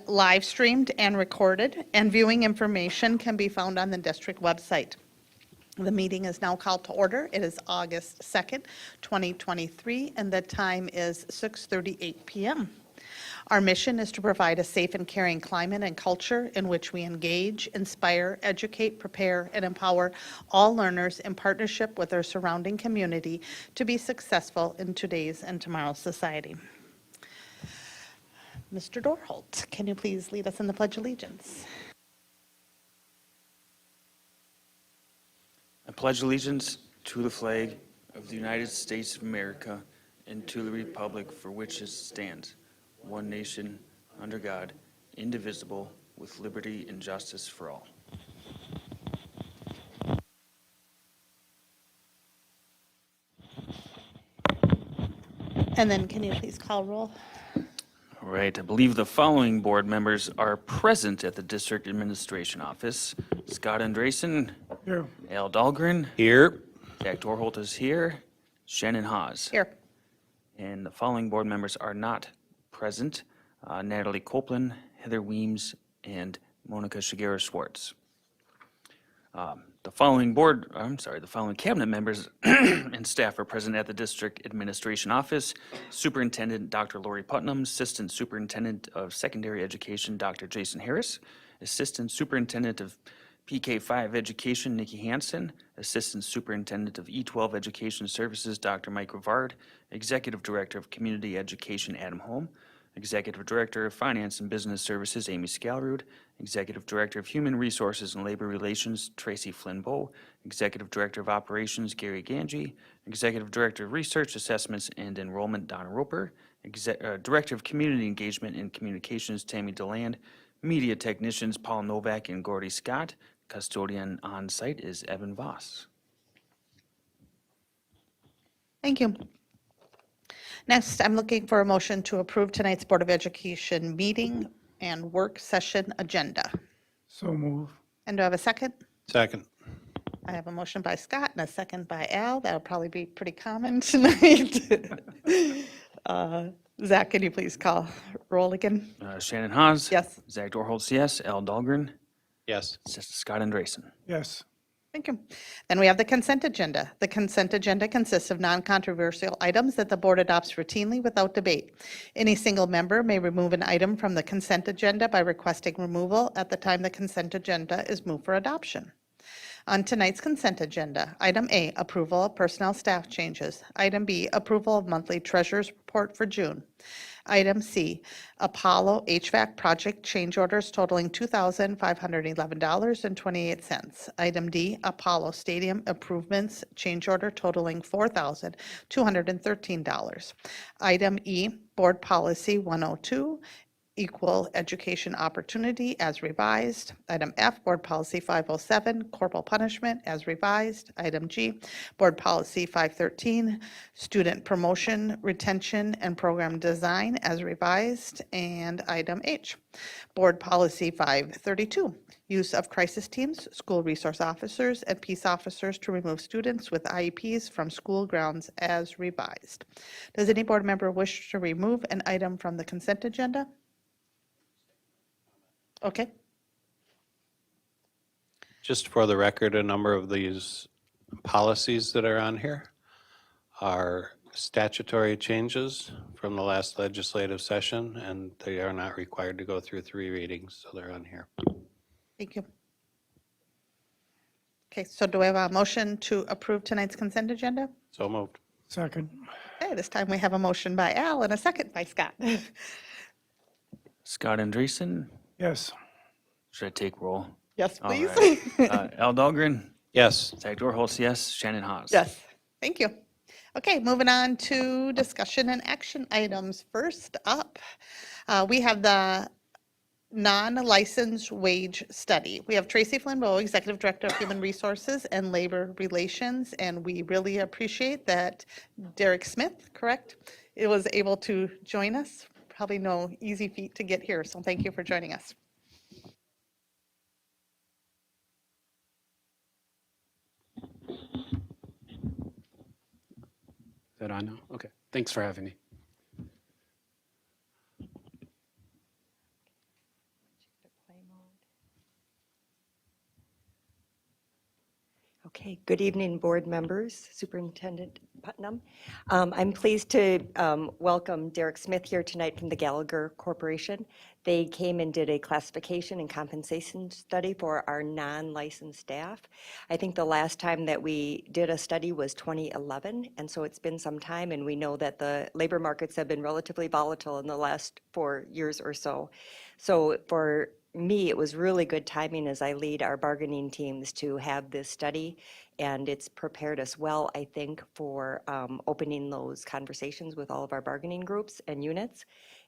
live streamed and recorded, and viewing information can be found on the district website. The meeting is now called to order. It is August 2nd, 2023, and the time is 6:38 p.m. Our mission is to provide a safe and caring climate and culture in which we engage, inspire, educate, prepare, and empower all learners in partnership with our surrounding community to be successful in today's and tomorrow's society. Mr. Dorholt, can you please lead us in the Pledge of Allegiance? I pledge allegiance to the flag of the United States of America and to the republic for which it stands, one nation, under God, indivisible, with liberty and justice for all. And then can you please call roll? All right, I believe the following board members are present at the District Administration Office. Scott Andresen. Here. Al Dahlgren. Here. Zach Dorholt is here. Shannon Haas. Here. And the following board members are not present. Natalie Copeland, Heather Weems, and Monica Shigeru Schwartz. The following cabinet members and staff are present at the District Administration Office. Superintendent Dr. Lori Putnam, Assistant Superintendent of Secondary Education Dr. Jason Harris, Assistant Superintendent of PK5 Education Nikki Hansen, Assistant Superintendent of E12 Education Services Dr. Mike Rivard, Executive Director of Community Education Adam Holm, Executive Director of Finance and Business Services Amy Scalrud, Executive Director of Human Resources and Labor Relations Tracy Flynn Bowe, Executive Director of Operations Gary Ganji, Executive Director of Research Assessments and Enrollment Donna Roper, Director of Community Engagement and Communications Tammy DeLand, Media Technicians Paul Novak and Gordy Scott. Custodian on site is Evan Voss. Thank you. Next, I'm looking for a motion to approve tonight's Board of Education meeting and work session agenda. So move. And do I have a second? Second. I have a motion by Scott and a second by Al. That'll probably be pretty common tonight. Zach, can you please call roll again? Shannon Haas. Yes. Zach Dorholtz, yes. Al Dahlgren. Yes. Scott Andresen. Yes. Thank you. Then we have the consent agenda. The consent agenda consists of non-controversial items that the board adopts routinely without debate. Any single member may remove an item from the consent agenda by requesting removal at the time the consent agenda is moved for adoption. On tonight's consent agenda, item A, approval of personnel staff changes. Item B, approval of monthly treasurer's report for June. Item C, Apollo HVAC project change orders totaling $2,511.28. Item D, Apollo Stadium improvements change order totaling $4,213. Item E, Board Policy 102, Equal Education Opportunity as revised. Item F, Board Policy 507, Corporal Punishment as revised. Item G, Board Policy 513, Student Promotion, Retention, and Program Design as revised. And item H, Board Policy 532, Use of Crisis Teams, School Resource Officers, and Peace Officers to remove students with IEPs from school grounds as revised. Does any board member wish to remove an item from the consent agenda? Okay. Just for the record, a number of these policies that are on here are statutory changes from the last legislative session, and they are not required to go through 3 readings, so they're on here. Thank you. Okay, so do we have a motion to approve tonight's consent agenda? So moved. Second. Okay, this time we have a motion by Al and a second by Scott. Scott Andresen. Yes. Should I take roll? Yes, All please. right. Al Dahlgren. Yes. Zach Dorholtz, yes. Shannon Haas. Yes, thank you. Okay, moving on to discussion and action items. First up, we have the non-licensed wage study. We have Tracy Flynn Bowe, Executive Director of Human Resources and Labor Relations, and we really appreciate that Derek Smith, correct, it was able to join us. Probably no easy feat to get here, so thank you for joining us. Is that on now? Okay. Thanks for having me. Okay, good evening, board members, Superintendent Putnam. I'm pleased to welcome Derek Smith here tonight from the Gallagher Corporation. They came and did a classification and compensation study for our non-licensed staff. I think the last time that we did a study was 2011, and so it's been some time, and we know that the labor markets have been relatively volatile in the last 4 years or so. So for me, it was really good timing as I lead our bargaining teams to have this study, and it's prepared us well, I think, for opening those conversations with all of our bargaining groups and units.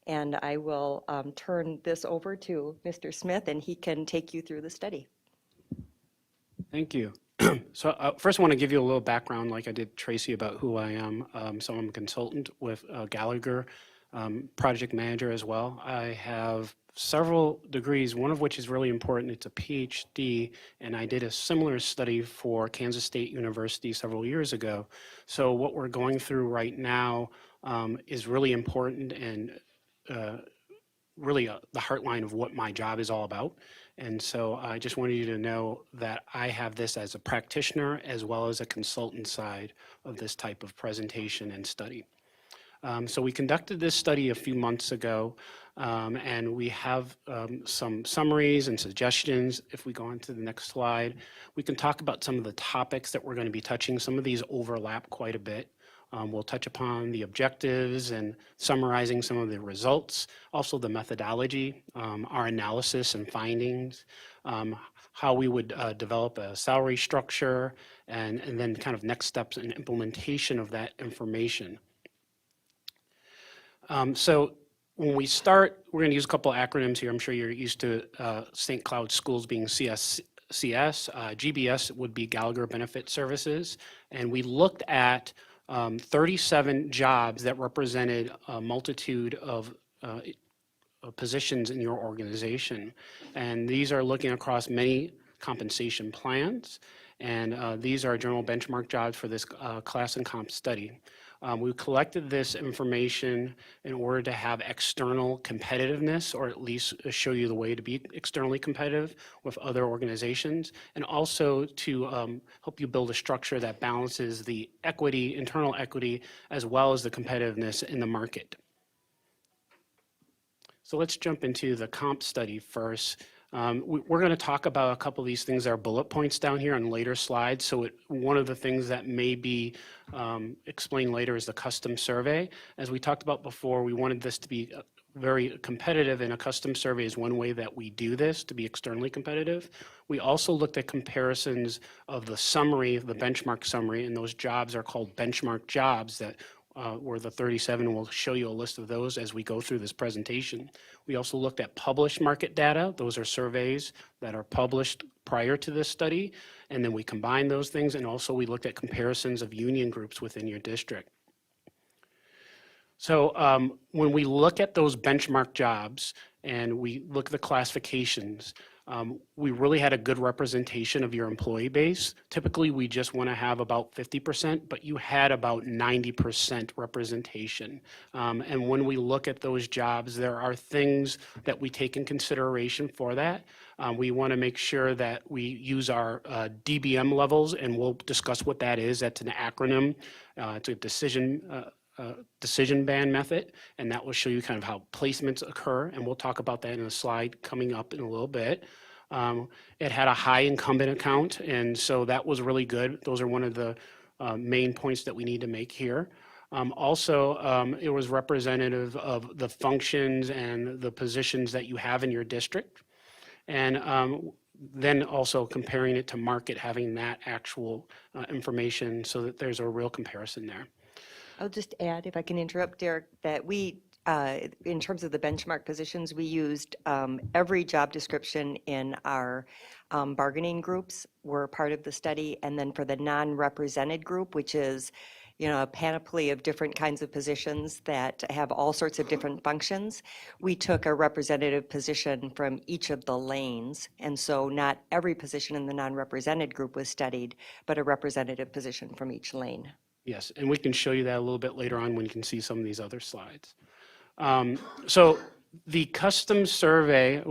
And I will turn this over to Mr. Smith, and he can take you through the study. Thank you. So first I want to give you a little background like I did Tracy about who I am. So I'm a consultant with Gallagher, project manager as well. I have several degrees, one of which is really important. It's a PhD, and I did a similar study for Kansas State University several years ago. So what we're going through right now is really important and really the heartline of what my job is all about. And so I just wanted you to know that I have this as a practitioner as well as a consultant side of this type of presentation and study. So we conducted this study a few months ago, and we have some summaries and suggestions. If we go on to the next slide, we can talk about some of the topics that we're going to be touching. Some of these overlap quite a bit. We'll touch upon the objectives and summarizing some of the results, also the methodology, our analysis and findings, how we would develop a salary structure, and then kind of next steps in implementation of that information. So when we start, we're going to use a couple of acronyms here. I'm sure you're used to St. Cloud Schools being CSCS. GBS would be Gallagher Benefit Services. And we looked at 37 jobs that represented a multitude of positions in your organization. And these are looking across many compensation plans. And these are general benchmark jobs for this class and comp study. We collected this information in order to have external competitiveness, or at least show you the way to be externally competitive with other organizations, and also to help you build a structure that balances the equity, internal equity, as well as the competitiveness in the market. So let's jump into the comp study first. We're going to talk about a couple of these things that are bullet points down here on later slides. So one of the things that may be explained later is the custom survey. As we talked about before, we wanted this to be very competitive, and a custom survey is one way that we do this to be externally competitive. We also looked at comparisons of the summary, the benchmark summary, and those jobs are called benchmark jobs that were the 37. We'll show you a list of those as we go through this presentation. We also looked at published market data. Those are surveys that are published prior to this study. And then we combined those things. And also we looked at comparisons of union groups within your district. So when we look at those benchmark jobs and we look at the classifications, we really had a good representation of your employee base. Typically, we just want to have about 50%, but you had about 90% representation. And when we look at those jobs, there are things that we take in consideration for that. We want to make sure that we use our DBM levels, and we'll discuss what that is. That's an acronym. It's a decision band method, and that will show you kind of how placements occur, and we'll talk about that in a slide coming up in a little bit. It had a high incumbent account, and so that was really good. Those are one of the main points that we need to make here. Also, it was representative of the functions and the positions that you have in your district, and then also comparing it to market, having that actual information so that there's a real comparison there. I'll just add, if I can interrupt, Derek, that we, in terms of the benchmark positions, we used every job description in our bargaining groups were part of the study. And then for the non-represented group, which is, you know, a panoply of different kinds of positions that have all sorts of different functions, we took a representative position from each of the lanes. And so not every position in the non-represented group was studied, but a representative position from each lane. Yes, and we can show you that a little bit later on when you can see some of these other slides. So The custom survey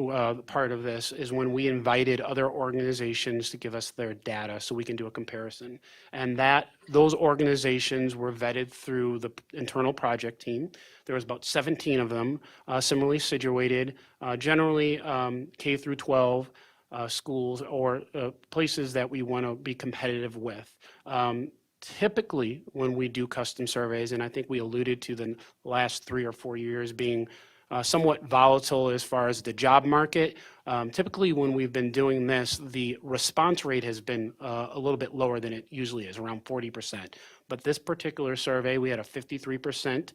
part of this is when we invited other organizations to give us their data so we can do a comparison. And those organizations were vetted through the internal project team. There was about 17 of them, similarly situated, generally K through 12 schools or places that we want to be competitive with. Typically, when we do custom surveys, and I think we alluded to the last 3 or 4 years being somewhat volatile as far as the job market. Typically, when we've been doing this, the response rate has been a little bit lower than it usually is, around 40%. But this particular survey, we had a 53%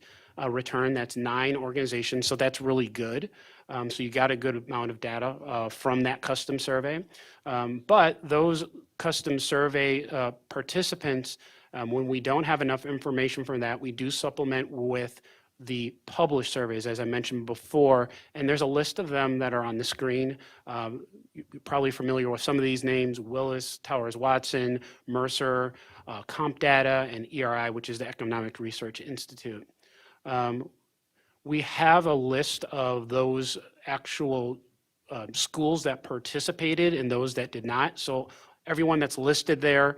return. That's 9 organizations, so that's really good. So you got a good amount of data from that custom survey. But those custom survey participants, when we don't have enough information from that, we do supplement with the published surveys, as I mentioned before, and there's a list of them that are on the screen. You're probably familiar with some of these names: Willis, Towers Watson, Mercer, CompData, and ERI, which is the Economic Research Institute. We have a list of those actual schools that participated and those that did not. So everyone that's listed there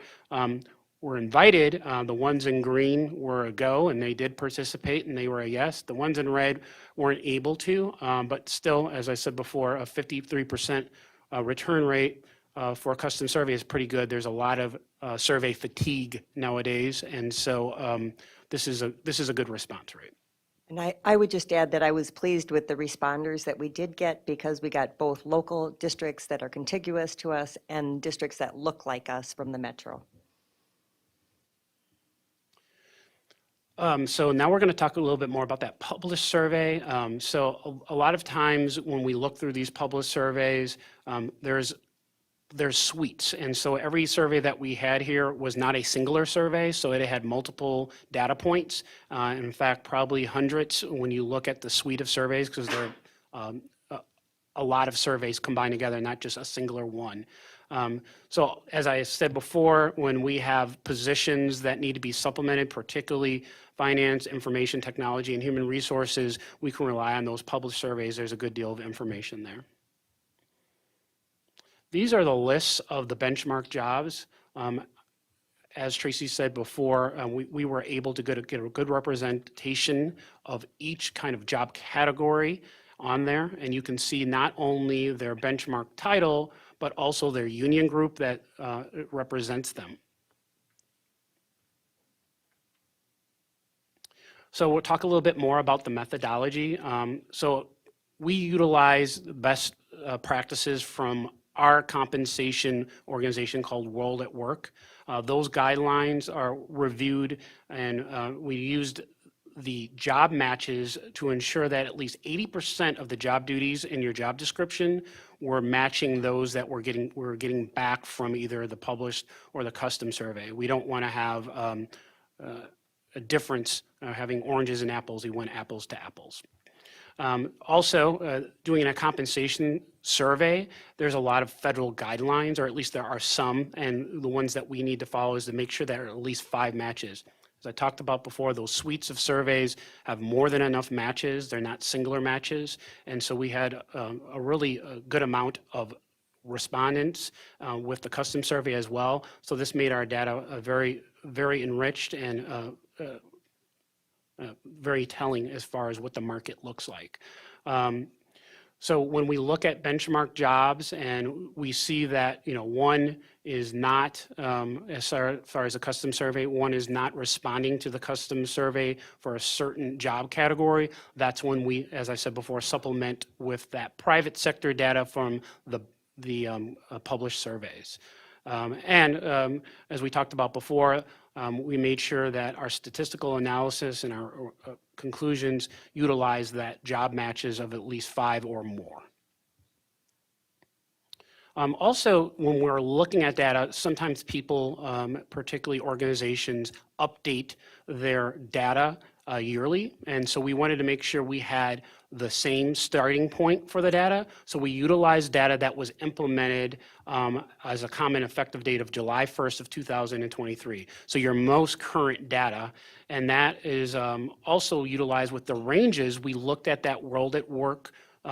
were invited. The ones in green were a go, and they did participate, and they were a yes. The ones in red weren't able to, but still, as I said before, a 53% return rate for a custom survey is pretty good. There's a lot of survey fatigue nowadays, and so this is a good response rate. And I would just add that I was pleased with the responders that we did get, because we got both local districts that are contiguous to us and districts that look like us from the metro. So now we're going to talk a little bit more about that published survey. So a lot of times when we look through these published surveys, there's suites. And so every survey that we had here was not a singular survey, so it had multiple data points. In fact, probably hundreds when you look at the suite of surveys, because there are a lot of surveys combined together, not just a singular one. So as I said before, when we have positions that need to be supplemented, particularly finance, information technology, and human resources, we can rely on those published surveys. There's a good deal of information there. These are the lists of the benchmark jobs. As Tracy said before, we were able to get a good representation of each kind of job category on there. And you can see not only their benchmark title, but also their union group that represents them. So we'll talk a little bit more about the methodology. So we utilize best practices from our compensation organization called World at Work. Those guidelines are reviewed, and we used the job matches to ensure that at least 80% of the job duties in your job description were matching those that we're getting back from either the published or the custom survey. We don't want to have a difference, having oranges and apples. We want apples to apples. Also, doing a compensation survey, there's a lot of federal guidelines, or at least there are some, and the ones that we need to follow is to make sure there are at least 5 matches. As I talked about before, those suites of surveys have more than enough matches. They're not singular matches. And so we had a really good amount of respondents with the custom survey as well. So this made our data very, very enriched and very telling as far as what the market looks like. So when we look at benchmark jobs and we see that, one is not, as far as a custom survey, one is not responding to the custom survey for a certain job category, that's when we, as I said before, supplement with that private sector data from the published surveys. As we talked about before, we made sure that our statistical analysis and our conclusions utilize that job matches of at least 5 or more. Also, when we're looking at data, sometimes people, particularly organizations, update their data yearly. And so we wanted to make sure we had the same starting point for the data. So we utilized data that was implemented as a common effective date of July 1st of 2023. So your most current data, and that is also utilized with the ranges. We looked at that World at Work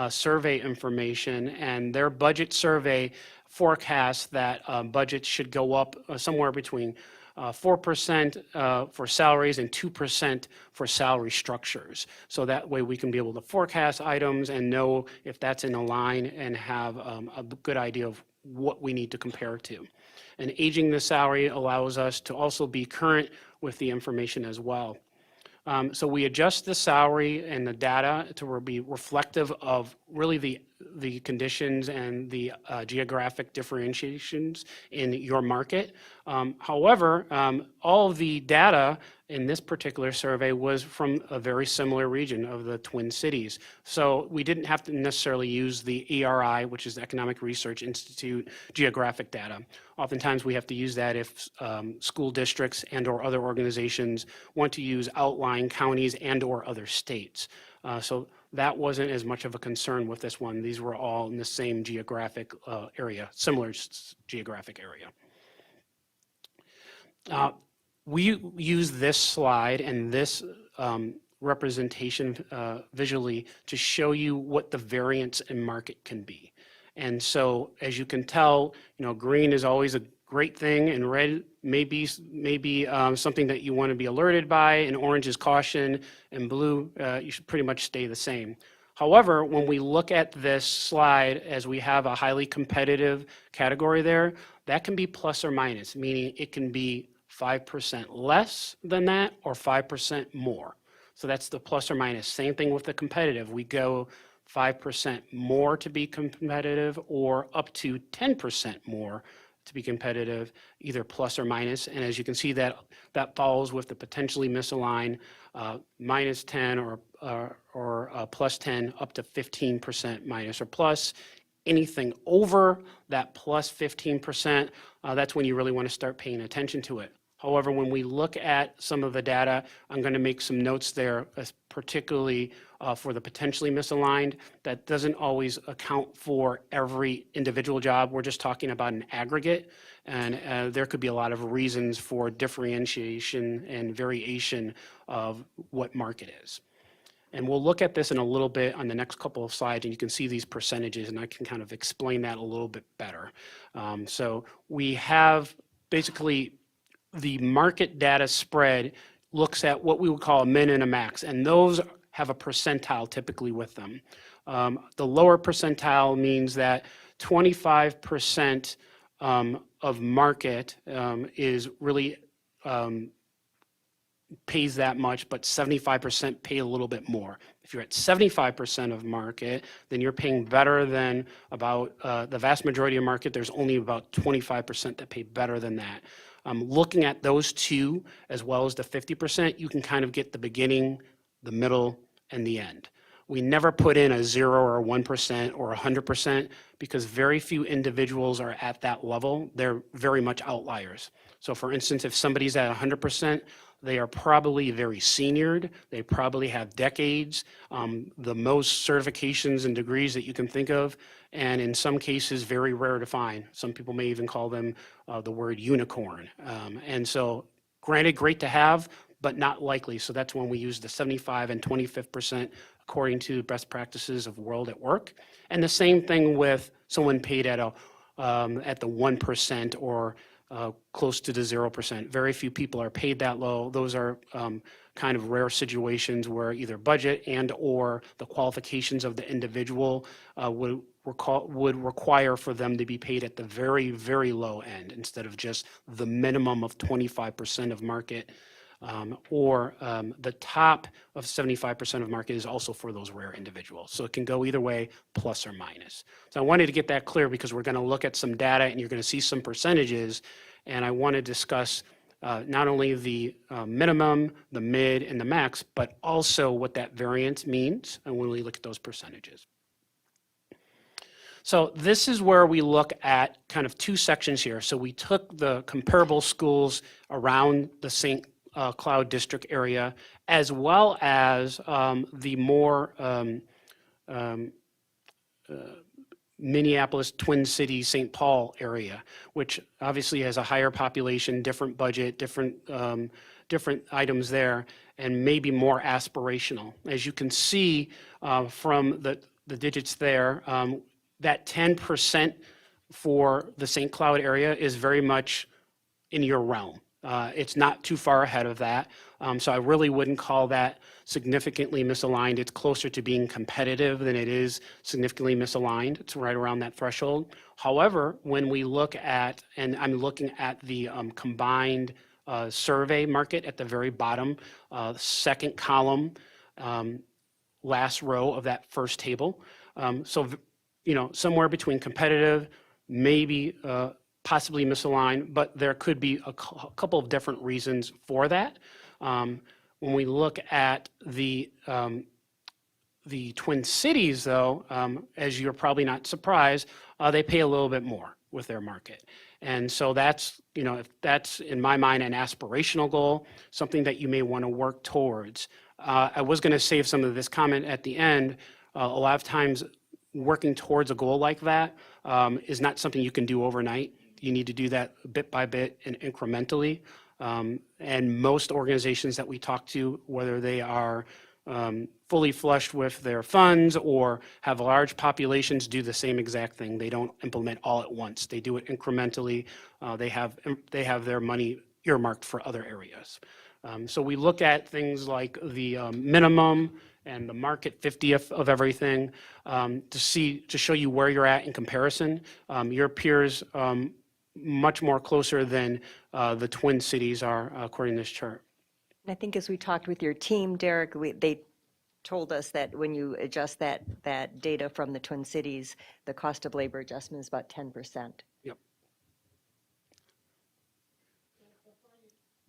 survey information, and their budget survey forecasts that budgets should go up somewhere between 4% for salaries and 2% for salary structures. So that way we can be able to forecast items and know if that's in a line and have a good idea of what we need to compare to. And aging the salary allows us to also be current with the information as well. So we adjust the salary and the data to be reflective of really the conditions and the geographic differentiations in your market. However, all of the data in this particular survey was from a very similar region of the Twin Cities. So we didn't have to necessarily use the ERI, which is the Economic Research Institute, geographic data. Oftentimes we have to use that if school districts and or other organizations want to use outlying counties and or other states. So that wasn't as much of a concern with this one. These were all in the same geographic area, similar geographic area. We use this slide and this representation visually to show you what the variance in market can be. And so as you can tell, green is always a great thing, and red may be something that you want to be alerted by, and orange is caution, and blue, you should pretty much stay the same. However, when we look at this slide, as we have a highly competitive category there, that can be plus or minus, meaning it can be 5% less than that or 5% more. So that's the plus or minus. Same thing with the competitive. We go 5% more to be competitive or up to 10% more to be competitive, either plus or minus. And as you can see, that follows with the potentially misaligned minus 10 or plus 10 up to 15% minus or plus. Anything over that plus 15%, that's when you really want to start paying attention to it. However, when we look at some of the data, I'm going to make some notes there, particularly for the potentially misaligned. That doesn't always account for every individual job. We're just talking about an aggregate, and there could be a lot of reasons for differentiation and variation of what market is. And we'll look at this in a little bit on the next couple of slides, and you can see these percentages, and I can kind of explain that a little bit better. So we have basically the market data spread looks at what we would call a min and a max, and those have a percentile typically with them. The lower percentile means that 25% of market is really pays that much, but 75% pay a little bit more. If you're at 75% of market, then you're paying better than about the vast majority of market. There's only about 25% that pay better than that. Looking at those two, as well as the 50%, you can kind of get the beginning, the middle, and the end. We never put in a 0 or 1% or 100% because very few individuals are at that level. They're very much outliers. So for instance, if somebody's at 100%, they are probably very seniored. They probably have decades, the most certifications and degrees that you can think of, and in some cases, very rare to find. Some people may even call them the word unicorn. And so granted, great to have, but not likely. So that's when we use the 75 and 25% according to best practices of World at Work. And the same thing with someone paid at the 1% or close to the 0%. Very few people are paid that low. Those are kind of rare situations where either budget and or the qualifications of the individual would require for them to be paid at the very, very low end instead of just the minimum of 25% of market. Or the top of 75% of market is also for those rare individuals. So it can go either way, plus or minus. So I wanted to get that clear because we're going to look at some data and you're going to see some percentages. And I want to discuss not only the minimum, the mid, and the max, but also what that variance means and when we look at those percentages. So this is where we look at kind of two sections here. So we took the comparable schools around the St. Cloud district area, as well as the more Minneapolis, Twin Cities, St. Paul area, which obviously has a higher population, different budget, different items there, and maybe more aspirational. As you can see from the digits there, that 10% for the St. Cloud area is very much in your realm. It's not too far ahead of that. So I really wouldn't call that significantly misaligned. It's closer to being competitive than it is significantly misaligned. It's right around that threshold. However, when we look at, and I'm looking at the combined survey market at the very bottom, second column, last row of that first table. So, somewhere between competitive, maybe possibly misaligned, but there could be a couple of different reasons for that. When we look at the Twin Cities, though, as you're probably not surprised, they pay a little bit more with their market. And so that's, if that's, in my mind, an aspirational goal, something that you may want to work towards. I was going to save some of this comment at the end. A lot of times, working towards a goal like that is not something you can do overnight. You need to do that bit by bit and incrementally. And most organizations that we talk to, whether they are fully flushed with their funds or have large populations, do the same exact thing. They don't implement all at once. They do it incrementally. They have their money earmarked for other areas. So we look at things like the minimum and the market 50th of everything to show you where you're at in comparison. Your peers much more closer than the Twin Cities are, according to this chart. I think as we talked with your team, Derek, they told us that when you adjust that data from the Twin Cities, the cost of labor adjustment is about 10%. Yep.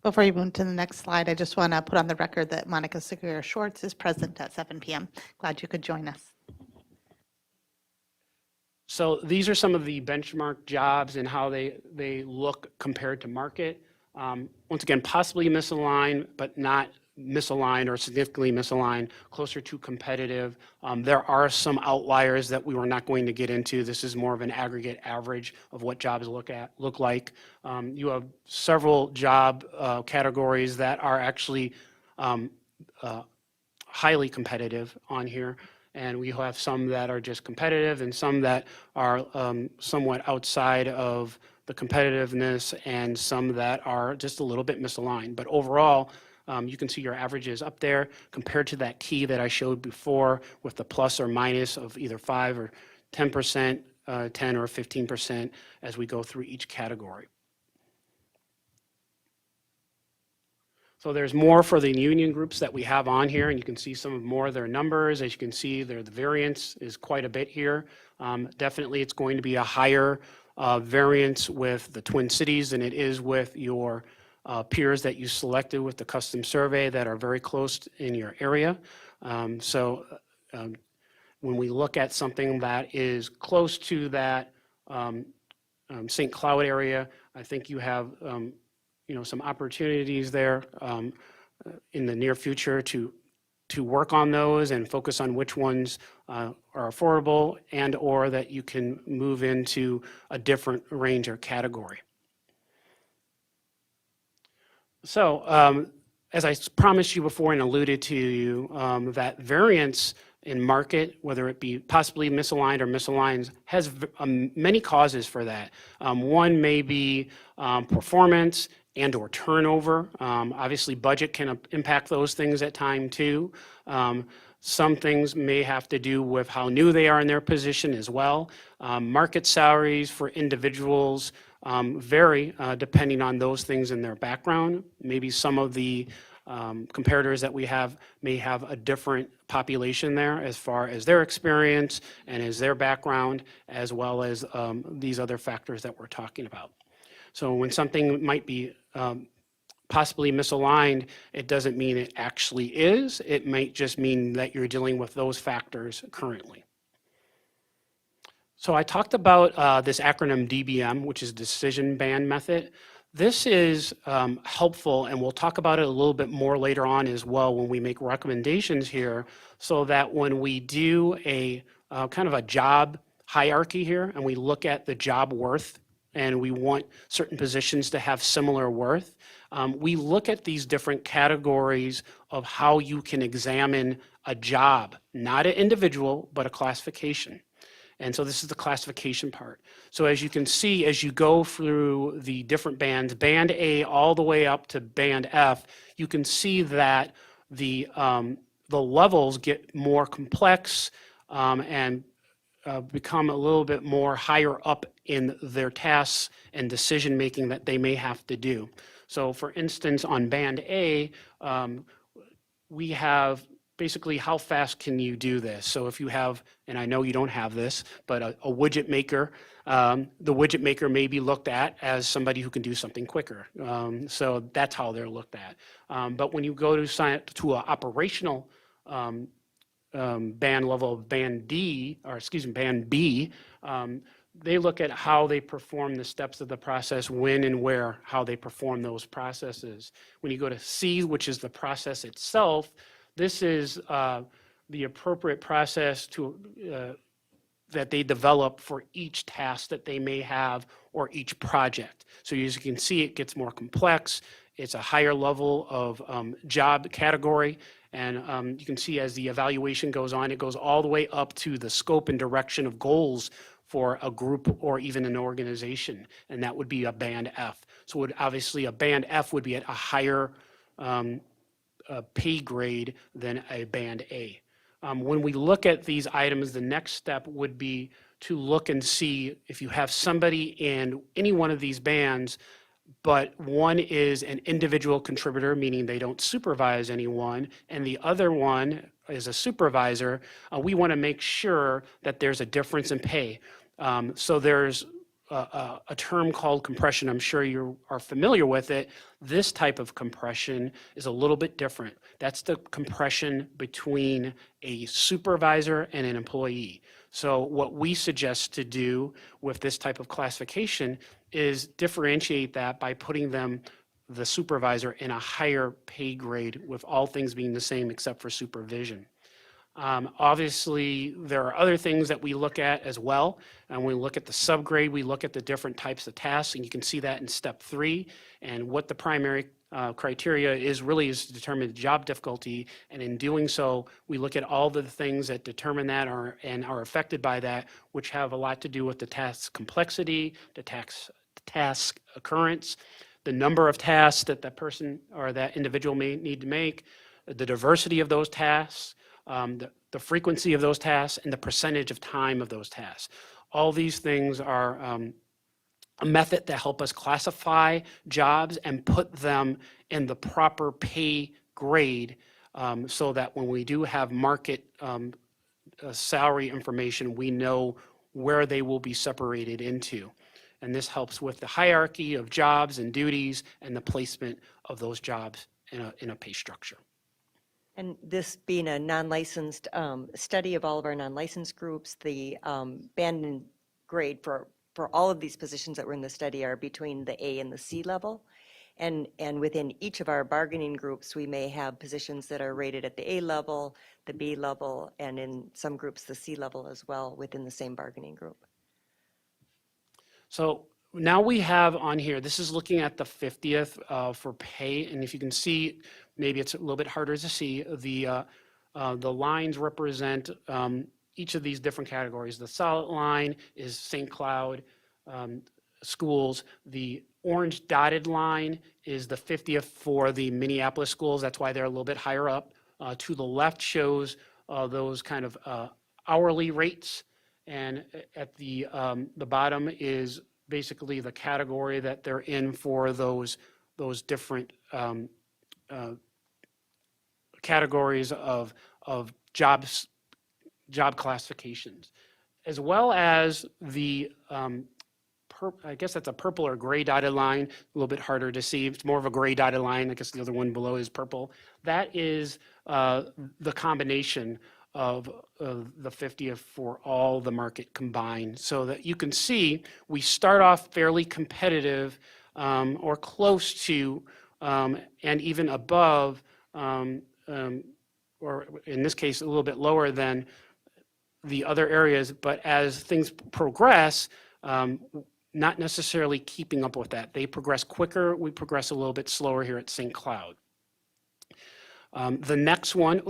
Before you move to the next slide, I just want to put on the record that Monica Segura Schwartz is present at 7 p.m. Glad you could join us. So these are some of the benchmark jobs and how they look compared to market. Once again, possibly misaligned, but not misaligned or significantly misaligned, closer to competitive. There are some outliers that we were not going to get into. This is more of an aggregate average of what jobs look like. You have several job categories that are actually highly competitive on here. And we have some that are just competitive and some that are somewhat outside of the competitiveness and some that are just a little bit misaligned. But overall, you can see your averages up there compared to that key that I showed before with the plus or minus of either 5 or 10%, 10 or 15% as we go through each category. So there's more for the union groups that we have on here, and you can see some more of their numbers. As you can see, the variance is quite a bit here. Definitely, it's going to be a higher variance with the Twin Cities than it is with your peers that you selected with the custom survey that are very close in your area. So when we look at something that is close to that St. Cloud area, I think you have some opportunities there in the near future to work on those and focus on which ones are affordable and or that you can move into a different range or category. So as I promised you before and alluded to you, that variance in market, whether it be possibly misaligned or misaligned, has many causes for that. One may be performance and or turnover. Obviously, budget can impact those things at time too. Some things may have to do with how new they are in their position as well. Market salaries for individuals vary depending on those things in their background. Maybe some of the comparators that we have may have a different population there as far as their experience and as their background, as well as these other factors that we're talking about. So when something might be possibly misaligned, it doesn't mean it actually is. It might just mean that you're dealing with those factors currently. So I talked about this acronym DBM, which is Decision Band Method. This is helpful, and we'll talk about it a little bit more later on as well when we make recommendations here, so that when we do a kind of a job hierarchy here, and we look at the job worth, and we want certain positions to have similar worth, we look at these different categories of how you can examine a job, not an individual, but a classification. And so this is the classification part. So as you can see, as you go through the different bands, band A all the way up to band F, you can see that the levels get more complex and become a little bit more higher up in their tasks and decision-making that they may have to do. So for instance, on band A, we have basically how fast can you do this? So if you have, and I know you don't have this, but a widget maker, the widget maker may be looked at as somebody who can do something quicker. So that's how they're looked at. But when you go to an operational band level of band D, or excuse me, band B, they look at how they perform the steps of the process, when and where, how they perform those processes. When you go to C, which is the process itself, this is the appropriate process to that they develop for each task that they may have or each project. So as you can see, it gets more complex. It's a higher level of job category. And you can see as the evaluation goes on, it goes all the way up to the scope and direction of goals for a group or even an organization. And that would be a band F. So obviously a band F would be at a higher pay grade than a band A. When we look at these items, the next step would be to look and see if you have somebody in any one of these bands, but one is an individual contributor, meaning they don't supervise anyone, and the other one is a supervisor, we want to make sure that there's a difference in pay. So there's a term called compression. I'm sure you are familiar with it. This type of compression is a little bit different. That's the compression between a supervisor and an employee. So what we suggest to do with this type of classification is differentiate that by putting the supervisor in a higher pay grade, with all things being the same except for supervision. Obviously, there are other things that we look at as well. And when we look at the subgrade, we look at the different types of tasks, and you can see that in step 3. And what the primary criteria is to determine the job difficulty. And in doing so, we look at all the things that determine that and are affected by that, which have a lot to do with the task complexity, the task occurrence, the number of tasks that that person or that individual may need to make, the diversity of those tasks, the frequency of those tasks, and the percentage of time of those tasks. All these things are a method to help us classify jobs and put them in the proper pay grade, so that when we do have market salary information, we know where they will be separated into. And this helps with the hierarchy of jobs and duties and the placement of those jobs in a pay structure. And this being a non-licensed study of all of our non-licensed groups, the band and grade for all of these positions that were in the study are between the A and the C level. And within each of our bargaining groups, we may have positions that are rated at the A level, the B level, and in some groups, the C level as well within the same bargaining group. So now we have on here, this is looking at the 50th for pay. And if you can see, maybe it's a little bit harder to see, the lines represent each of these different categories. The solid line is St. Cloud schools. The orange dotted line is the 50th for the Minneapolis schools. That's why they're a little bit higher up. To the left shows those kind of hourly rates. And at the bottom is basically the category that they're in for those different categories of job classifications, as well as the I guess that's a purple or gray dotted line, a little bit harder to see. It's more of a gray dotted line. I guess the other one below is purple. That is the combination of the 50th for all the market combined, so that you can see we start off fairly competitive or close to, and even above, or in this case, a little bit lower than the other areas. But as things progress, not necessarily keeping up with that. They progress quicker. We progress a little bit slower here at St. Cloud. The next one,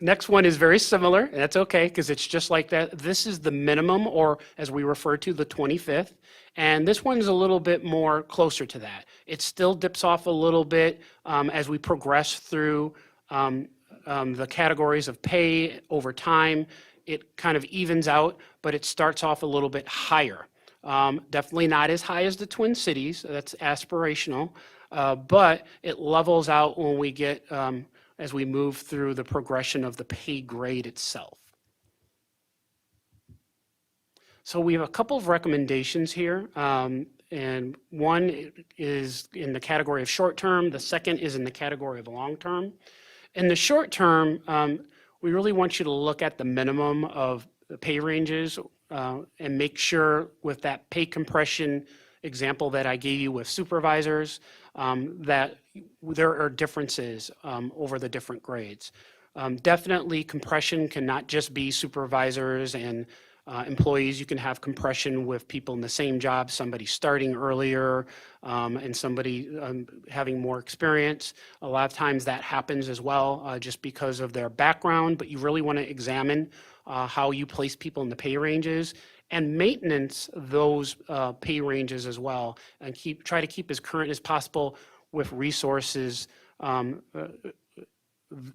next one is very similar. And that's okay, because it's just like that. This is the minimum, or as we refer to, the 25th. And this one's a little bit more closer to that. It still dips off a little bit as we progress through the categories of pay over time. It kind of evens out, but it starts off a little bit higher. Definitely not as high as the Twin Cities. That's aspirational. But it levels out when we get, as we move through the progression of the pay grade itself. So we have a couple of recommendations here. And one is in the category of short term. The second is in the category of long term. In the short term, we really want you to look at the minimum of the pay ranges and make sure with that pay compression example that I gave you with supervisors, that there are differences over the different grades. Definitely compression cannot just be supervisors and employees. You can have compression with people in the same job, somebody starting earlier and somebody having more experience. A lot of times that happens as well just because of their background, but you really want to examine how you place people in the pay ranges and maintenance those pay ranges as well, and try to keep as current as possible with resources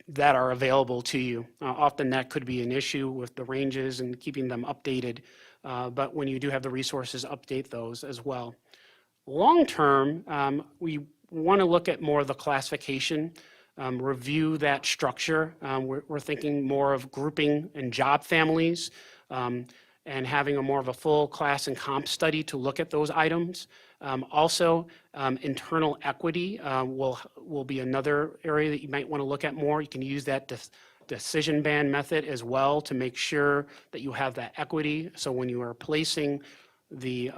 that are available to you. Often that could be an issue with the ranges and keeping them updated, but when you do have the resources, update those as well. Long term, we want to look at more of the classification, review that structure. We're thinking more of grouping and job families, and having a more of a full class and comp study to look at those items. Also, internal equity will be another area that you might want to look at more. You can use that decision band method as well to make sure that you have that equity. So when you are placing the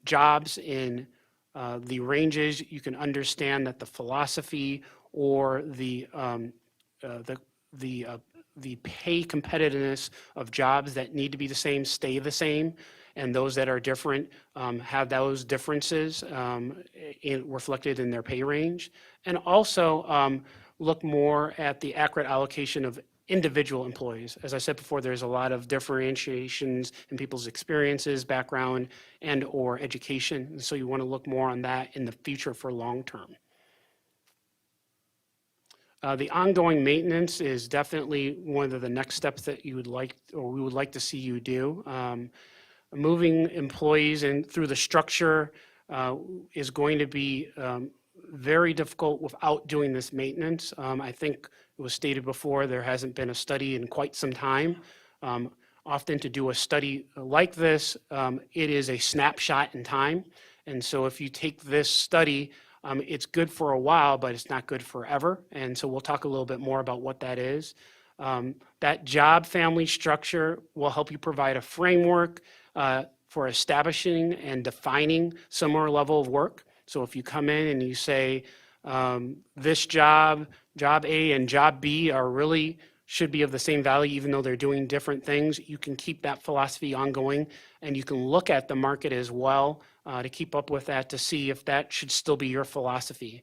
jobs in the ranges, you can understand that the philosophy or the pay competitiveness of jobs that need to be the same stay the same, and those that are different have those differences reflected in their pay range. And also look more at the accurate allocation of individual employees. As I said before, there's a lot of differentiations in people's experiences, background, and or education. So you want to look more on that in the future for long term. The ongoing maintenance is definitely one of the next steps that you would like, or we would like to see you do. Moving employees in through the structure is going to be very difficult without doing this maintenance. I think it was stated before, there hasn't been a study in quite some time. Often to do a study like this, it is a snapshot in time. And so if you take this study, it's good for a while, but it's not good forever. And so we'll talk a little bit more about what that is. That job family structure will help you provide a framework for establishing and defining similar level of work. So if you come in and you say, this job A and job B are really should be of the same value, even though they're doing different things, you can keep that philosophy ongoing, and you can look at the market as well to keep up with that, to see if that should still be your philosophy.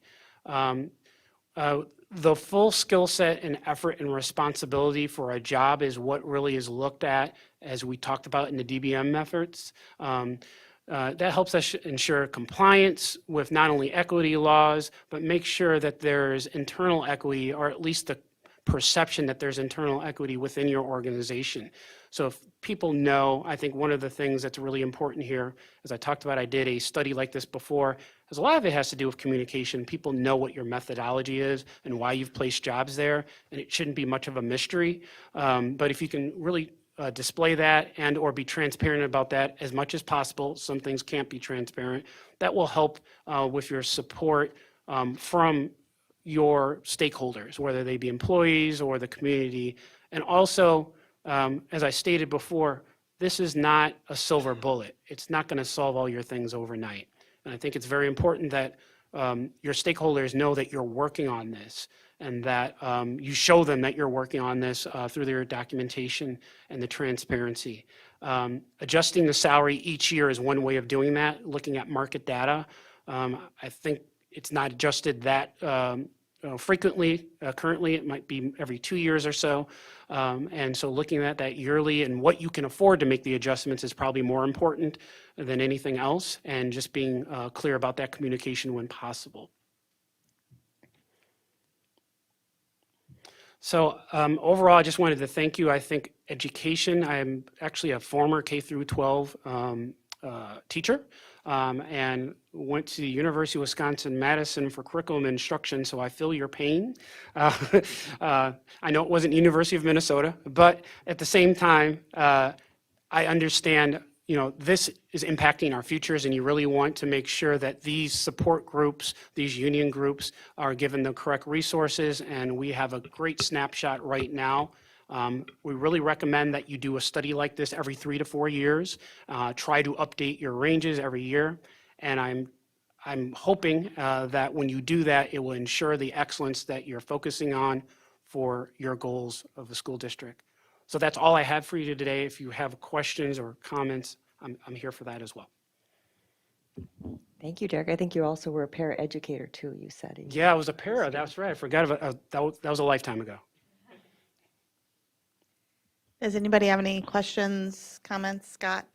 The full skill set and effort and responsibility for a job is what really is looked at, as we talked about in the DBM efforts. That helps us ensure compliance with not only equity laws, but make sure that there's internal equity, or at least the perception that there's internal equity within your organization. So if people know, I think one of the things that's really important here, as I talked about, I did a study like this before, because a lot of it has to do with communication. People know what your methodology is and why you've placed jobs there, and it shouldn't be much of a mystery. But if you can really display that and or be transparent about that as much as possible, some things can't be transparent, that will help with your support from your stakeholders, whether they be employees or the community. And also, as I stated before, this is not a silver bullet. It's not going to solve all your things overnight. And I think it's very important that your stakeholders know that you're working on this and that you show them that you're working on this through their documentation and the transparency. Adjusting the salary each year is one way of doing that, looking at market data. I think it's not adjusted that frequently. Currently, it might be every 2 years or so. And so looking at that yearly and what you can afford to make the adjustments is probably more important than anything else, and just being clear about that communication when possible. So overall, I just wanted to thank you. I think education, I'm actually a former K through 12 teacher, and went to the University of Wisconsin-Madison for curriculum instruction, so I feel your pain. I know it wasn't University of Minnesota, but at the same time, I understand, this is impacting our futures, and you really want to make sure that these support groups, these union groups, are given the correct resources, and we have a great snapshot right now. We really recommend that you do a study like this every 3 to 4 years. Try to update your ranges every year, and I'm hoping that when you do that, it will ensure the excellence that you're focusing on for your goals of the school district. So that's all I have for you today. If you have questions or comments, I'm here for that as well. Thank you, Derek. I think you also were a paraeducator too, you said. Yeah, I was a para, that's right. I forgot about that was a lifetime ago. Does anybody have any questions, comments? Scott?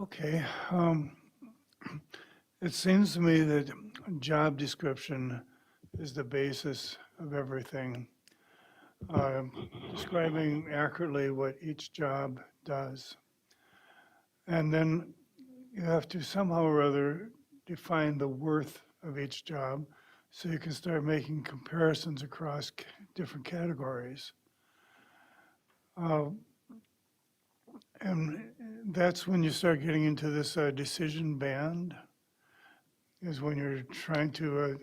Okay. It seems to me that job description is the basis of everything. Describing accurately what each job does. And then you have to somehow or other define the worth of each job so you can start making comparisons across different categories. And that's when you start getting into this decision band, is when you're trying to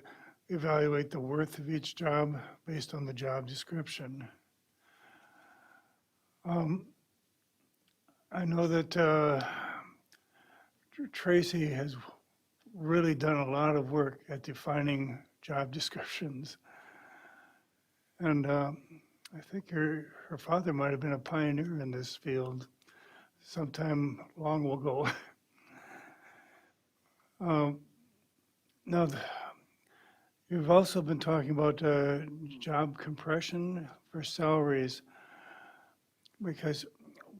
evaluate the worth of each job based on the job description. I know that Tracy has really done a lot of work at defining job descriptions. And I think her father might have been a pioneer in this field sometime long ago. Now, you've also been talking about job compression for salaries, because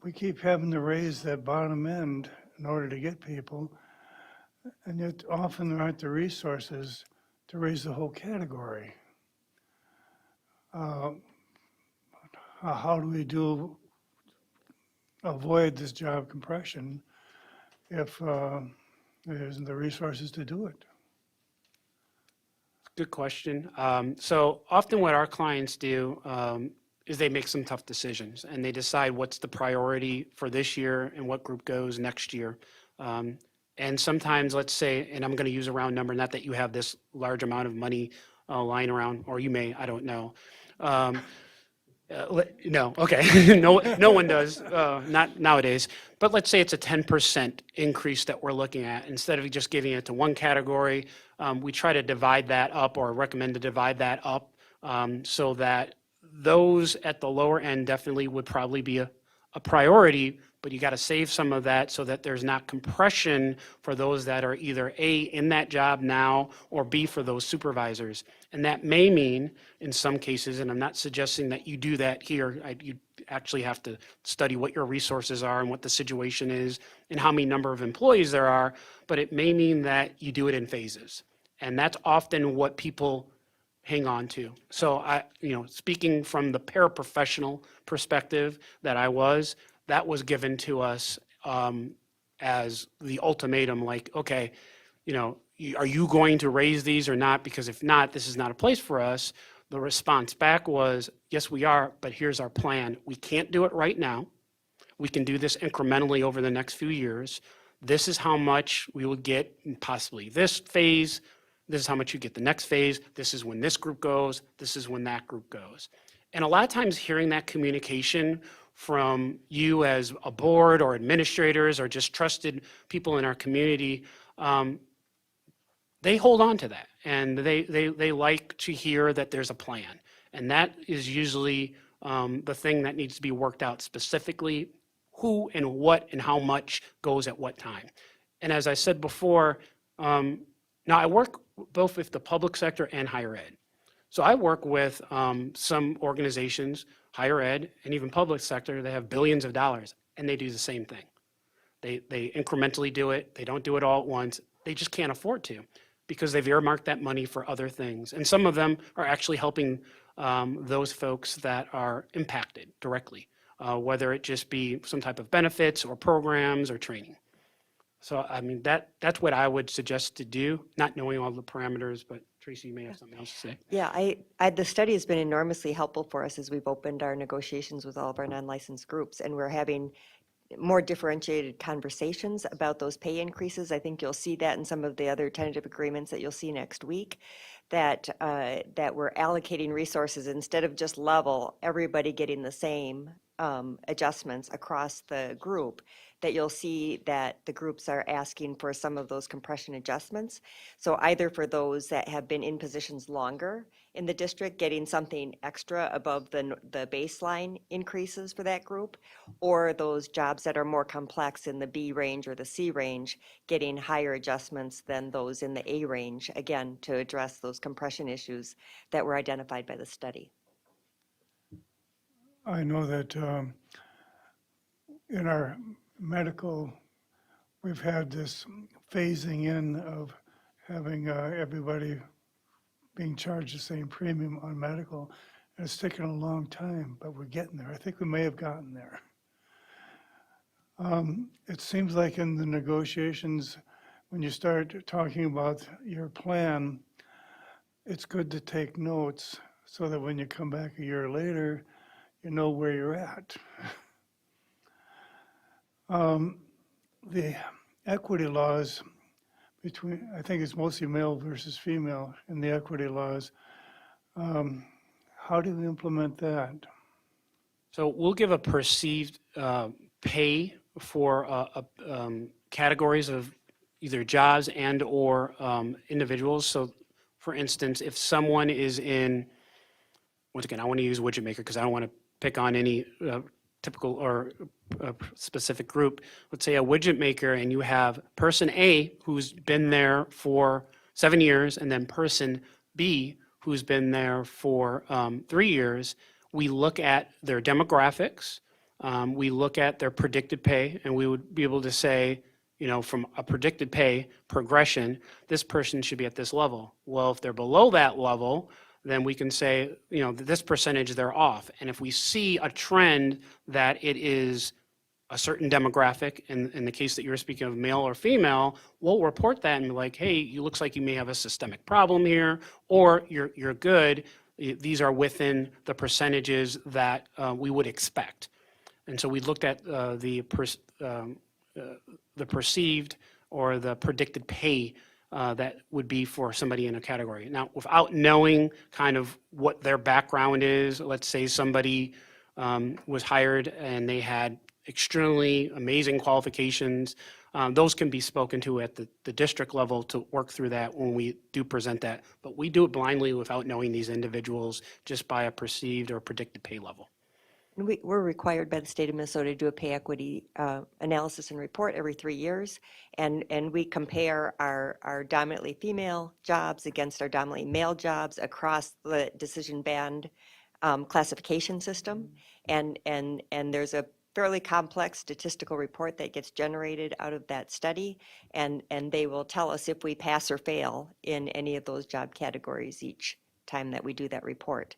we keep having to raise that bottom end in order to get people, and yet often there aren't the resources to raise the whole category. How do we avoid this job compression if there isn't the resources to do it? Good question. So often what our clients do is they make some tough decisions, and they decide what's the priority for this year and what group goes next year. And sometimes, let's say, and I'm going to use a round number, not that you have this large amount of money lying around, or you may, I don't know. No, okay, no one does, not nowadays. But let's say it's a 10% increase that we're looking at. Instead of just giving it to one category, we try to divide that up, or recommend to divide that up, so that those at the lower end definitely would probably be a priority, but you got to save some of that so that there's not compression for those that are either A, in that job now, or B, for those supervisors. And that may mean, in some cases, and I'm not suggesting that you do that here, you actually have to study what your resources are and what the situation is and how many number of employees there are, but it may mean that you do it in phases. And that's often what people hang on to. So speaking from the paraprofessional perspective that I was, that was given to us as the ultimatum, like, okay, are you going to raise these or not? Because if not, this is not a place for us. The response back was, yes, we are, but here's our plan. We can't do it right now. We can do this incrementally over the next few years. This is how much we would get in possibly this phase. This is how much you get the next phase. This is when this group goes. This is when that group goes. And a lot of times hearing that communication from you as a board or administrators or just trusted people in our community, they hold on to that, and they like to hear that there's a plan. And that is usually the thing that needs to be worked out specifically, who and what and how much goes at what time. And as I said before, now I work both with the public sector and higher ed. So I work with some organizations, higher ed and even public sector, that have billions of dollars, and they do the same thing. They incrementally do it. They don't do it all at once. They just can't afford to because they've earmarked that money for other things. And some of them are actually helping those folks that are impacted directly, whether it just be some type of benefits or programs or training. So, I mean, that's what I would suggest to do, not knowing all the parameters, but Tracy, you may have something else to say. Yeah, the study has been enormously helpful for us as we've opened our negotiations with all of our non-licensed groups, and we're having more differentiated conversations about those pay increases. I think you'll see that in some of the other tentative agreements that you'll see next week, that we're allocating resources instead of just level, everybody getting the same adjustments across the group, that you'll see that the groups are asking for some of those compression adjustments. So either for those that have been in positions longer in the district, getting something extra above the baseline increases for that group, or those jobs that are more complex in the B range or the C range, getting higher adjustments than those in the A range, again, to address those compression issues that were identified by the study. I know that in our medical, we've had this phasing in of having everybody being charged the same premium on medical. And it's taken a long time, but we're getting there. I think we may have gotten there. It seems like in the negotiations, when you start talking about your plan, it's good to take notes so that when you come back a year later, you know where you're at. The equity laws between, I think it's mostly male versus female in the equity laws. How do we implement that? So we'll give a perceived pay for categories of either jobs and or individuals. So for instance, if someone is in, once again, I want to use widget maker because I don't want to pick on any typical or specific group. Let's say a widget maker, and you have person A who's been there for 7 years, and then person B who's been there for 3 years. We look at their demographics, we look at their predicted pay, and we would be able to say, you know, from a predicted pay progression, this person should be at this level. Well, if they're below that level, then we can say, you know, this percentage they're off. And if we see a trend that it is a certain demographic, in the case that you're speaking of male or female, we'll report that and be like, hey, you looks like you may have a systemic problem here, or you're good. These are within the percentages that we would expect. And so we looked at the perceived or the predicted pay that would be for somebody in a category. Now, without knowing kind of what their background is, let's say somebody was hired and they had extremely amazing qualifications, those can be spoken to at the district level to work through that when we do present that. But we do it blindly without knowing these individuals just by a perceived or predicted pay level. We're required by the state of Minnesota to do a pay equity analysis and report every 3 years, and we compare our dominantly female jobs against our dominantly male jobs across the decision band classification system, and there's a fairly complex statistical report that gets generated out of that study, and they will tell us if we pass or fail in any of those job categories each time that we do that report.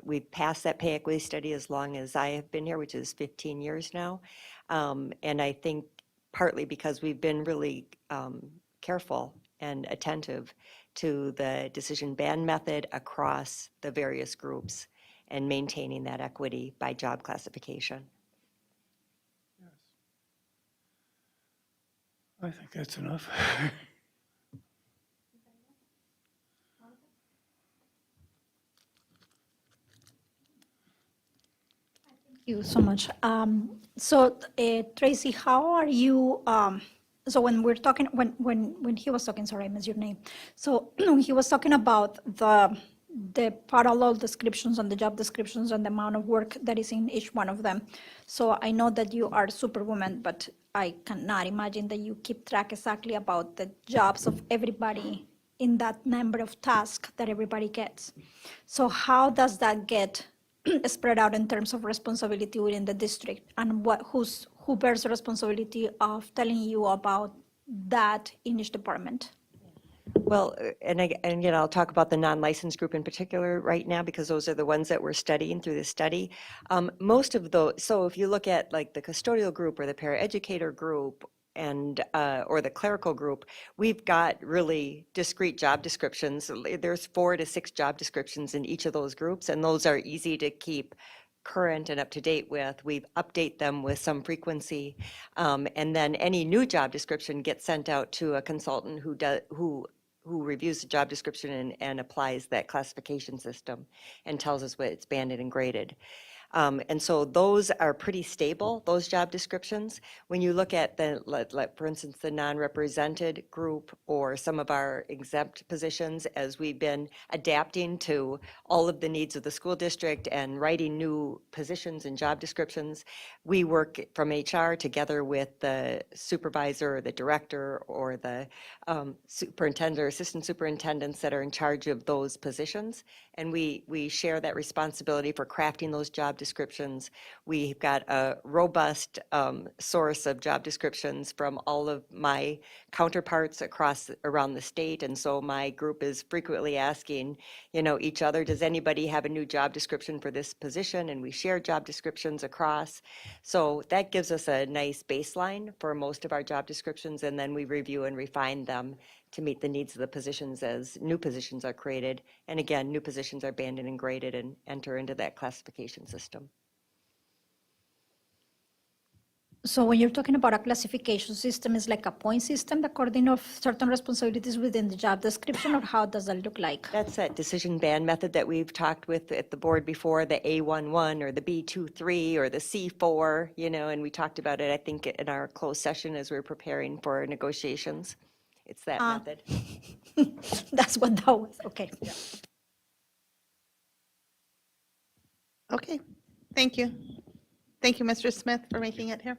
We've passed that pay equity study as long as I have been here, which is 15 years now. And I think partly because we've been really careful and attentive to the decision band method across the various groups and maintaining that equity by job classification. I think that's enough. you so much. So Tracy, how are you, so when we're talking, when he was talking, sorry, I missed your name. So when he was talking about the parallel descriptions and the job descriptions and the amount of work that is in each one of them. So I know that you are superwoman, but I cannot imagine that you keep track exactly about the jobs of everybody in that number of tasks that everybody gets. So how does that get spread out in terms of responsibility within the district, and who bears the responsibility of telling you about that in each department? Well, and again, I'll talk about the non-licensed group in particular right now, because those are the ones that we're studying through the study. Most of those, so if you look at like the custodial group or the paraeducator group and, or the clerical group, we've got really discrete job descriptions. There's 4 to 6 job descriptions in each of those groups, and those are easy to keep current and up to date with. We update them with some frequency. And then any new job description gets sent out to a consultant who reviews the job description and applies that classification system and tells us what it's banded and graded. And so those are pretty stable, those job descriptions. When you look at for instance, the non-represented group or some of our exempt positions, as we've been adapting to all of the needs of the school district and writing new positions and job descriptions, we work from HR together with the supervisor or the director or the superintendent or assistant superintendents that are in charge of those positions. And we share that responsibility for crafting those job descriptions. We've got a robust source of job descriptions from all of my counterparts around the state. And so my group is frequently asking, each other, does anybody have a new job description for this position? And we share job descriptions across. So that gives us a nice baseline for most of our job descriptions. And then we review and refine them to meet the needs of the positions as new positions are created. And again, new positions are banded and graded and enter into that classification system. So when you're talking about a classification system, is like a point system according of certain responsibilities within the job description, or how does that look like? That's that decision band method that we've talked with at the board before, the A11 or the B23 or the C4, and we talked about it, I think, in our closed session as we were preparing for negotiations. It's that method. That's what that was, okay. Okay, thank you. Thank you, Mr. Smith, for making it here.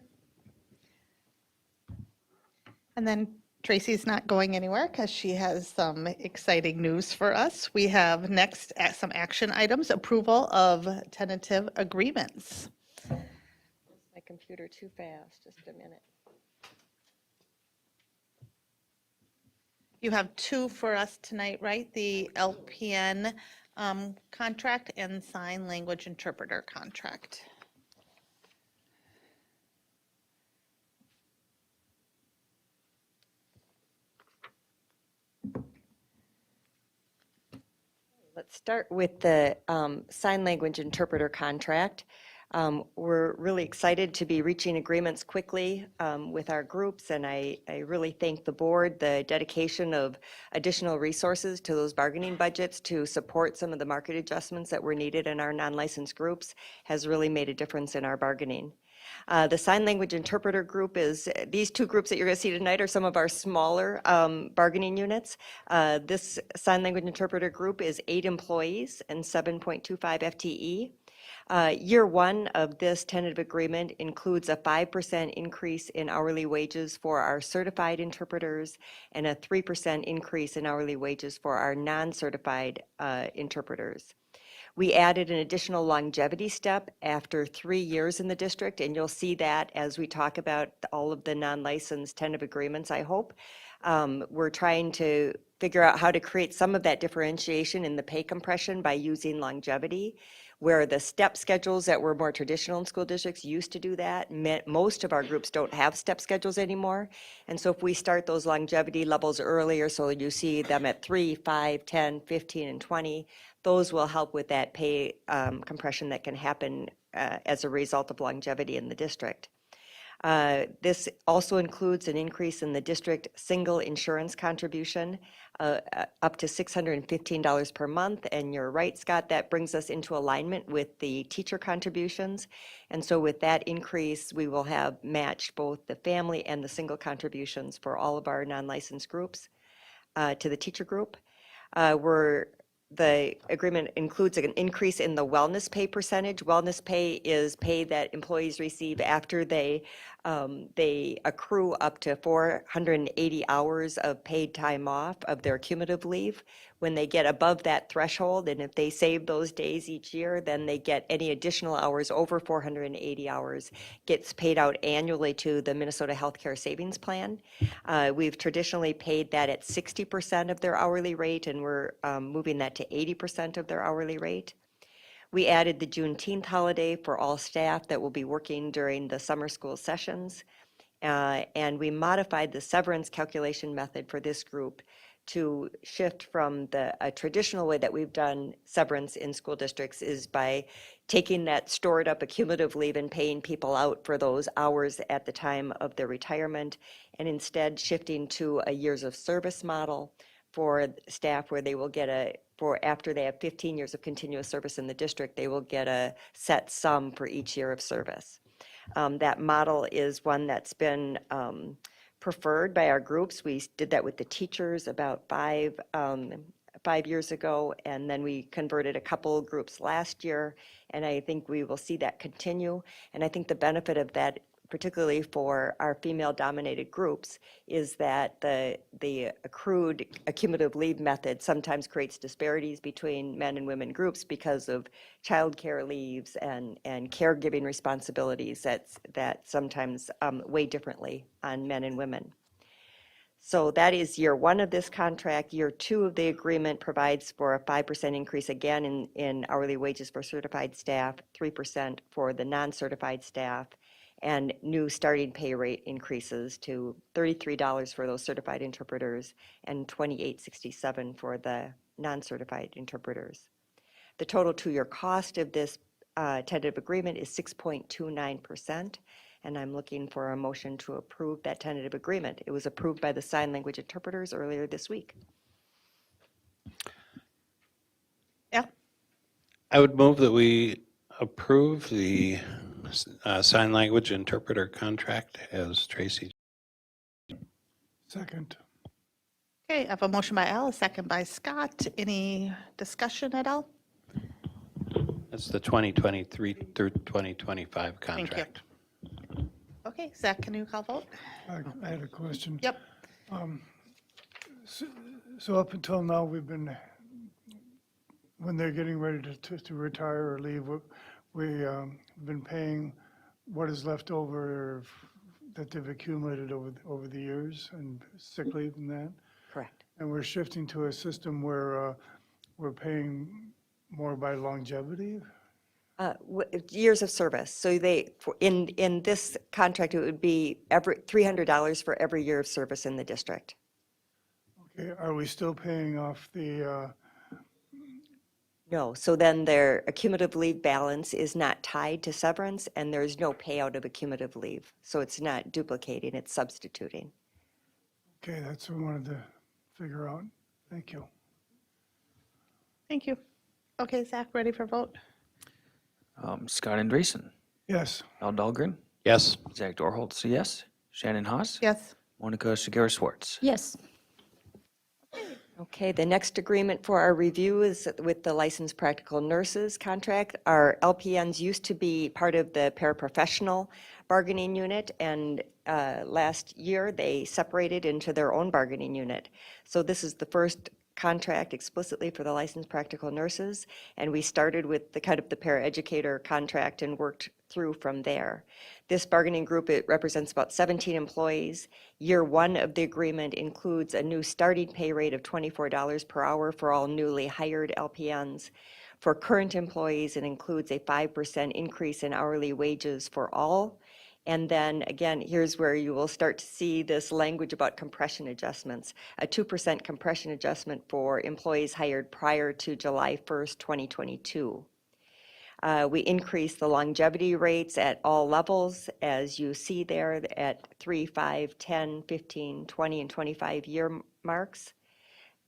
And then Tracy's not going anywhere because she has some exciting news for us. We have next some action items, approval of tentative agreements. My computer too fast, just a minute. You have 2 for us tonight, right? The LPN contract and sign language interpreter contract. Let's start with the sign language interpreter contract. We're really excited to be reaching agreements quickly with our groups, and I really thank the board. The dedication of additional resources to those bargaining budgets to support some of the market adjustments that were needed in our non-licensed groups has really made a difference in our bargaining. The sign language interpreter group is, these 2 groups that you're going to see tonight are some of our smaller bargaining units. This sign language interpreter group is 8 employees and 7.25 FTE. Year 1 of this tentative agreement includes a 5% increase in hourly wages for our certified interpreters and a 3% increase in hourly wages for our non-certified interpreters. We added an additional longevity step after 3 years in the district, and you'll see that as we talk about all of the non-licensed tentative agreements, I hope. We're trying to figure out how to create some of that differentiation in the pay compression by using longevity, where the step schedules that were more traditional in school districts used to do that. Most of our groups don't have step schedules anymore. And so if we start those longevity levels earlier, so you see them at 3, 5, 10, 15, and 20, those will help with that pay compression that can happen as a result of longevity in the district. This also includes an increase in the district single insurance contribution up to $615 per month. And you're right, Scott, that brings us into alignment with the teacher contributions. And so with that increase, we will have matched both the family and the single contributions for all of our non-licensed groups to the teacher group. The agreement includes an increase in the wellness pay percentage. Wellness pay is pay that employees receive after they accrue up to 480 hours of paid time off of their cumulative leave. When they get above that threshold, and if they save those days each year, then they get any additional hours over 480 hours gets paid out annually to the Minnesota Healthcare Savings Plan. We've traditionally paid that at 60% of their hourly rate, and we're moving that to 80% of their hourly rate. We added the Juneteenth holiday for all staff that will be working during the summer school sessions. And we modified the severance calculation method for this group to shift from a traditional way that we've done severance in school districts is by taking that stored up accumulative leave and paying people out for those hours at the time of their retirement, and instead shifting to a years of service model for staff where they will get after they have 15 years of continuous service in the district, they will get a set sum for each year of service. That model is one that's been preferred by our groups. We did that with the teachers about 5 years ago, and then we converted a couple groups last year, and I think we will see that continue. And I think the benefit of that, particularly for our female-dominated groups, is that the accrued accumulative leave method sometimes creates disparities between men and women groups because of childcare leaves and caregiving responsibilities that sometimes weigh differently on men and women. So that is year 1 of this contract. Year 2 of the agreement provides for a 5% increase again in hourly wages for certified staff, 3% for the non-certified staff, and new starting pay rate increases to $33 for those certified interpreters and $28.67 for the non-certified interpreters. The total 2-year cost of this tentative agreement is 6.29%, and I'm looking for a motion to approve that tentative agreement. It was approved by the sign language interpreters earlier this week. Yeah, I would move that we approve the sign language interpreter contract as Tracy. Second. okay, I have a motion by Al, a second by Scott. Any discussion at all? That's the 2023 through 2025 Thank you. contract. Okay, Zach, can you call vote? I had a question. Yep. So up until now, we've been, when they're getting ready to retire or leave, we've been paying what is left over that they've accumulated over the years and sick leave and that. Correct. And we're shifting to a system where we're paying more by longevity. Years of service. So in this contract, it would be $300 for every year of service in the district. Okay, are we still paying off the, No, so then their accumulative leave balance is not tied to severance, and there's no payout of accumulative leave. So it's not duplicating, it's substituting. okay, that's what I wanted to figure out. Thank you. Thank you. Okay, Zach, ready for vote? Scott Andreessen, Yes, Al Dahlgren, Yes, Zach Dorholtz, yes. Shannon Haas. Yes. Monica Shigera Schwartz. Yes. Okay, the next agreement for our review is with the licensed practical nurses contract. Our LPNs used to be part of the paraprofessional bargaining unit, and last year they separated into their own bargaining unit. So this is the first contract explicitly for the licensed practical nurses, and we started with the kind of the paraeducator contract and worked through from there. This bargaining group, it represents about 17 employees. Year 1 of the agreement includes a new starting pay rate of $24 per hour for all newly hired LPNs. For current employees, it includes a 5% increase in hourly wages for all. And then again, here's where you will start to see this language about compression adjustments, a 2% compression adjustment for employees hired prior to July 1st, 2022. We increased the longevity rates at all levels, as you see there, at 3, 5, 10, 15, 20, and 25-year marks.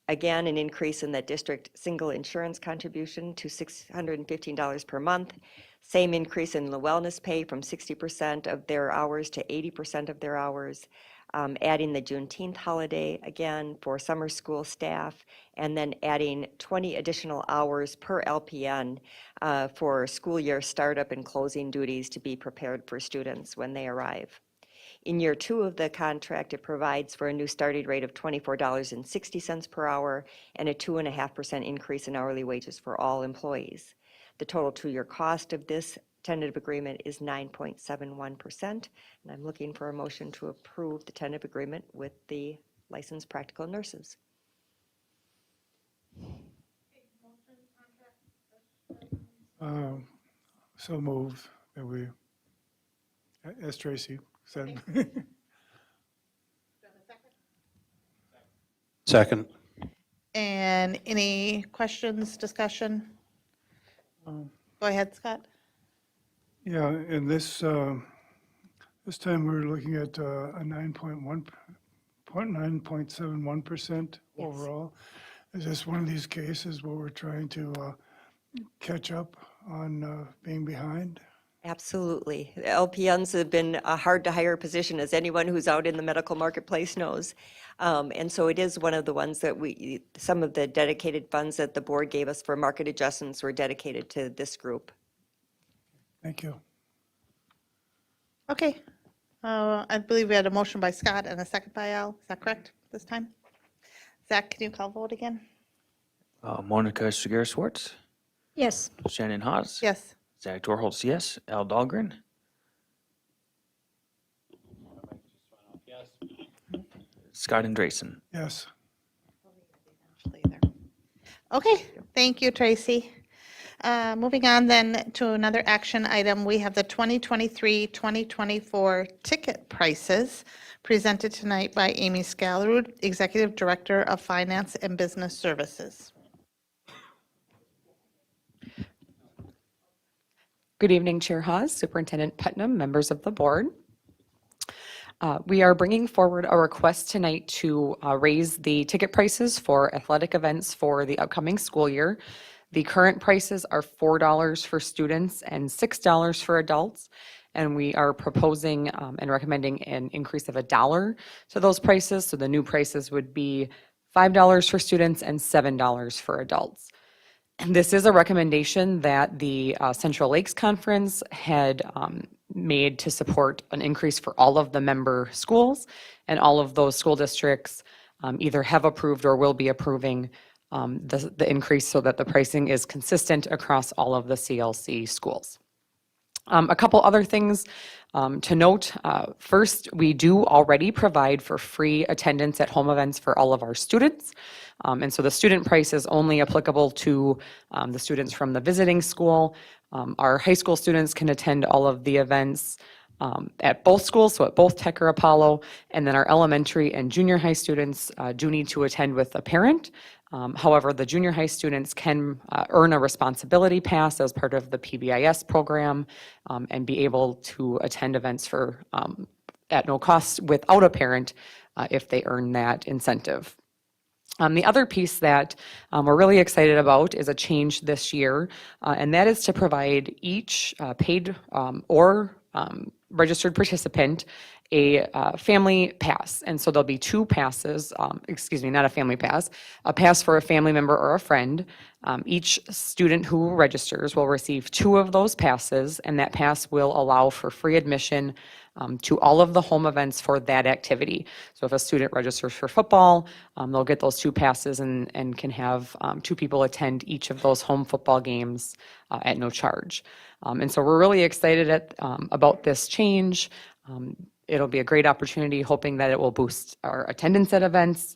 Again, an increase in the district single insurance contribution to $615 per month. Same increase in the wellness pay from 60% of their hours to 80% of their hours. Adding the Juneteenth holiday again for summer school staff, and then adding 20 additional hours per LPN for school year startup and closing duties to be prepared for students when they arrive. In year 2 of the contract, it provides for a new starting rate of $24.60 per hour and a 2.5% increase in hourly wages for all employees. The total 2-year cost of this tentative agreement is 9.71%, and I'm looking for a motion to approve the tentative agreement with the licensed practical nurses. So moved that we, as Tracy said. Second. And any questions, discussion? Go ahead, Scott. Yeah, and this time we're looking at a 9.71% overall. Is this one of these cases where we're trying to catch up on being behind? Absolutely. The LPNs have been a hard-to-hire position, as anyone who's out in the medical marketplace knows. And so it is one of the ones that some of the dedicated funds that the board gave us for market adjustments were dedicated to this group. Thank you. Okay. I believe we had a motion by Scott and a second by Al. Is that correct this time? Zach, can you call vote again? Monica Shigeru Schwartz, Yes. Shannon Haas. Yes. Zach Torholz, yes. Al Dahlgren. Scott Andresen. Yes. Okay, thank you, Tracy. Moving on then to another action item, we have the 2023-2024 ticket prices presented tonight by Amy Scalarud, Executive Director of Finance and Business Services. Good evening, Chair Haas, Superintendent Putnam, members of the board. We are bringing forward a request tonight to raise the ticket prices for athletic events for the upcoming school year. The current prices are $4 for students and $6 for adults, and we are proposing and recommending an increase of $1 to those prices. So the new prices would be $5 for students and $7 for adults. And this is a recommendation that the Central Lakes Conference had made to support an increase for all of the member schools, and all of those school districts either have approved or will be approving the increase so that the pricing is consistent across all of the CLC schools. A couple other things to note. First, we do already provide for free attendance at home events for all of our students. And so the student price is only applicable to the students from the visiting school. Our high school students can attend all of the events at both schools, so at both Tech or Apollo. And then our elementary and junior high students do need to attend with a parent. However, the junior high students can earn a responsibility pass as part of the PBIS program and be able to attend events for at no cost without a parent if they earn that incentive. The other piece that we're really excited about is a change this year, and that is to provide each paid or registered participant a family pass. And so there'll be 2 passes, not a family pass, a pass for a family member or a friend. Each student who registers will receive 2 of those passes, and that pass will allow for free admission to all of the home events for that activity. So if a student registers for football, they'll get those 2 passes and can have 2 people attend each of those home football games at no charge. And so we're really excited about this change. It'll be a great opportunity, hoping that it will boost our attendance at events,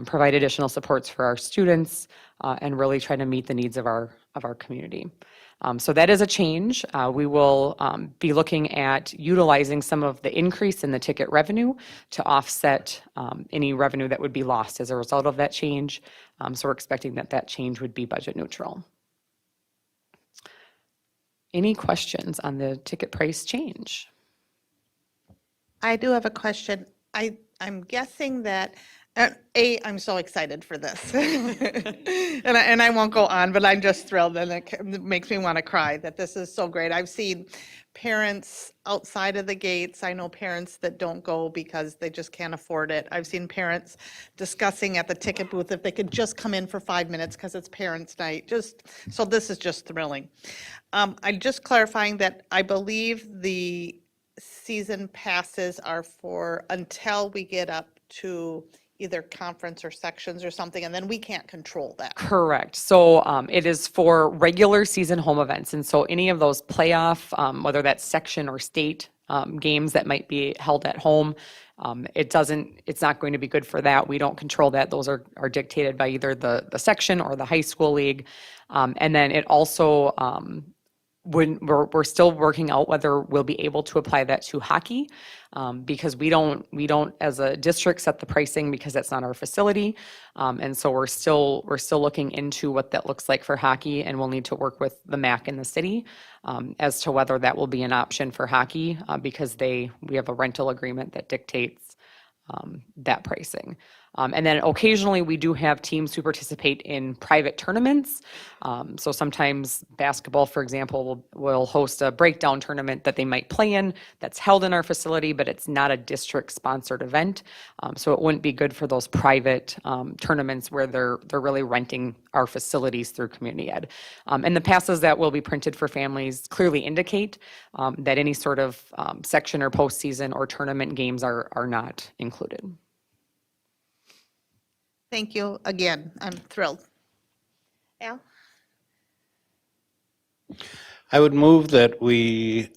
provide additional supports for our students, and really try to meet the needs of our community. So that is a change. We will be looking at utilizing some of the increase in the ticket revenue to offset any revenue that would be lost as a result of that change. So we're expecting that change would be budget neutral. Any questions on the ticket price change? I do have a question. I'm guessing that, I'm so excited for this. And I won't go on, but I'm just thrilled and it makes me want to cry that this is so great. I've seen parents outside of the gates. I know parents that don't go because they just can't afford it. I've seen parents discussing at the ticket booth if they could just come in for 5 minutes because it's parents' night. So this is just thrilling. I'm just clarifying that I believe the season passes are for until we get up to either conference or sections or something, and then we can't control that. Correct. So it is for regular season home events. And so any of those playoff, whether that's section or state games that might be held at home, it's not going to be good for that. We don't control that. Those are dictated by either the section or the high school league. And then it also, when we're still working out whether we'll be able to apply that to hockey, because we don't as a district set the pricing because that's not our facility, and so we're still looking into what that looks like for hockey, and we'll need to work with the MAC in the city as to whether that will be an option for hockey, because we have a rental agreement that dictates that pricing. And then occasionally we do have teams who participate in private tournaments. So sometimes basketball, for example, will host a breakdown tournament that they might play in that's held in our facility, but it's not a district sponsored event. So it wouldn't be good for those private tournaments where they're really renting our facilities through community ed. And the passes that will be printed for families clearly indicate that any sort of section or postseason or tournament games are not included. Thank you again. I'm thrilled. Al? I would move that we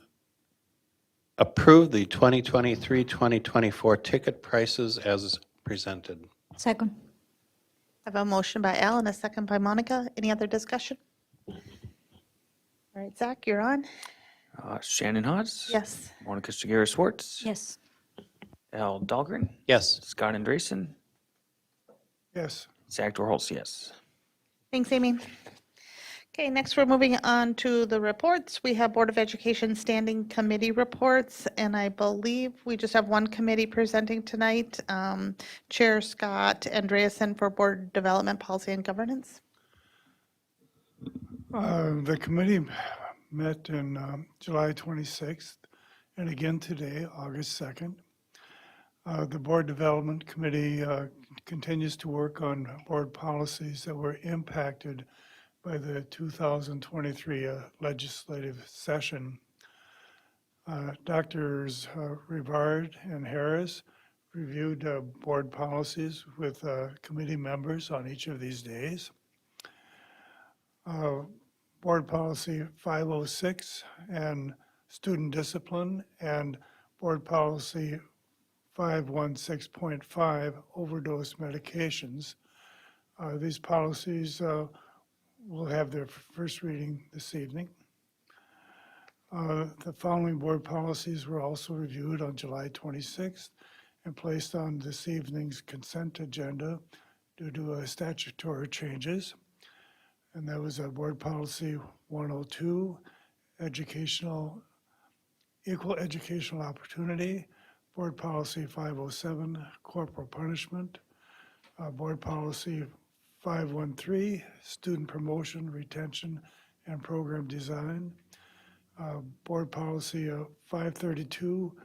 approve the 2023-2024 ticket prices as presented. Second. I have a motion by Al and a second by Monica. Any other discussion? All right, Zach, you're on. Shannon Hawes? Yes. Monica Shigera Schwartz? Yes. Al Dahlgren? Yes. Scott Andreessen? Yes. Zach Dorholz, yes. Thanks, Amy. Okay, next we're moving on to the reports. We have Board of Education Standing Committee reports, and I believe we just have one committee presenting tonight. Chair Scott Andreessen for Board Development, Policy, and Governance. The committee met in July 26th and again today, August 2nd. The Board Development Committee continues to work on board policies that were impacted by the 2023 legislative session. Drs. Rivard and Harris reviewed board policies with committee members on each of these days. Board Policy 506 and Student Discipline, and Board Policy 516.5 Overdose Medications. These policies will have their first reading this evening. The following board policies were also reviewed on July 26th and placed on this evening's consent agenda due to statutory changes. And that was Board Policy 102, Equal Educational Opportunity, Board Policy 507, Corporal Punishment, Board Policy 513, Student Promotion, Retention, and Program Design, Board Policy 532,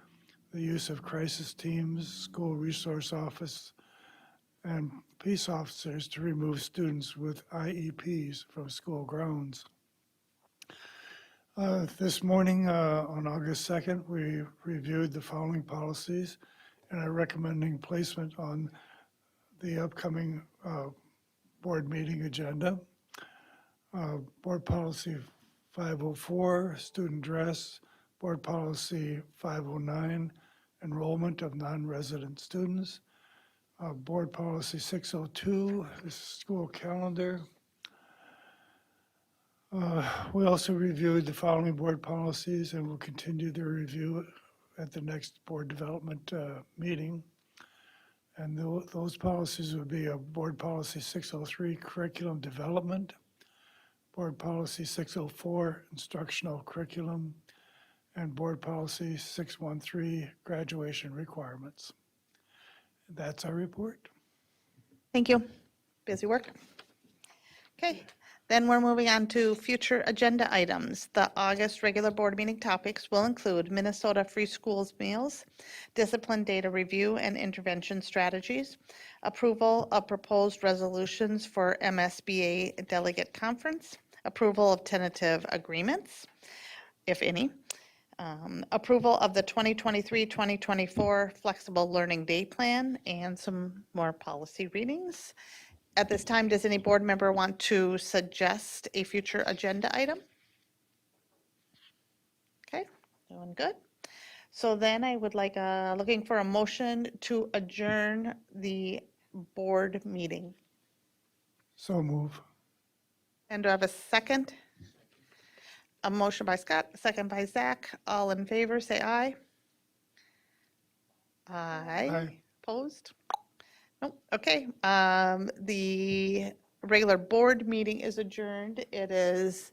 the use of crisis teams, school resource office, and peace officers to remove students with IEPs from school grounds. This morning, on August 2nd, we reviewed the following policies and are recommending placement on the upcoming board meeting agenda. Board Policy 504, Student Dress, Board Policy 509, Enrollment of Non-Resident Students, Board Policy 602, the School Calendar. We also reviewed the following board policies and will continue their review at the next board development meeting. And those policies would be Board Policy 603, Curriculum Development, Board Policy 604, Instructional Curriculum, and Board Policy 613, Graduation Requirements. That's our report. Thank you. Busy work. Okay, then we're moving on to future agenda items. The August regular board meeting topics will include Minnesota Free Schools meals, discipline data review and intervention strategies, approval of proposed resolutions for MSBA delegate conference, approval of tentative agreements, if any, approval of the 2023-2024 flexible learning day plan, and some more policy readings. At this time, does any board member want to suggest a future agenda item? Okay, doing good. So then I would like, looking for a motion to adjourn the board meeting. So move. And do I have a second? A motion by Scott, a second by Zach. All in favor, say aye. Aye. Aye. Opposed? Nope, okay. The regular board meeting is adjourned. It is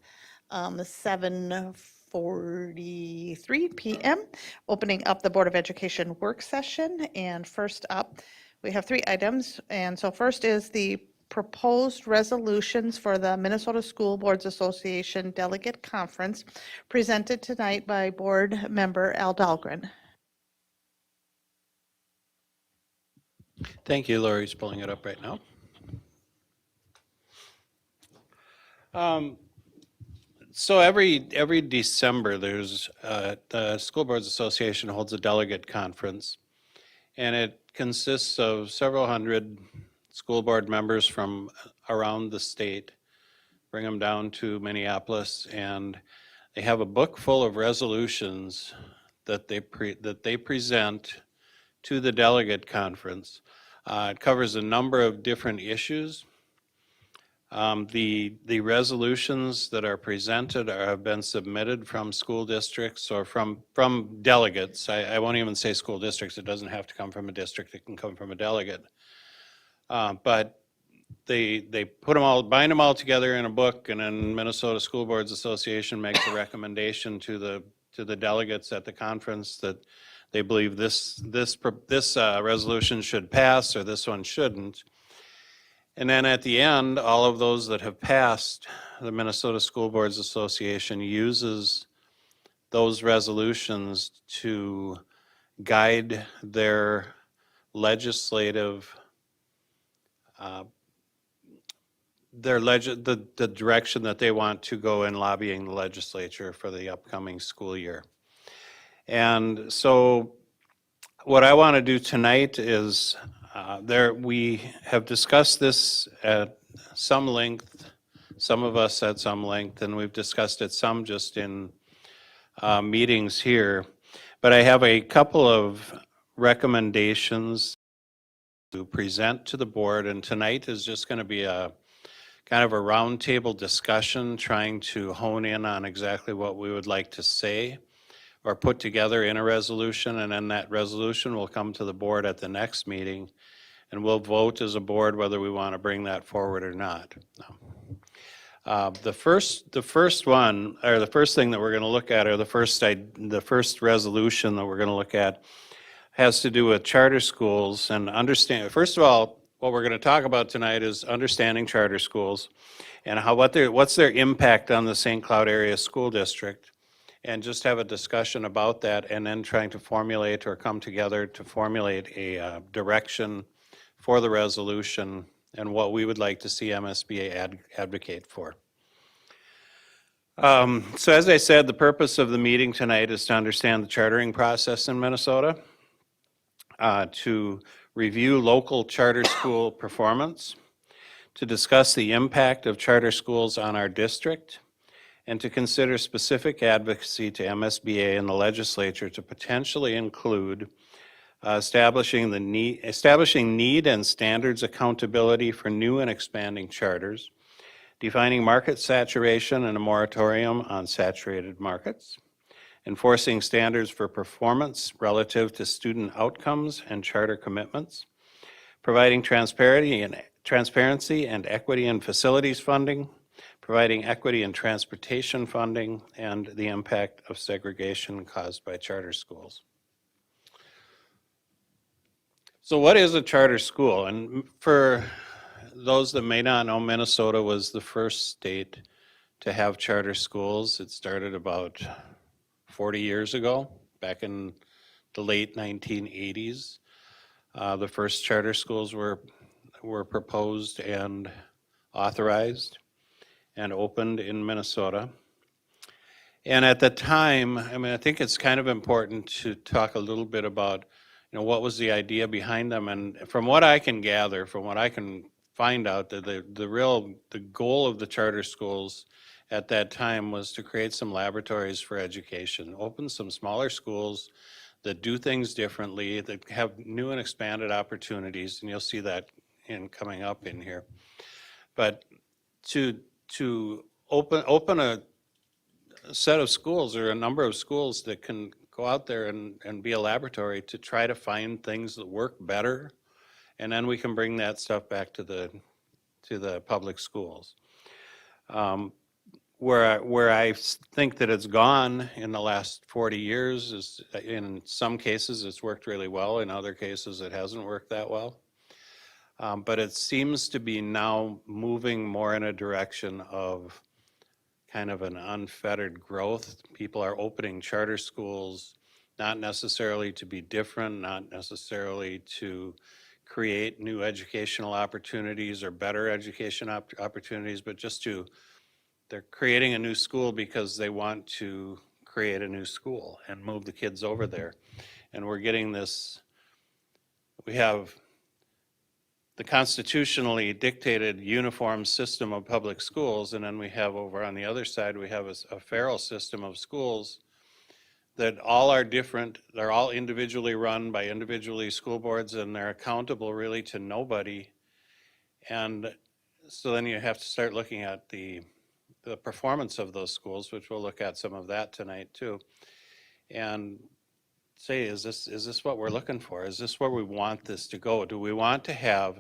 7:43 PM. Opening up the Board of Education work session. And first up, we have 3 items. And so first is the proposed resolutions for the Minnesota School Boards Association Delegate Conference presented tonight by Board Member Al Dahlgren. Thank you. Lori's pulling it up right now. So every December, there's the School Boards Association holds a delegate conference, and it consists of several hundred school board members from around the state. Bring them down to Minneapolis, and they have a book full of resolutions that they present to the delegate conference. It covers a number of different issues. The resolutions that are presented have been submitted from school districts or from delegates. I won't even say school districts. It doesn't have to come from a district. It can come from a delegate. But they put them all, bind them all together in a book, and then Minnesota School Boards Association makes a recommendation to the delegates at the conference that they believe this resolution should pass or this one shouldn't. And then at the end, all of those that have passed, the Minnesota School Boards Association uses those resolutions to guide their legislative, the direction that they want to go in lobbying the legislature for the upcoming school year. And so what I want to do tonight is, we have discussed this at some length, some of us at some length, and we've discussed it some just in meetings here. But I have a couple of recommendations to present to the board, and tonight is just going to be a kind of a roundtable discussion, trying to hone in on exactly what we would like to say or put together in a resolution, and then that resolution will come to the board at the next meeting, and we'll vote as a board whether we want to bring that forward or not. The first one, or the first thing that we're going to look at, or the first resolution that we're going to look at, has to do with charter schools and understand. First of all, what we're going to talk about tonight is understanding charter schools and what's their impact on the St. Cloud Area School District, and just have a discussion about that, and then trying to formulate or come together to formulate a direction for the resolution and what we would like to see MSBA advocate for. So as I said, the purpose of the meeting tonight is to understand the chartering process in Minnesota, to review local charter school performance, to discuss the impact of charter schools on our district, and to consider specific advocacy to MSBA and the legislature to potentially include establishing need and standards accountability for new and expanding charters, defining market saturation and a moratorium on saturated markets, enforcing standards for performance relative to student outcomes and charter commitments, providing transparency and equity in facilities funding, providing equity in transportation funding, and the impact of segregation caused by charter schools. So what is a charter school? And for those that may not know, Minnesota was the first state to have charter schools. It started about 40 years ago, back in the late 1980s. The first charter schools were proposed and authorized and opened in Minnesota. And at the time, I mean, I think it's kind of important to talk a little bit about, what was the idea behind them. And from what I can gather, from what I can find out, that the goal of the charter schools at that time was to create some laboratories for education, open some smaller schools that do things differently, that have new and expanded opportunities, and you'll see that coming up in here. But to open a set of schools, or a number of schools that can go out there and be a laboratory to try to find things that work better, and then we can bring that stuff back to the public schools. Where I think that it's gone in the last 40 years is, in some cases it's worked really well, in other cases it hasn't worked that well. But it seems to be now moving more in a direction of kind of an unfettered growth. People are opening charter schools, not necessarily to be different, not necessarily to create new educational opportunities or better education opportunities, but just they're creating a new school because they want to create a new school and move the kids over there. And we're getting this, we have the constitutionally dictated uniform system of public schools, and then we have over on the other side, we have a feral system of schools that all are different. They're all individually run by individually school boards, and they're accountable really to nobody. And so then you have to start looking at the performance of those schools, which we'll look at some of that tonight too, and say, is this what we're looking for? Is this where we want this to go? Do we want to have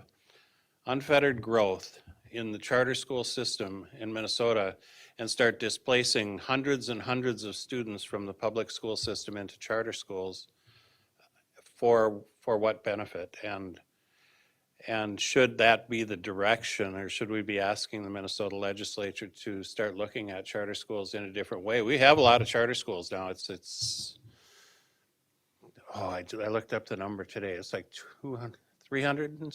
unfettered growth in the charter school system in Minnesota and start displacing hundreds and hundreds of students from the public school system into charter schools? For what benefit? And should that be the direction, or should we be asking the Minnesota legislature to start looking at charter schools in a different way? We have a lot of charter schools now. I looked up the number today. It's like 300 and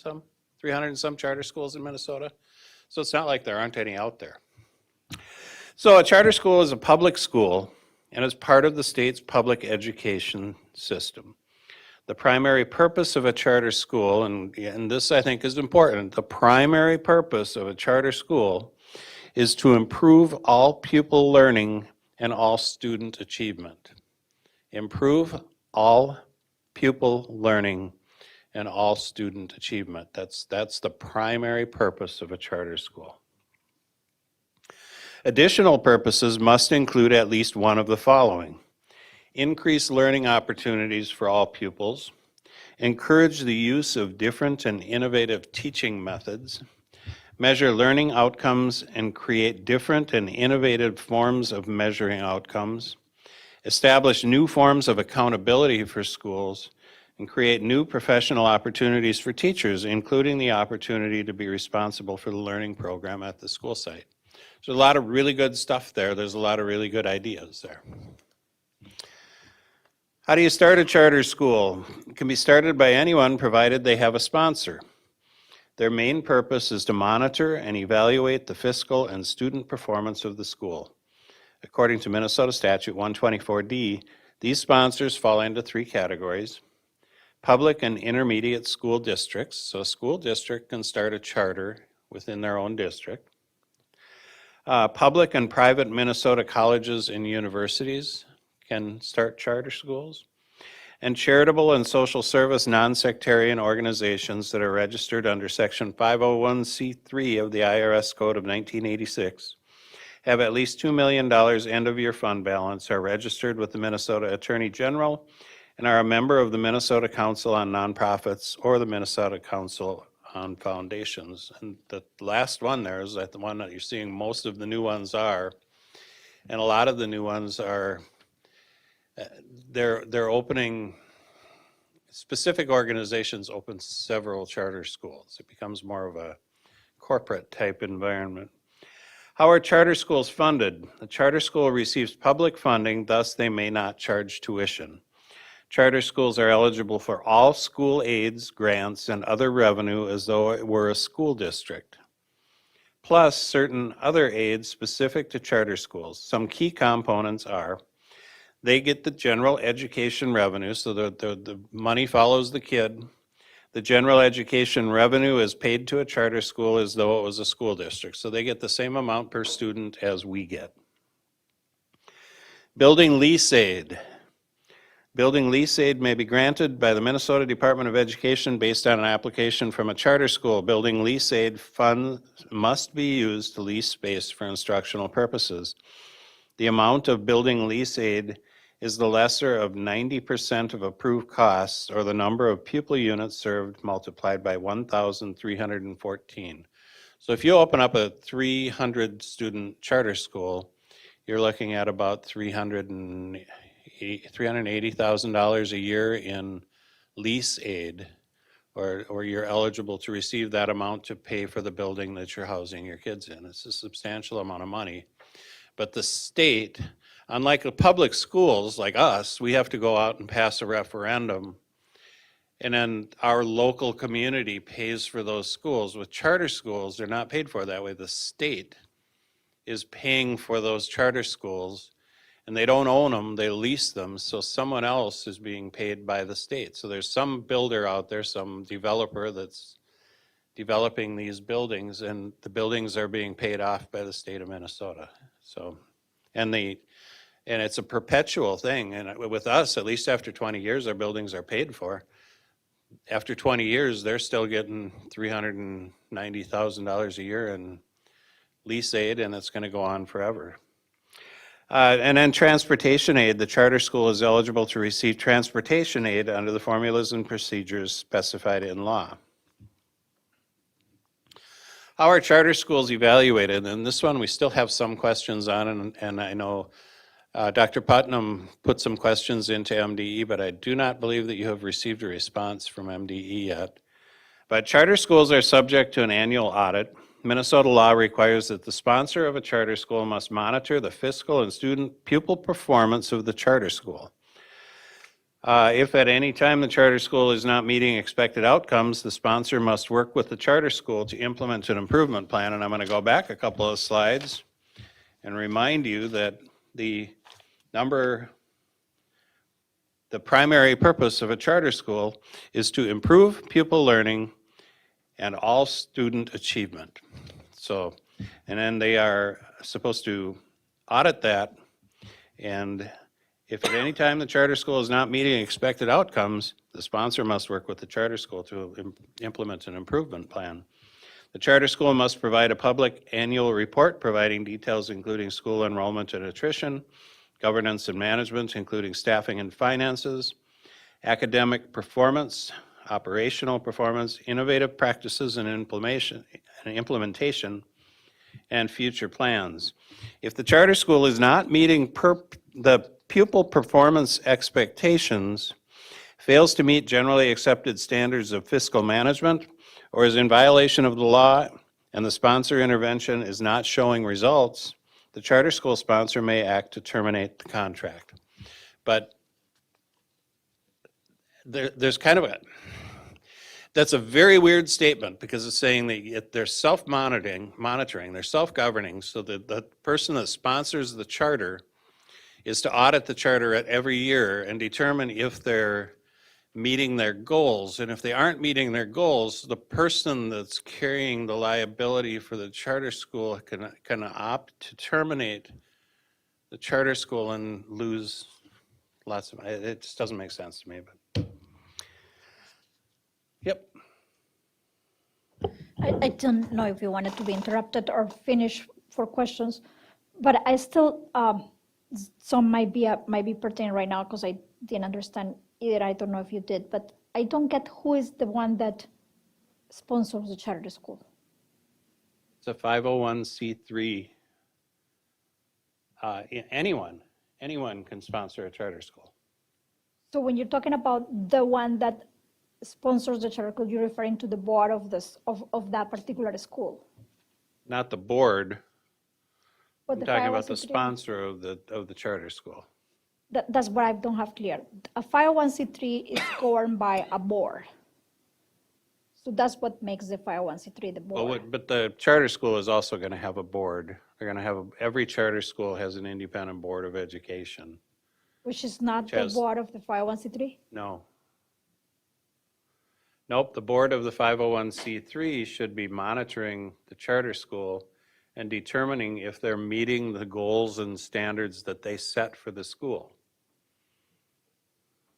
some charter schools in Minnesota. So it's not like there aren't any out there. So a charter school is a public school, and it's part of the state's public education system. The primary purpose of a charter school, and this I think is important, the primary purpose of a charter school is to improve all pupil learning and all student achievement. Improve all pupil learning and all student achievement. That's the primary purpose of a charter school. Additional purposes must include at least one of the following: increase learning opportunities for all pupils, encourage the use of different and innovative teaching methods, measure learning outcomes and create different and innovative forms of measuring outcomes, establish new forms of accountability for schools, and create new professional opportunities for teachers, including the opportunity to be responsible for the learning program at the school site. There's a lot of really good stuff there. There's a lot of really good ideas there. How do you start a charter school? It can be started by anyone provided they have a sponsor. Their main purpose is to monitor and evaluate the fiscal and student performance of the school. According to Minnesota Statute 124D, these sponsors fall into three categories: public and intermediate school districts. So a school district can start a charter within their own district. Public and private Minnesota colleges and universities can start charter schools. And charitable and social service non-sectarian organizations that are registered under Section 501c3 of the IRS Code of 1986 have at least $2 million end-of-year fund balance, are registered with the Minnesota Attorney General, and are a member of the Minnesota Council on Nonprofits or the Minnesota Council on foundations. And the last one there is the one that you're seeing most of the new ones are. And a lot of the new ones are, they're opening, specific organizations open several charter schools. It becomes more of a corporate type environment. How are charter schools funded? A charter school receives public funding, thus they may not charge tuition. Charter schools are eligible for all school aids, grants, and other revenue as though it were a school district, plus certain other aids specific to charter schools. Some key components are they get the general education revenue, so the money follows the kid. The general education revenue is paid to a charter school as though it was a school district, so they get the same amount per student as we get. Building lease aid. Building lease aid may be granted by the Minnesota Department of Education based on an application from a charter school. Building lease aid funds must be used to lease space for instructional purposes. The amount of building lease aid is the lesser of 90% of approved costs or the number of pupil units served multiplied by 1,314. So if you open up a 300 student charter school, you're looking at about $380,000 a year in lease aid, or you're eligible to receive that amount to pay for the building that you're housing your kids in. It's a substantial amount of money. But the state, unlike the public schools like us, we have to go out and pass a referendum, and then our local community pays for those schools. With charter schools, they're not paid for that way. The state is paying for those charter schools, and they don't own them, they lease them, so someone else is being paid by the state. So there's some builder out there, some developer that's developing these buildings, and the buildings are being paid off by the state of Minnesota. So, and it's a perpetual thing, and with us, at least after 20 years, our buildings are paid for. After 20 years, they're still getting $390,000 a year in lease aid, and it's gonna go on forever. And then transportation aid, the charter school is eligible to receive transportation aid under the formulas and procedures specified in law. How are charter schools evaluated? And this one we still have some questions on, and I know Dr. Putnam put some questions into MDE, but I do not believe that you have received a response from MDE yet. But charter schools are subject to an annual audit. Minnesota law requires that the sponsor of a charter school must monitor the fiscal and student pupil performance of the charter school. If at any time the charter school is not meeting expected outcomes, the sponsor must work with the charter school to implement an improvement plan. And I'm going to go back a couple of slides and remind you that the primary purpose of a charter school is to improve pupil learning and all student achievement. So, and then they are supposed to audit that, and if at any time the charter school is not meeting expected outcomes, the sponsor must work with the charter school to implement an improvement plan. The charter school must provide a public annual report providing details including school enrollment and attrition, governance and management, including staffing and finances, academic performance, operational performance, innovative practices and implementation, and future plans. If the charter school is not meeting the pupil performance expectations, fails to meet generally accepted standards of fiscal management, or is in violation of the law, and the sponsor intervention is not showing results, the charter school sponsor may act to terminate the contract. But there's kind of that's a very weird statement, because it's saying that they're self-monitoring, they're self-governing, so that the person that sponsors the charter is to audit the charter at every year and determine if they're meeting their goals. And if they aren't meeting their goals, the person that's carrying the liability for the charter school can opt to terminate the charter school and lose lots of, it just doesn't make sense to me, but. Yep. I don't know if you wanted to be interrupted or finish for questions, but I still, some might be pertinent right now because I didn't understand either. I don't know if you did, but I don't get who is the one that sponsors the charter school? It's a 501c3. Anyone can sponsor a charter school. So when you're talking about the one that sponsors the charter school, you're referring to the board of of that particular school? Not the board. But I'm the talking about the 501c3 sponsor of the charter school. That's what I don't have clear. A 501c3 is governed by a board. So that's what makes the 501c3 the Well, board. but the charter school is also going to have a board. They're going to have, every charter school has an independent board of education. Which is not which the has- board of the 501c3? No. Nope, the board of the 501c3 should be monitoring the charter school and determining if they're meeting the goals and standards that they set for the school.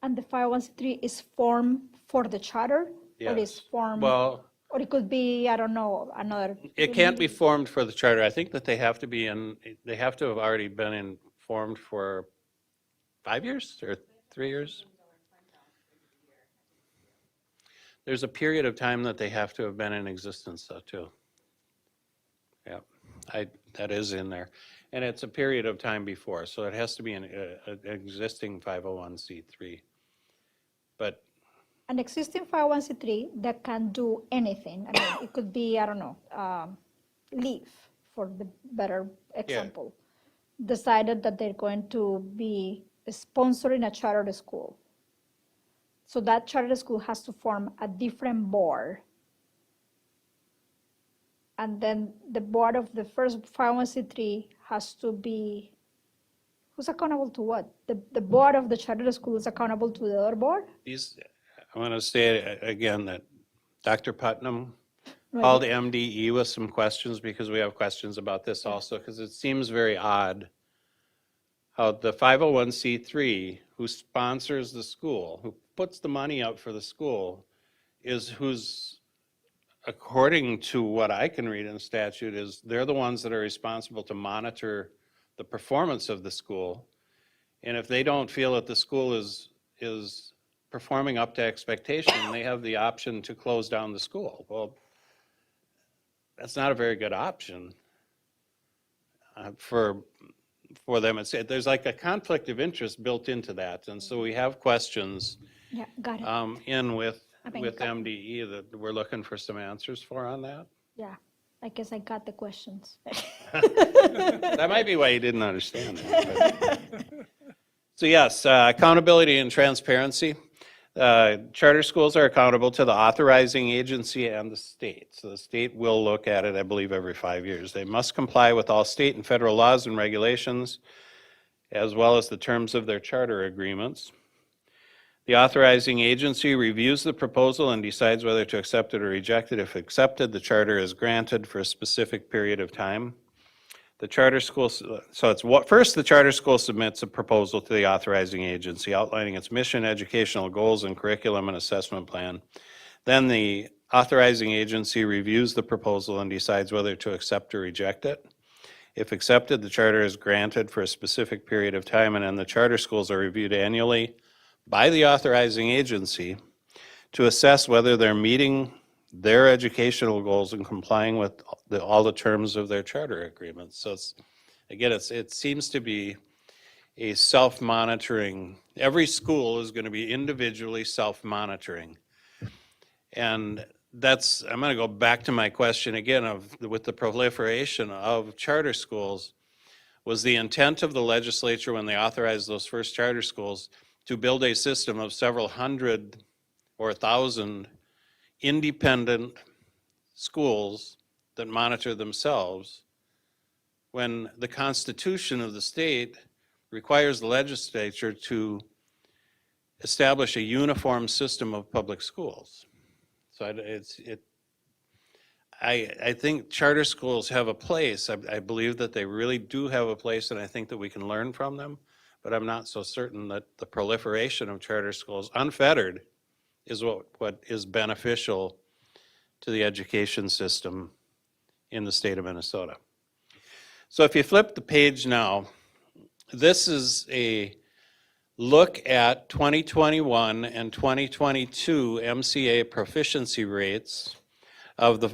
And the 501c3 is formed for the charter? Or is Yes. formed, Well, or it could be, I don't know, another. it can't be formed for the charter. I think that they have to have already been informed for 5 years or 3 years? There's a period of time that they have to have been in existence though, too. Yeah, that is in there. And it's a period of time before, so it has to be an existing 501c3. But An existing 501c3 that can do anything. I mean, it could be, I don't know, leave, for the better example. Decided that they're going to be sponsoring a charter school. So that charter school has to form a different board. And then the board of the first 501c3 has to be, who's accountable to what? The board of the charter school is accountable to the other board? I want to say again that Dr. Putnam Right. called MDE with some questions, because we have questions about this also, because it seems very odd how the 501c3 who sponsors the school, who puts the money up for the school, is who's, according to what I can read in the statute, is they're the ones that are responsible to monitor the performance of the school. And if they don't feel that the school is performing up to expectation, they have the option to close down the school. Well, that's not a very good option for them. There's like a conflict of interest built into that, and so we have questions Yeah, got it. with MDE that we're looking for some answers for on that. Yeah, I guess I got the questions. That might be why you didn't understand it. but- So yes, accountability and transparency. Charter schools are accountable to the authorizing agency and the state. So the state will look at it, I believe, every 5 years. They must comply with all state and federal laws and regulations, as well as the terms of their charter agreements. The authorizing agency reviews the proposal and decides whether to accept it or reject it. If accepted, the charter is granted for a specific period of time. The charter school, so it's first the charter school submits a proposal to the authorizing agency outlining its mission, educational goals, and curriculum and assessment plan. Then the authorizing agency reviews the proposal and decides whether to accept or reject it. If accepted, the charter is granted for a specific period of time, and then the charter schools are reviewed annually by the authorizing agency to assess whether they're meeting their educational goals and complying with all the terms of their charter agreements. So it seems to be a self-monitoring. Every school is going to be individually self-monitoring. And I'm going to go back to my question again with the proliferation of charter schools, was the intent of the legislature when they authorized those first charter schools to build a system of several hundred or 1,000 independent schools that monitor themselves, when the Constitution of the state requires the legislature to establish a uniform system of public schools. So I think charter schools have a place. I believe that they really do have a place, and I think that we can learn from them, but I'm not so certain that the proliferation of charter schools, unfettered, is what is beneficial to the education system in the state of Minnesota. So if you flip the page now, this is a look at 2021 and 2022 MCA proficiency rates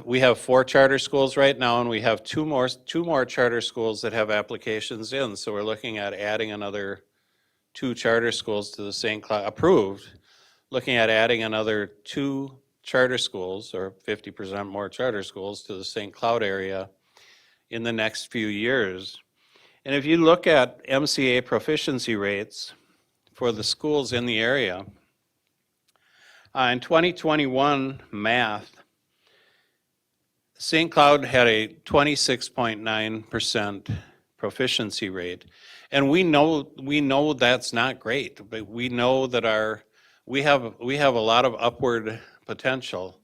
we have 4 charter schools right now, and we have two more charter schools that have applications in. So we're looking at adding another 2 charter schools to the St. Cloud, approved, looking at adding another 2 charter schools, or 50% more charter schools, to the St. Cloud area in the next few years. And if you look at MCA proficiency rates for the schools in the area, in 2021 math, St. Cloud had a 26.9% proficiency rate. And we know that's not great, but we know that we have a lot of upward potential.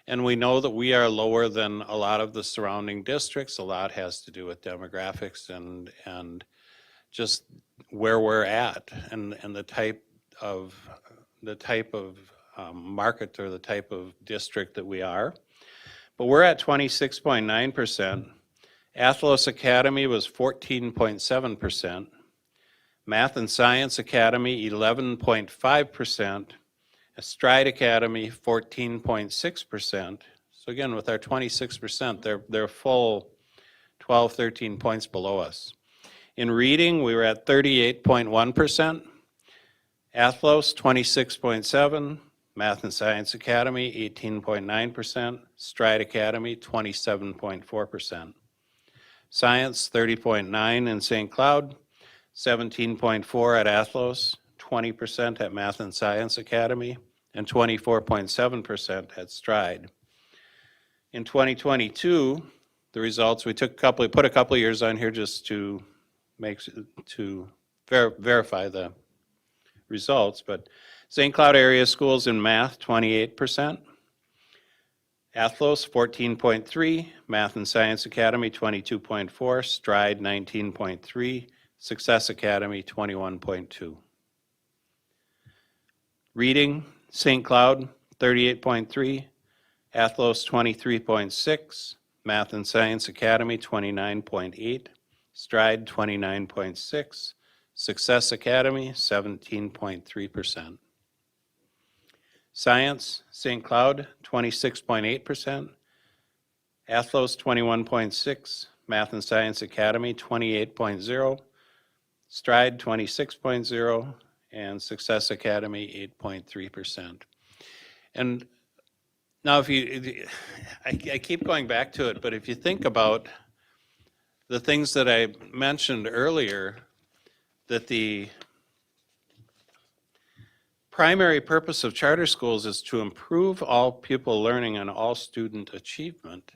And we know that we are lower than a lot of the surrounding districts. A lot has to do with demographics and just where we're at and the type of market or the type of district that we are. But we're at 26.9%. Athlos Academy was 14.7%. Math and Science Academy, 11.5%. Stride Academy, 14.6%. So again, with our 26%, they're full 12, 13 points below us. In reading, we were at 38.1%. Athlos, 26.7%. Math and Science Academy, 18.9%. Stride Academy, 27.4%. Science, 30.9% in St. Cloud, 17.4% at Athlos, 20% at Math and Science Academy, and 24.7% at Stride. In 2022, the results, we put a couple of years on here just to verify the results, but St. Cloud area schools in math, 28%. Athlos, 14.3%. Math and Science Academy, 22.4%. Stride, 19.3%. Success Academy, 21.2%. Reading, St. Cloud, 38.3%. Athlos, 23.6%. Math and Science Academy, 29.8%. Stride, 29.6%. Success Academy, 17.3%. Science, St. Cloud, 26.8%. Athlos, 21.6%. Math and Science Academy, 28.0%. Stride, 26.0%. And Success Academy, 8.3%. And now I keep going back to it, but if you think about the things that I mentioned earlier, that the primary purpose of charter schools is to improve all pupil learning and all student achievement,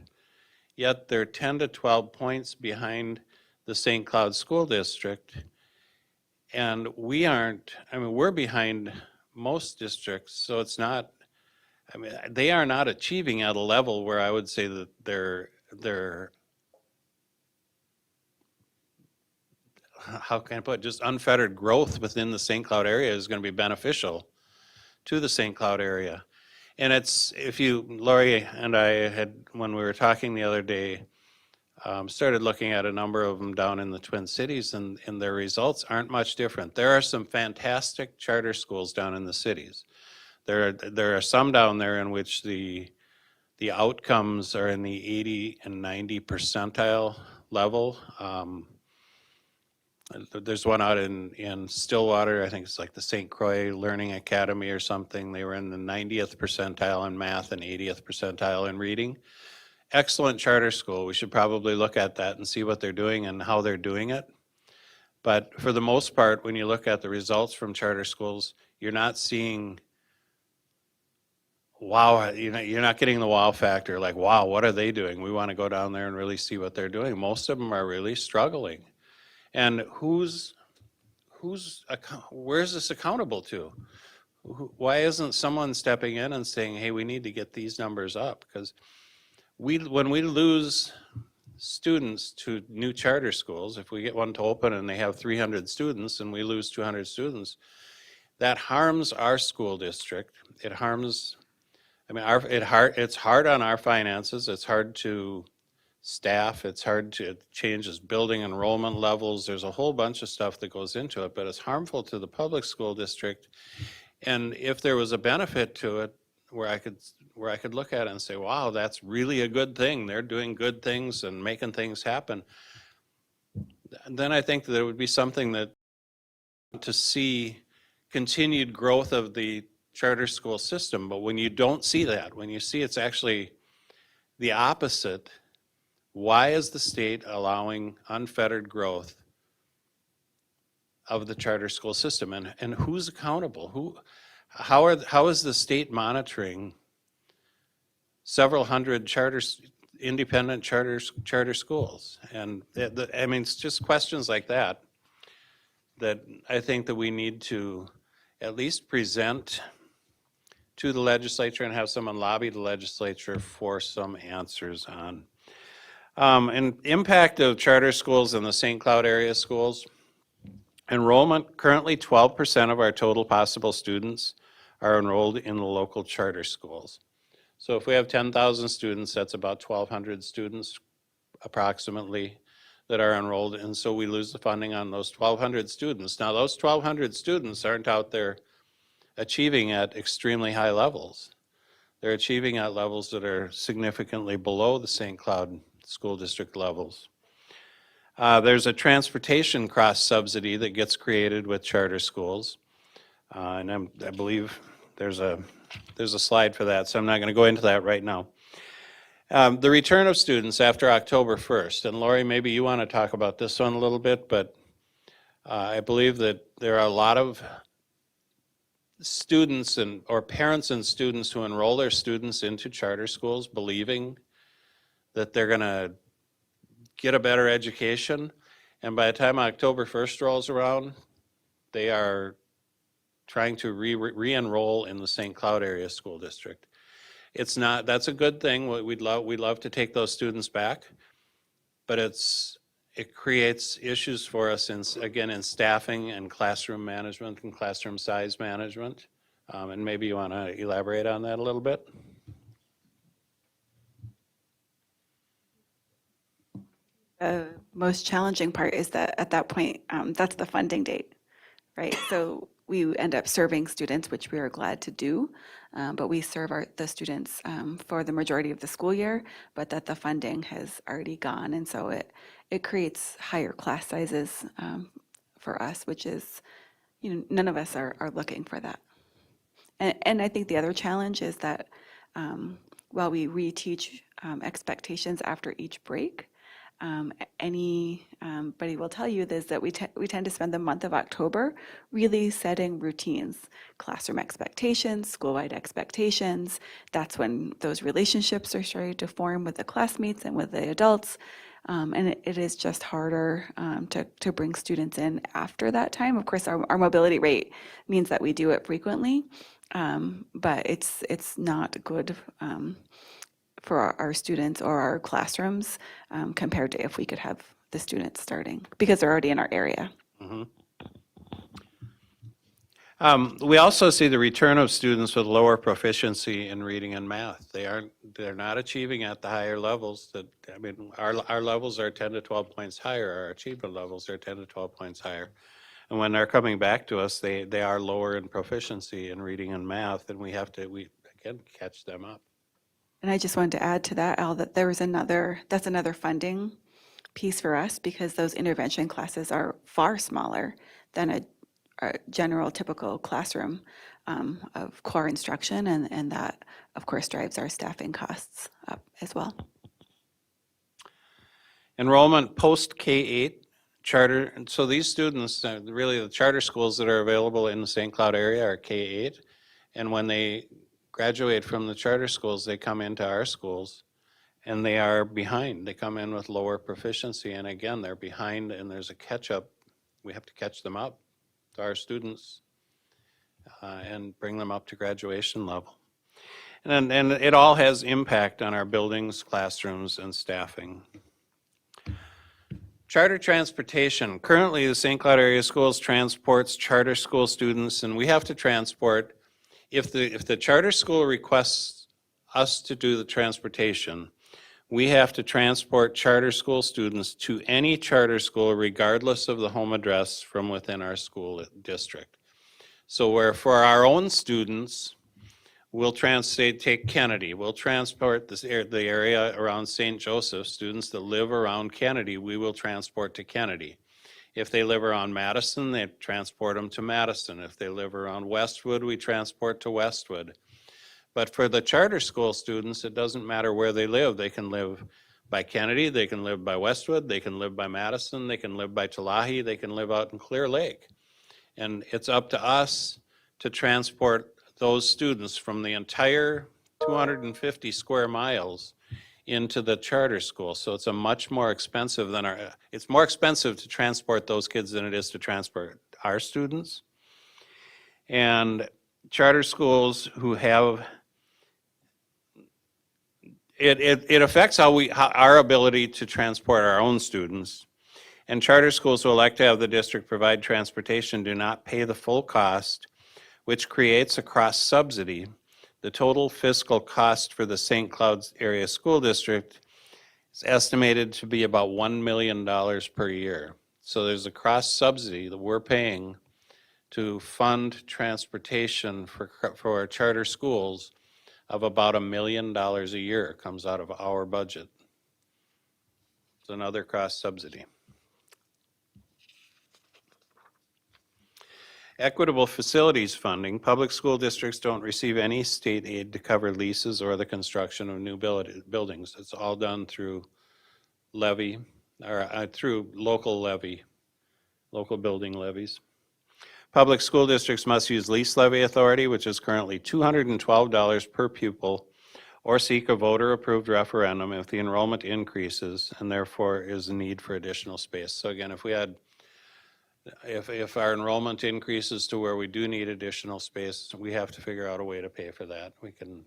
yet they're 10 to 12 points behind the St. Cloud School District. And we're behind most districts, so it's not, they are not achieving at a level where I would say that they're how can I put it, just unfettered growth within the St. Cloud area is going to be beneficial to the St. Cloud area. And it's, Lori and I had, when we were talking the other day, started looking at a number of them down in the Twin Cities, and their results aren't much different. There are some fantastic charter schools down in the cities. There are some down there in which the outcomes are in the 80 and 90 percentile level. There's one out in Stillwater, I think it's like the St. Croix Learning Academy or something. They were in the 90th percentile in math and 80th percentile in reading. Excellent charter school. We should probably look at that and see what they're doing and how they're doing it. But for the most part, when you look at the results from charter schools, you're not seeing wow, you're not getting the wow factor, like, wow, what are they doing? We want to go down there and really see what they're doing. Most of them are really struggling. And where's this accountable to? Why isn't someone stepping in and saying, hey, we need to get these numbers up? Because when we lose students to new charter schools, if we get one to open and they have 300 students and we lose 200 students, that harms our school district. It harms, it's hard on our finances. It's hard to staff. It's hard to change building enrollment levels. There's a whole bunch of stuff that goes into it, but it's harmful to the public school district. And if there was a benefit to it, where where I could look at it and say, wow, that's really a good thing. They're doing good things and making things happen. Then I think that it would be something that to see continued growth of the charter school system. But when you don't see that, when you see it's actually the opposite, why is the state allowing unfettered growth of the charter school system? And who's accountable? How is the state monitoring several hundred independent charter schools? And I mean, it's just questions like that that I think that we need to at least present to the legislature and have someone lobby the legislature for some answers on. And impact of charter schools in the St. Cloud area schools. Enrollment, currently 12% of our total possible students are enrolled in the local charter schools. So if we have 10,000 students, that's about 1,200 students approximately that are enrolled, and so we lose the funding on those 1,200 students. Now, those 1,200 students aren't out there achieving at extremely high levels. They're achieving at levels that are significantly below the St. Cloud School District levels. There's a transportation cross-subsidy that gets created with charter schools, and I believe there's a slide for that, so I'm not going to go into that right now. The return of students after October 1st, and Lori, maybe you want to talk about this one a little bit, but I believe that there are a lot of students or parents and students who enroll their students into charter schools believing that they're going to get a better education, and by the time October 1st rolls around, they are trying to re-enroll in the St. Cloud area school district. It's not, that's a good thing. We'd love to take those students back, but it creates issues for us in staffing and classroom management and classroom size management. And maybe you want to elaborate on that a little bit? The most challenging part is that at that point, that's the funding date, right? So we end up serving students, which we are glad to do, but we serve the students for the majority of the school year, but that the funding has already gone. And so it creates higher class sizes for us, which is, none of us are looking for that. And I think the other challenge is that while we reteach expectations after each break, anybody will tell you this, that we tend to spend the month of October really setting routines, classroom expectations, school-wide expectations. That's when those relationships are starting to form with the classmates and with the adults. And it is just harder to bring students in after that time. Of course, our mobility rate means that we do it frequently, but it's not good for our students or our classrooms compared to if we could have the students starting, because they're already in our area. Mm-hmm. We also see the return of students with lower proficiency in reading and math. They're not achieving at the higher levels our levels are 10 to 12 points higher, our achievement levels are 10 to 12 points higher. And when they're coming back to us, they are lower in proficiency in reading and math, and we again catch them up. And I just wanted to add to that, Al, that that's another funding piece for us, because those intervention classes are far smaller than a general typical classroom of core instruction, and that, of course, drives our staffing costs up as well. Enrollment post K-8 charter, and so these students, really the charter schools that are available in the St. Cloud area are K-8, and when they graduate from the charter schools, they come into our schools, and they are behind. They come in with lower proficiency, and again, they're behind, and there's a catch-up. We have to catch them up to our students and bring them up to graduation level. And it all has impact on our buildings, classrooms, and staffing. Charter transportation. Currently, the St. Cloud area schools transports charter school students, and we have to transport. If the charter school requests us to do the transportation, we have to transport charter school students to any charter school regardless of the home address from within our school district. So where for our own students, We'll take Kennedy, we'll transport the area around St. Joseph, students that live around Kennedy, we will transport to Kennedy. If they live around Madison, they transport them to Madison. If they live around Westwood, we transport to Westwood. But for the charter school students, it doesn't matter where they live. They can live by Kennedy, they can live by Westwood, they can live by Madison, they can live by Tulahi, they can live out in Clear Lake. And it's up to us to transport those students from the entire 250 square miles into the charter school. So it's a much more expensive than it's more expensive to transport those kids than it is to transport our students. And charter schools who have, it affects our ability to transport our own students. And charter schools who elect to have the district provide transportation do not pay the full cost, which creates a cross subsidy. The total fiscal cost for the St. Cloud Area School District is estimated to be about $1 million per year. So there's a cross subsidy that we're paying to fund transportation for our charter schools of about $1 million a year. It comes out of our budget. It's another cross subsidy. Equitable facilities funding. Public school districts don't receive any state aid to cover leases or the construction of new buildings. It's all done through levy, or through local building levies. Public school districts must use lease levy authority, which is currently $212 per pupil, or seek a voter-approved referendum if the enrollment increases and therefore is a need for additional space. So again, if our enrollment increases to where we do need additional space, we have to figure out a way to pay for that. We can,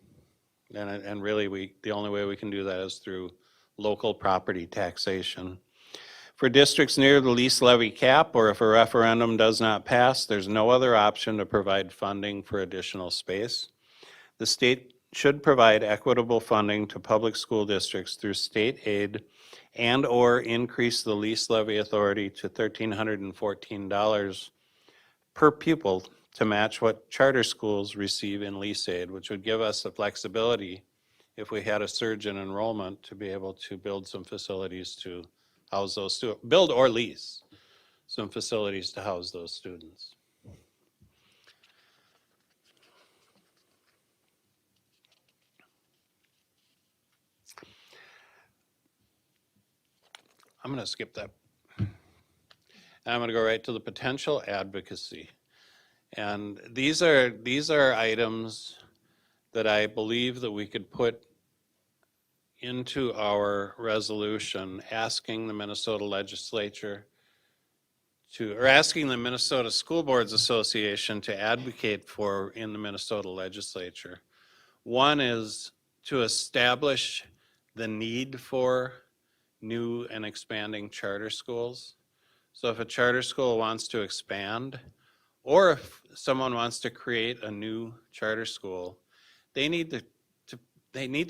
and really the only way we can do that is through local property taxation. For districts near the lease levy cap, or if a referendum does not pass, there's no other option to provide funding for additional space. The state should provide equitable funding to public school districts through state aid and or increase the lease levy authority to $1,314 per pupil to match what charter schools receive in lease aid, which would give us the flexibility, if we had a surge in enrollment, to be able to build some facilities to house those students, build or lease some facilities to house those students. I'm going to skip that. I'm going to go right to the potential advocacy. And these are items that I believe that we could put into our resolution, asking the Minnesota legislature or asking the Minnesota School Boards Association to advocate for in the Minnesota legislature. One is to establish the need for new and expanding charter schools. So if a charter school wants to expand, or if someone wants to create a new charter school, they need to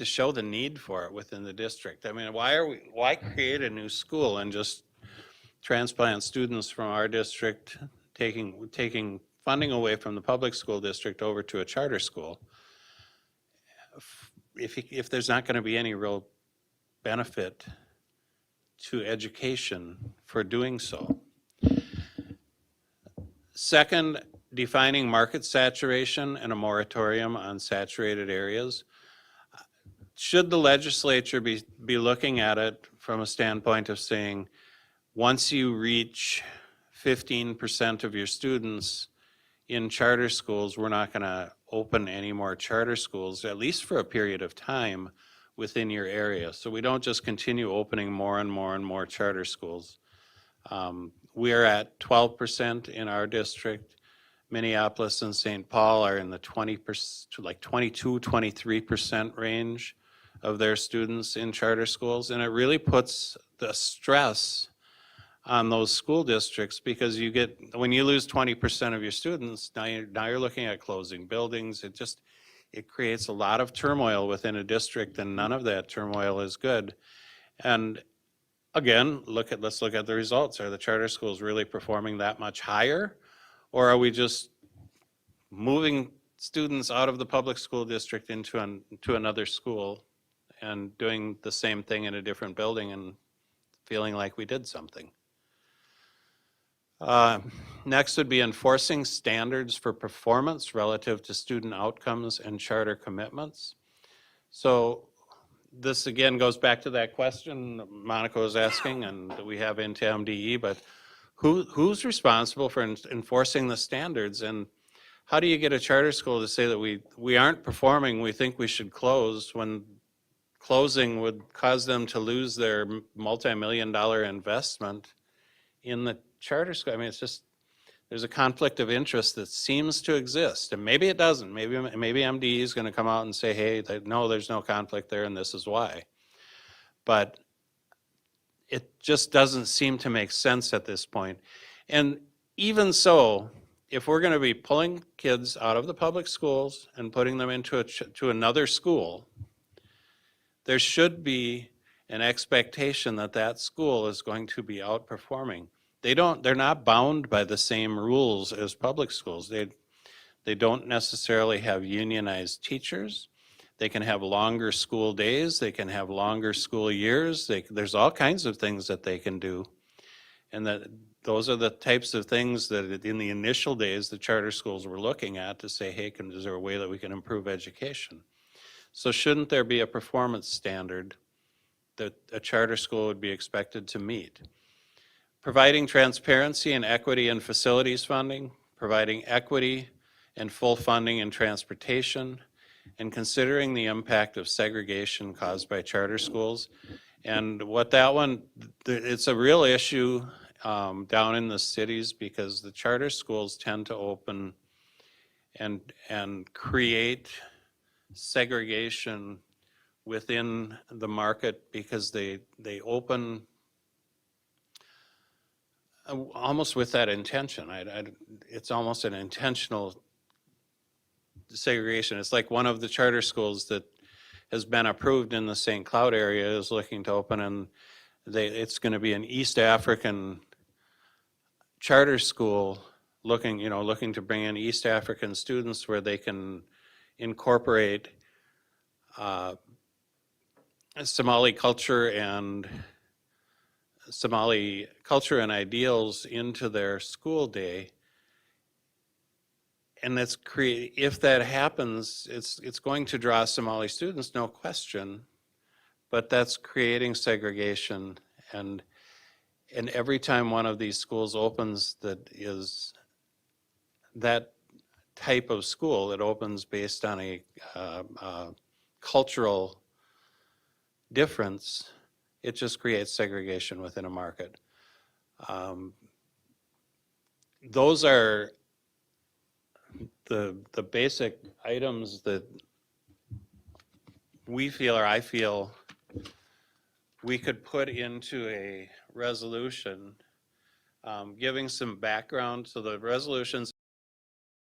show the need for it within the district. I mean, why create a new school and just transplant students from our district, taking funding away from the public school district over to a charter school, if there's not going to be any real benefit to education for doing so. Second, defining market saturation and a moratorium on saturated areas. Should the legislature be looking at it from a standpoint of saying, once you reach 15% of your students in charter schools, we're not going to open any more charter schools, at least for a period of time, within your area. So we don't just continue opening more and more and more charter schools. We are at 12% in our district. Minneapolis and St. Paul are in the 20%, like 22, 23% range of their students in charter schools. And it really puts the stress on those school districts, because when you lose 20% of your students, now you're looking at closing buildings. It creates a lot of turmoil within a district, and none of that turmoil is good. And again, let's look at the results. Are the charter schools really performing that much higher? Or are we just moving students out of the public school district to another school and doing the same thing in a different building and feeling like we did something. Next would be enforcing standards for performance relative to student outcomes and charter commitments. So this again goes back to that question Monica was asking, and we have into MDE, but who's responsible for enforcing the standards? And how do you get a charter school to say that we aren't performing, we think we should close, when closing would cause them to lose their multi-million-dollar investment in the charter school? I mean, it's just, there's a conflict of interest that seems to exist, and maybe it doesn't. Maybe MDE is going to come out and say, hey, no, there's no conflict there, and this is why. But it just doesn't seem to make sense at this point. And even so, if we're going to be pulling kids out of the public schools and putting them into to another school, there should be an expectation that that school is going to be outperforming. They're not bound by the same rules as public schools. They don't necessarily have unionized teachers. They can have longer school days. They can have longer school years. There's all kinds of things that they can do. And those are the types of things that in the initial days, the charter schools were looking at to say, hey, is there a way that we can improve education? So shouldn't there be a performance standard that a charter school would be expected to meet? Providing transparency and equity in facilities funding, providing equity and full funding in transportation, and considering the impact of segregation caused by charter schools. And what that one, it's a real issue down in the cities, because the charter schools tend to open and create segregation within the market, because they open almost with that intention. It's almost an intentional segregation. It's like one of the charter schools that has been approved in the St. Cloud area is looking to open, and it's going to be an East African charter school looking to bring in East African students where they can incorporate Somali culture and ideals into their school day. And if that happens, it's going to draw Somali students, no question, but that's creating segregation. And every time one of these schools opens that is that type of school, it opens based on a cultural difference, it just creates segregation within a market. Those are the basic items that I feel we could put into a resolution, giving some background. So the resolution's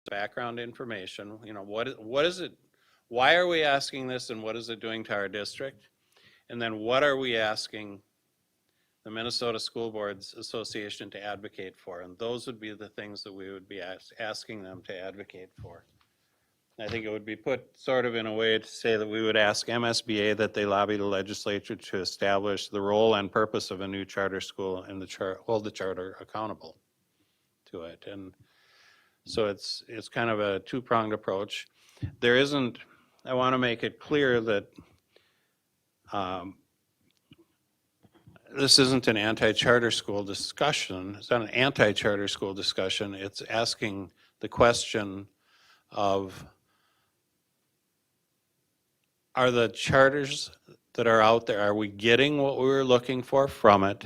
background information, what is it, why are we asking this, and what is it doing to our district? And then what are we asking the Minnesota School Boards Association to advocate for? And those would be the things that we would be asking them to advocate for. I think it would be put sort of in a way to say that we would ask MSBA that they lobby the legislature to establish the role and purpose of a new charter school and hold the charter accountable to it. And so it's kind of a two-pronged approach. I want to make it clear that this isn't an anti-charter school discussion. It's not an anti-charter school discussion. It's asking the question of, are the charters that are out there, are we getting what we were looking for from it?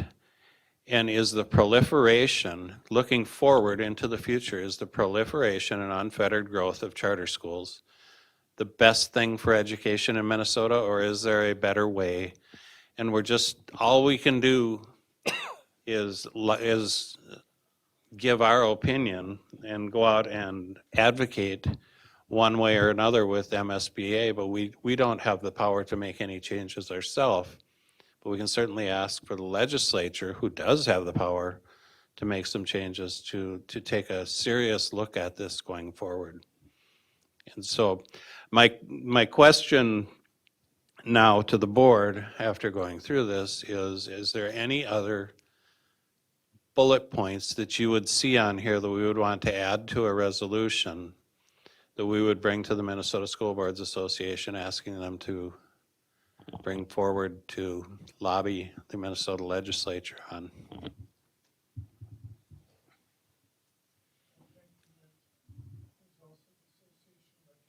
And is the proliferation, looking forward into the future, is the proliferation and unfettered growth of charter schools the best thing for education in Minnesota, or is there a better way? And all we can do is give our opinion and go out and advocate one way or another with MSBA, but we don't have the power to make any changes ourselves. But we can certainly ask for the legislature, who does have the power, to make some changes to take a serious look at this going forward. And so my question now to the board, after going through this, is there any other bullet points that you would see on here that we would want to add to a resolution that we would bring to the Minnesota School Boards Association, asking them to bring forward to lobby the Minnesota legislature on?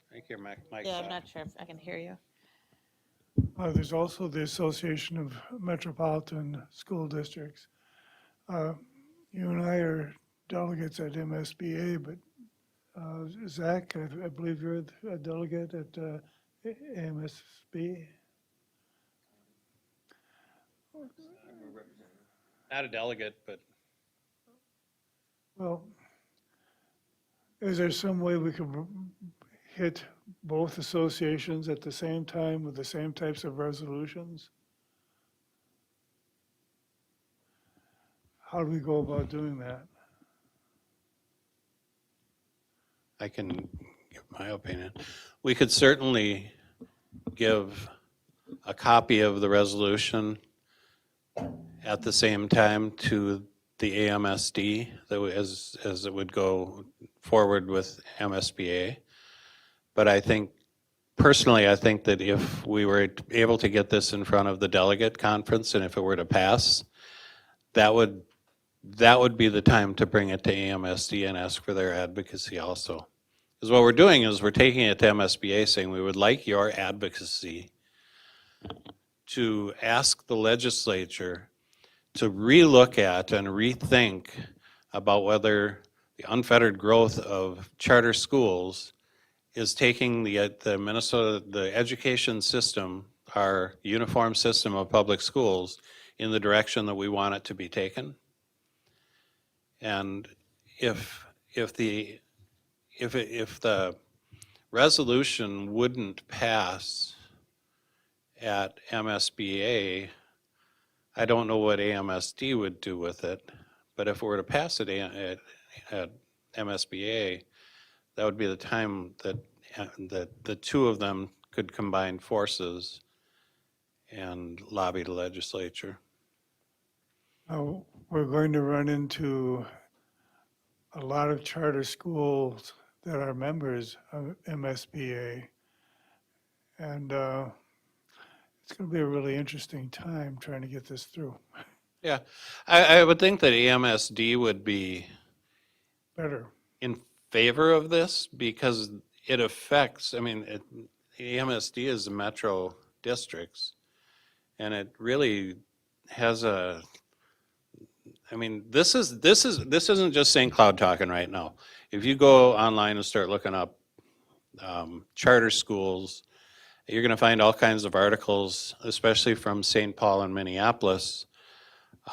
I think your mic's Yeah, I'm on. not sure if I can hear you. There's also the Association of Metropolitan School Districts. You and I are delegates at MSBA, but Zach, I believe you're a delegate at MSB. Not a delegate, but Well, is there some way we could hit both associations at the same time with the same types of resolutions? How do we go about doing that? I can give my opinion. We could certainly give a copy of the resolution at the same time to the AMSD as it would go forward with MSBA. But I think, personally, I think that if we were able to get this in front of the delegate conference, and if it were to pass, that would be the time to bring it to AMSD and ask for their advocacy also. Because what we're doing is we're taking it to MSBA saying we would like your advocacy to ask the legislature to relook at and rethink about whether the unfettered growth of charter schools is taking the Minnesota, the education system, our uniform system of public schools, in the direction that we want it to be taken. And if the resolution wouldn't pass at MSBA, I don't know what AMSD would do with it, but if it were to pass it at MSBA, that would be the time that the two of them could combine forces and lobby the legislature. We're going to run into a lot of charter schools that are members of MSBA. And it's going to be a really interesting time trying to get this through. Yeah, I would think that AMSD would be Better. in favor of this because it affects, AMSD is the metro districts, and it really has this isn't just St. Cloud talking right now. If you go online and start looking up charter schools, you're going to find all kinds of articles, especially from St. Paul and Minneapolis,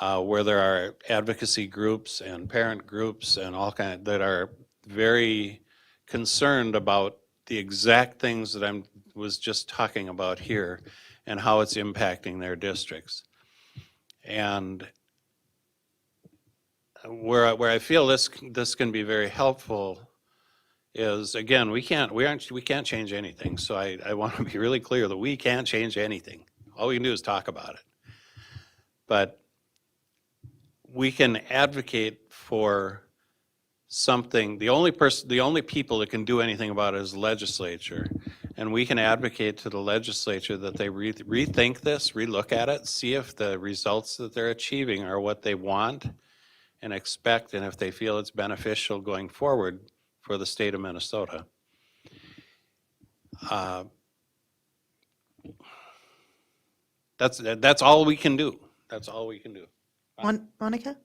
where there are advocacy groups and parent groups and all kind that are very concerned about the exact things that I was just talking about here and how it's impacting their districts. And where I feel this can be very helpful is, again, we can't change anything. So I want to be really clear that we can't change anything. All we can do is talk about it. But we can advocate for something. The only people that can do anything about it is the legislature. And we can advocate to the legislature that they rethink this, relook at it, see if the results that they're achieving are what they want and expect, and if they feel it's beneficial going forward for the state of Minnesota. That's all we can do. That's all we can do. Monica?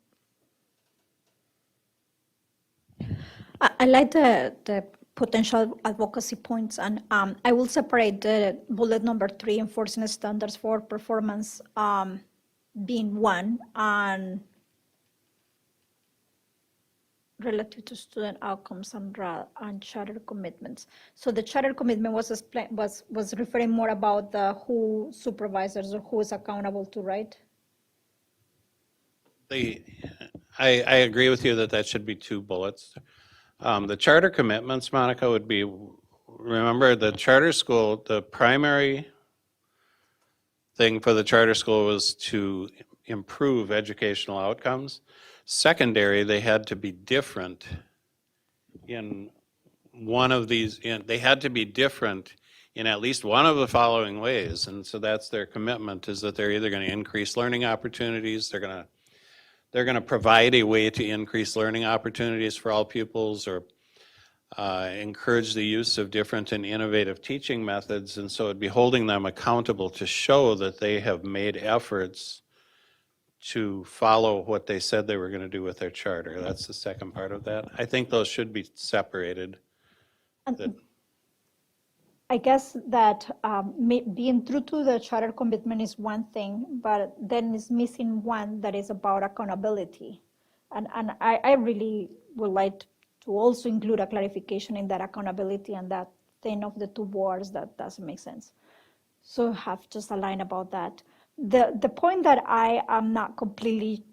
I like the potential advocacy points, and I will separate the bullet number 3, enforcing standards for performance, being one, and relative to student outcomes and charter commitments. So the charter commitment was referring more about the who supervisors or who is accountable to, right? I agree with you that should be 2 bullets. The charter commitments, Monica, would be remember the charter school, the primary thing for the charter school was to improve educational outcomes. Secondary, they had to be different in one of these, they had to be different in at least one of the following ways. And so that's their commitment, is that they're either going to increase learning opportunities, they're going to provide a way to increase learning opportunities for all pupils, or encourage the use of different and innovative teaching methods. And so it'd be holding them accountable to show that they have made efforts to follow what they said they were going to do with their charter. That's the second part of that. I think those should be separated. That- I guess that being true to the charter commitment is one thing, but then it's missing one that is about accountability. And I really would like to also include a clarification in that accountability and that thing of the two boards that doesn't make sense. So have just a line about that. The point that I am not completely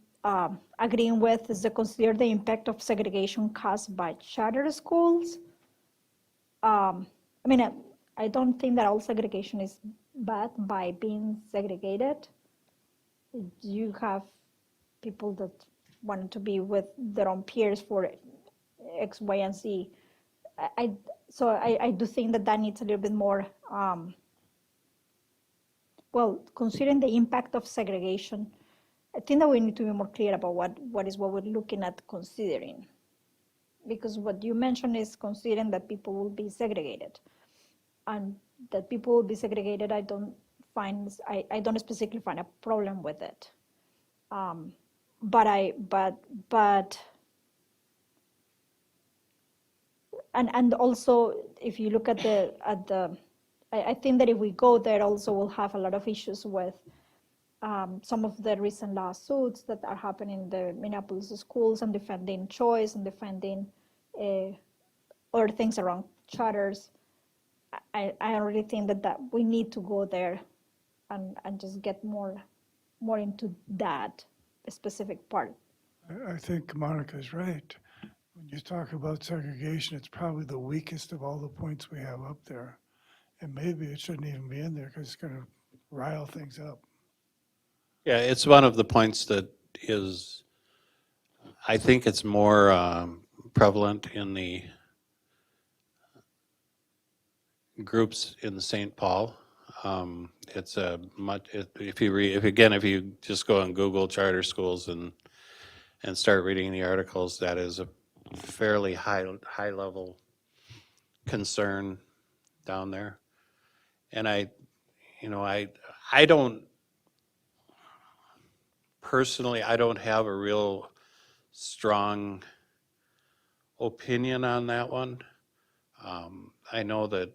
agreeing with is to consider the impact of segregation caused by charter schools. I mean, I don't think that all segregation is bad by being segregated. You have people that want to be with their own peers for X, Y, and Z. So I do think that that needs a little bit more, well, considering the impact of segregation, I think that we need to be more clear about what we're looking at considering. Because what you mentioned is considering that people will be segregated. And that people will be segregated, I don't specifically find a problem with it. But also if you look at I think that if we go there also we'll have a lot of issues with some of the recent lawsuits that are happening in the Minneapolis schools and defending choice and defending other things around charters. I already think that we need to go there and just get more into that specific part. I think Monica's right. When you talk about segregation, it's probably the weakest of all the points we have up there. And maybe it shouldn't even be in there because it's going to rile things up. Yeah, it's one of the points that is, I think it's more prevalent in the groups in St. Paul. It's a much, if you just go on Google charter schools and start reading the articles, that is a fairly high level concern down there. And I don't personally, I don't have a real strong opinion on that one. I know that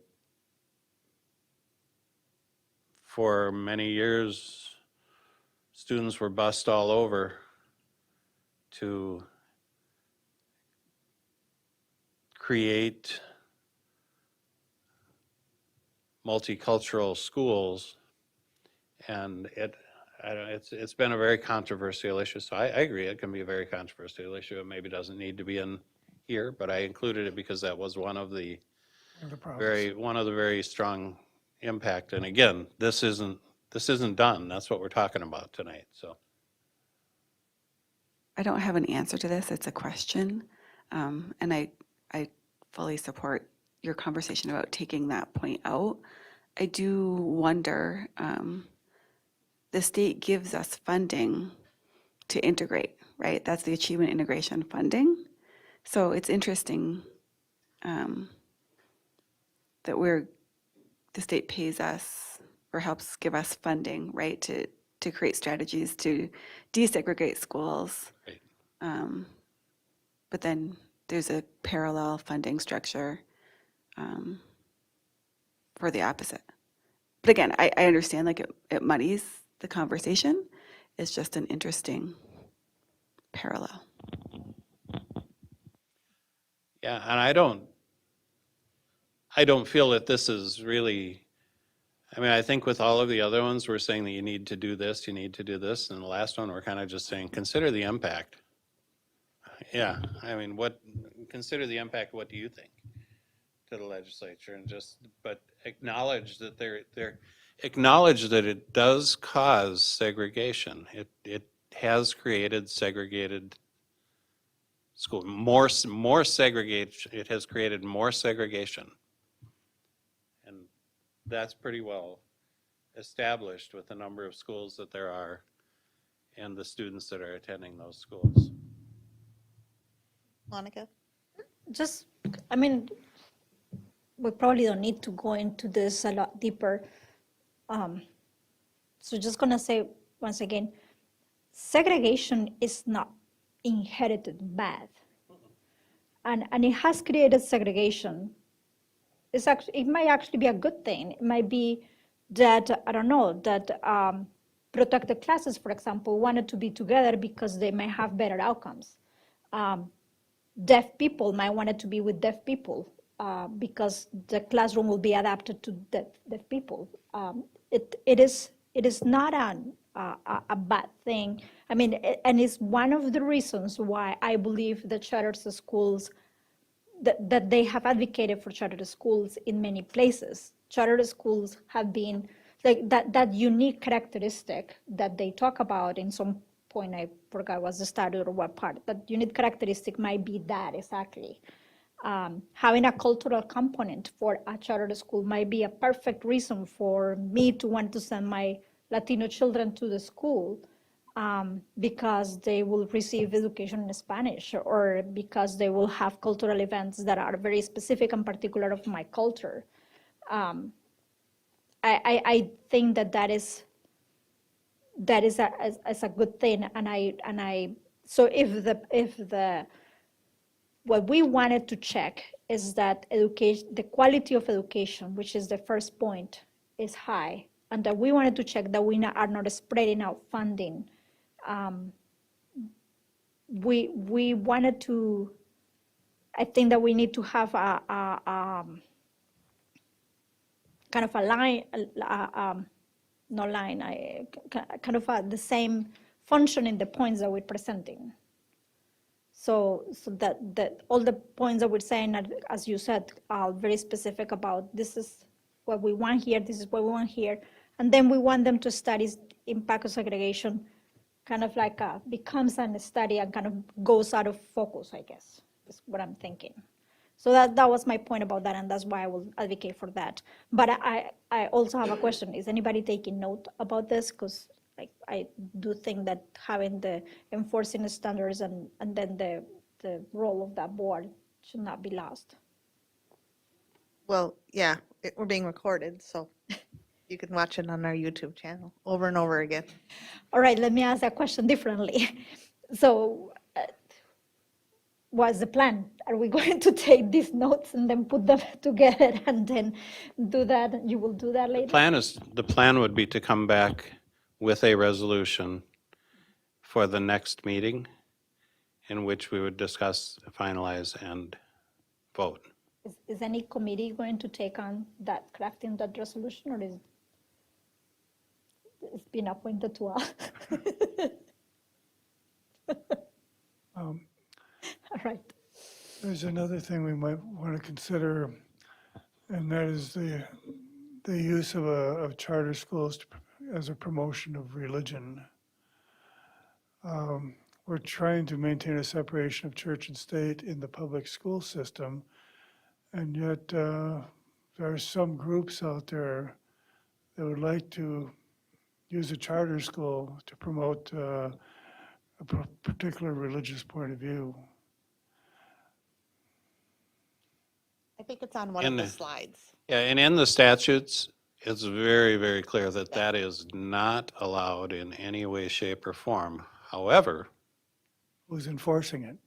for many years, students were bussed all over to create multicultural schools, and it's been a very controversial issue. So I agree, it can be a very controversial issue. It maybe doesn't need to be in here, but I included it because that was one of the very strong impact. And again, this isn't done. That's what we're talking about tonight. So I don't have an answer to this. It's a question. And I fully support your conversation about taking that point out. I do wonder, the state gives us funding to integrate, right? That's the achievement integration funding. So it's interesting that the state pays us or helps give us funding, right, to create strategies to desegregate schools. Right. But then there's a parallel funding structure for the opposite. But again, I understand like it muddies the conversation. It's just an interesting parallel. yeah, and I don't feel that this is really, I mean, I think with all of the other ones, we're saying that you need to do this, you need to do this. And the last one, we're kind of just saying, consider the impact. Yeah, I mean, consider the impact, what do you think? to the legislature and but acknowledge that acknowledge that it does cause segregation. It has created segregated school, more segregation, it has created more segregation. And that's pretty well established with the number of schools that there are and the students that are attending those schools. Monica? Just, I mean, we probably don't need to go into this a lot deeper. So just gonna say once again, segregation is not inherited bad. And it has created segregation. It might actually be a good thing. It might be that, I don't know, that protected classes, for example, wanted to be together because they might have better outcomes. Deaf people might want it to be with deaf people because the classroom will be adapted to deaf people. It is not a bad thing. I mean, and it's one of the reasons why I believe that charter schools, that they have advocated for charter schools in many places. Charter schools have been like that unique characteristic that they talk about in some point, I forgot was the statute or what part, but unique characteristic might be that exactly. Having a cultural component for a charter school might be a perfect reason for me to want to send my Latino children to the school because they will receive education in Spanish or because they will have cultural events that are very specific and particular of my culture. I think that is a good thing, and so if what we wanted to check is that the quality of education, which is the first point, is high, and that we wanted to check that we are not spreading out funding. We wanted to, I think that we need to have a kind of a line, no line, kind of the same function in the points that we're presenting. So that all the points that we're saying, are, as you said, are very specific about this is what we want here, this is what we want here. And then we want them to study impact of segregation, kind of like becomes a study and kind of goes out of focus, I guess, is what I'm thinking. So that was my point about that, and that's why I will advocate for that. But I also have a question. Is anybody taking note about this? Because like I do think that having the enforcing standards and then the role of that board should not be lost. Well, yeah, we're being recorded, so you can watch it on our YouTube channel over and over again. All right, let me ask that question differently. So what's the plan? Are we going to take these notes and then put them together and then do that? You will do that later? The plan would be to come back with a resolution for the next meeting in which we would discuss, finalize, and vote. Is any committee going to take on that, crafting that resolution, or is it's been appointed to us? All right. There's another thing we might want to consider, and that is the use of charter schools as a promotion of religion. We're trying to maintain a separation of church and state in the public school system, and yet there are some groups out there that would like to use a charter school to promote a particular religious point of view. I think it's on one of the slides. Yeah, and in the statutes, it's very, very clear that that is not allowed in any way, shape, or form. However, Who's enforcing it?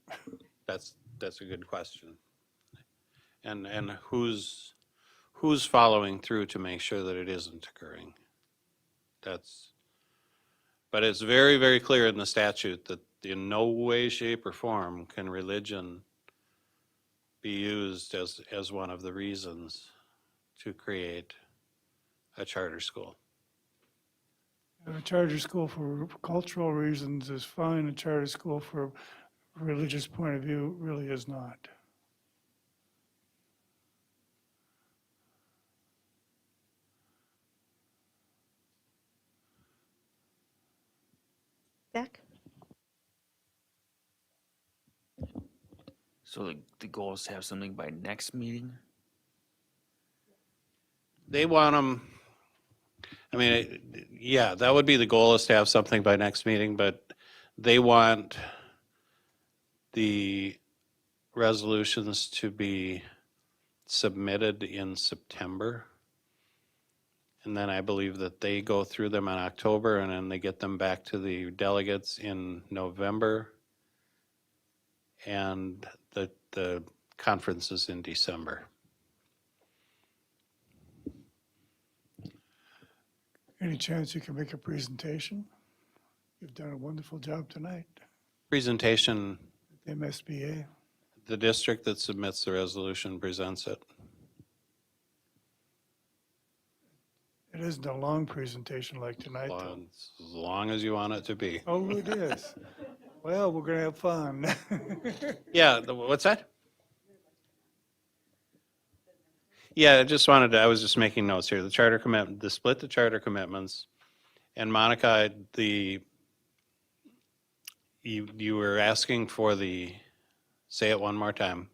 that's a good question. And who's following through to make sure that it isn't occurring? But it's very, very clear in the statute that in no way, shape, or form can religion be used as one of the reasons to create a charter school. A charter school for cultural reasons is fine. A charter school for religious point of view really is not. Zach? So the goal is to have something by next meeting? They want them, I mean, yeah, that would be the goal, is to have something by next meeting, but they want the resolutions to be submitted in September. And then I believe that they go through them in October, and then they get them back to the delegates in November. And the conference is in December. Any chance you can make a presentation? You've done a wonderful job tonight. Presentation, MSBA. the district that submits the resolution presents it. It isn't a long presentation like tonight, though. As long as you want it to be. Oh, it is. Well, we're gonna have fun. Yeah, what's that? Yeah, I was just making notes here. The charter commitment, the split the charter commitments. And Monica, you were asking for say it one more time.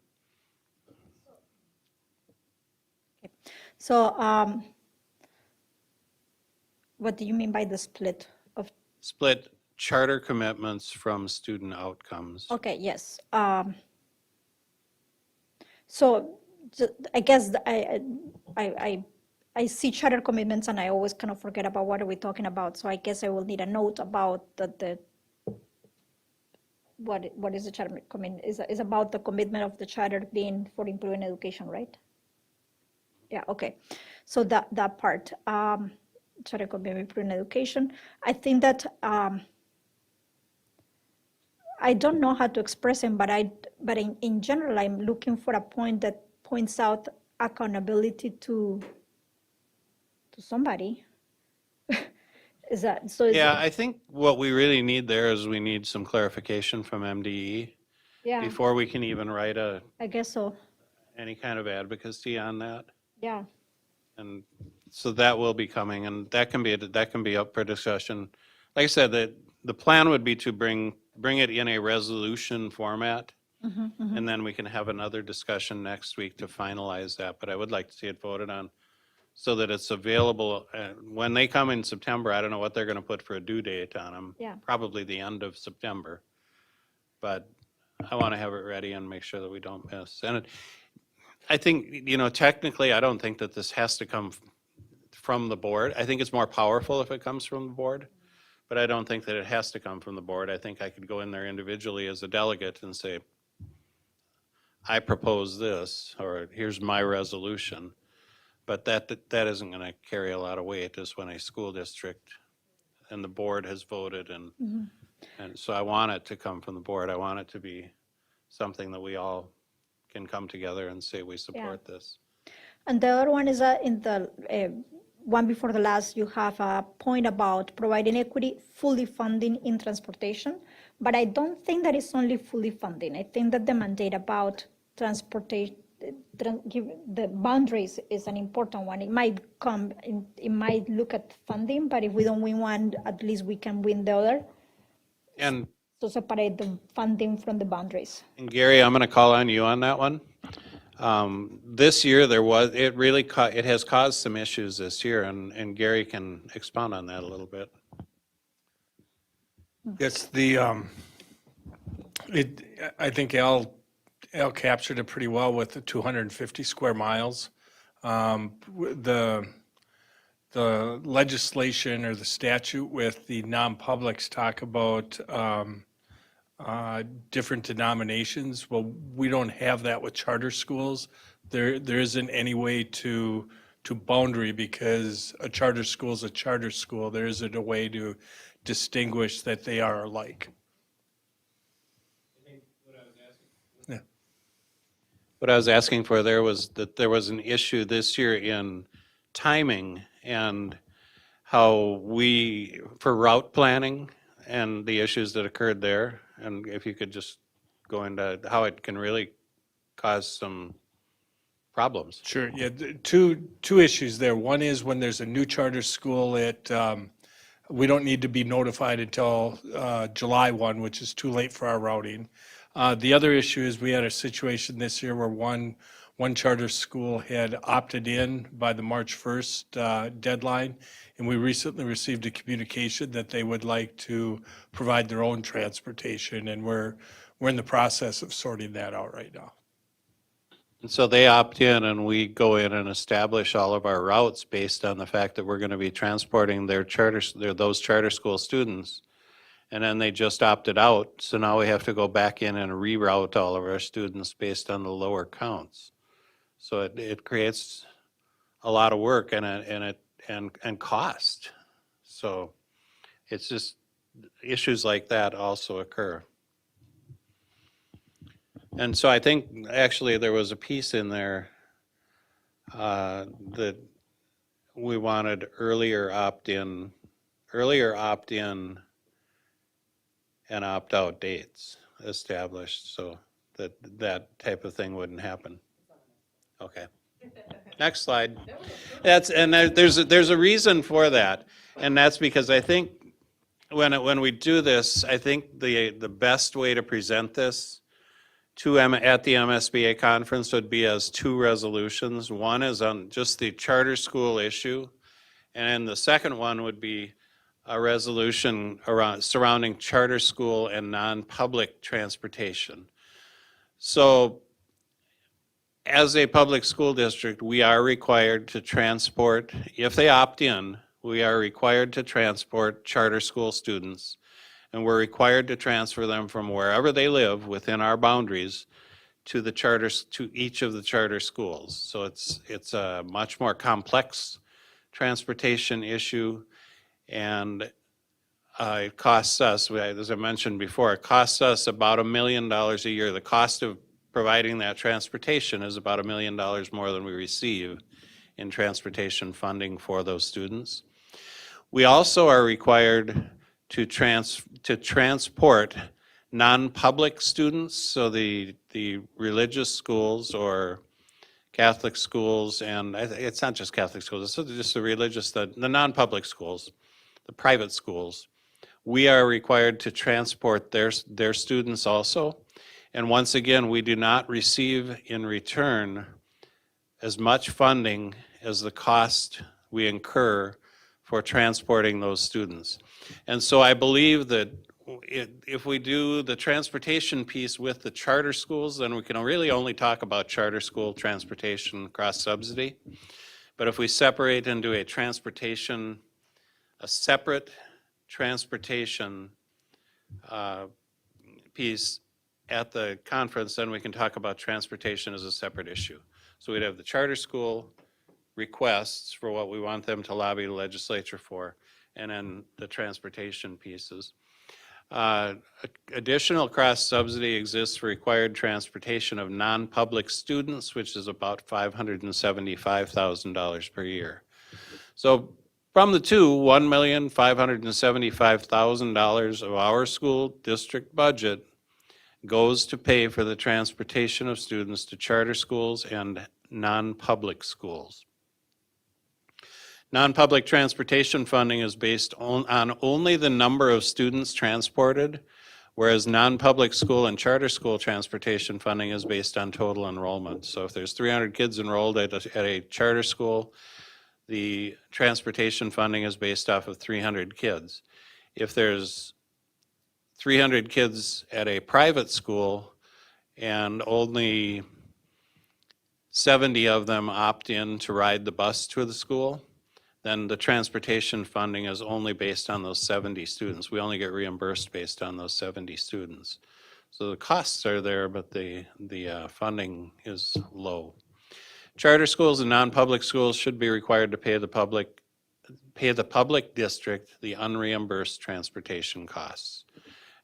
So what do you mean by the split of, Split charter commitments from student outcomes. okay, yes. So I guess I see charter commitments and I always kind of forget about what are we talking about. So I guess I will need a note about what is the charter commitment? Is about the commitment of the charter being for improving education, right? Yeah, okay. So that part, charter commitment improving education. I think that I don't know how to express it, but in general, I'm looking for a point that points out accountability to somebody. Is that so? Yeah, I think what we really need there is we need some clarification from MDE Yeah, before we can even write I guess so. any kind of advocacy on that. Yeah, And so that will be coming, and that can be up for discussion. Like I said, the plan would be to bring it in a resolution format, and then we can have another discussion next week to finalize that. But I would like to see it voted on so that it's available. When they come in September, I don't know what they're going to put for a due date on them. Yeah. Probably the end of September. But I want to have it ready and make sure that we don't miss. And I think, technically, I don't think that this has to come from the board. I think it's more powerful if it comes from the board, but I don't think that it has to come from the board. I think I could go in there individually as a delegate and say, I propose this, or here's my resolution. But that isn't going to carry a lot of weight, just when a school district and the board has voted, and so I want it to come from the board. I want it to be something that we all can come together and say we support this. and the other one is in the one before the last, you have a point about providing equity, fully funding in transportation. But I don't think that it's only fully funding. I think that the mandate about transportation, the boundaries is an important one. It might look at funding, but if we don't win one, at least we can win the other. And So separate the funding from the boundaries. Gary, I'm going to call on you on that one. This year, it has caused some issues this year, and Gary can expound on that a little bit. It's I think Al captured it pretty well with the 250 square miles. The legislation or the statute with the non-publics talk about different denominations. Well, we don't have that with charter schools. There isn't any way to boundary, because a charter school is a charter school. There isn't a way to distinguish that they are alike. What I was asking for there was that there was an issue this year in timing and how for route planning and the issues that occurred there. And if you could just go into how it can really cause some problems. Sure, yeah, two issues there. One is when there's a new charter school at we don't need to be notified until July 1, which is too late for our routing. The other issue is we had a situation this year where one charter school had opted in by the March 1st deadline, and we recently received a communication that they would like to provide their own transportation, and we're in the process of sorting that out right now. And so they opt in and we go in and establish all of our routes based on the fact that we're going to be transporting those charter school students. And then they just opted out. So now we have to go back in and reroute all of our students based on the lower counts. So it creates a lot of work and cost. So it's just issues like that also occur. And so I think actually there was a piece in there that we wanted earlier opt-in and opt-out dates established so that type of thing wouldn't happen. Okay. Next slide. There's a reason for that, and that's because I think when we do this, I think the best way to present this at the MSBA conference would be as two resolutions. One is on just the charter school issue, and the second one would be a resolution surrounding charter school and non-public transportation. So as a public school district, we are required to transport, if they opt in, we are required to transport charter school students, and we're required to transfer them from wherever they live within our boundaries to each of the charter schools. So it's a much more complex transportation issue, and it costs us, as I mentioned before, it costs us about $1 million a year. The cost of providing that transportation is about $1 million more than we receive in transportation funding for those students. We also are required to transport non-public students, so the religious schools or Catholic schools, and it's not just Catholic schools, it's just the non-public schools, the private schools. We are required to transport their students also. And once again, we do not receive in return as much funding as the cost we incur for transporting those students. And so I believe that if we do the transportation piece with the charter schools, then we can really only talk about charter school transportation cross-subsidy. But if we separate into a separate transportation piece at the conference, then we can talk about transportation as a separate issue. So we'd have the charter school requests for what we want them to lobby the legislature for, and then the transportation pieces. Additional cross-subsidy exists for required transportation of non-public students, which is about $575,000 per year. So from the two, $1,575,000 of our school district budget goes to pay for the transportation of students to charter schools and non-public schools. Non-public transportation funding is based on only the number of students transported, whereas non-public school and charter school transportation funding is based on total enrollment. So if there's 300 kids enrolled at a charter school, the transportation funding is based off of 300 kids. If there's 300 kids at a private school and only 70 of them opt in to ride the bus to the school, then the transportation funding is only based on those 70 students. We only get reimbursed based on those 70 students. So the costs are there, but the funding is low. Charter schools and non-public schools should be required to pay the public district the unreimbursed transportation costs.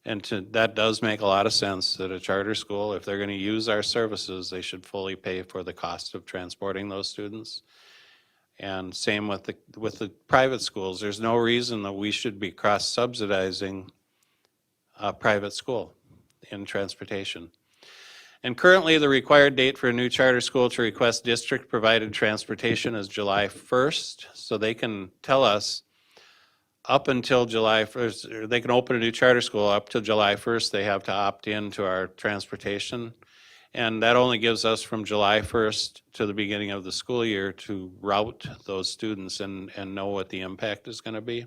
And that does make a lot of sense that a charter school, if they're going to use our services, they should fully pay for the cost of transporting those students. And same with the private schools. There's no reason that we should be cross-subsidizing a private school in transportation. And currently, the required date for a new charter school to request district-provided transportation is July 1st. So they can tell us, up until July 1st, or they can open a new charter school up till July 1st, they have to opt in to our transportation. And that only gives us from July 1st to the beginning of the school year to route those students and know what the impact is going to be.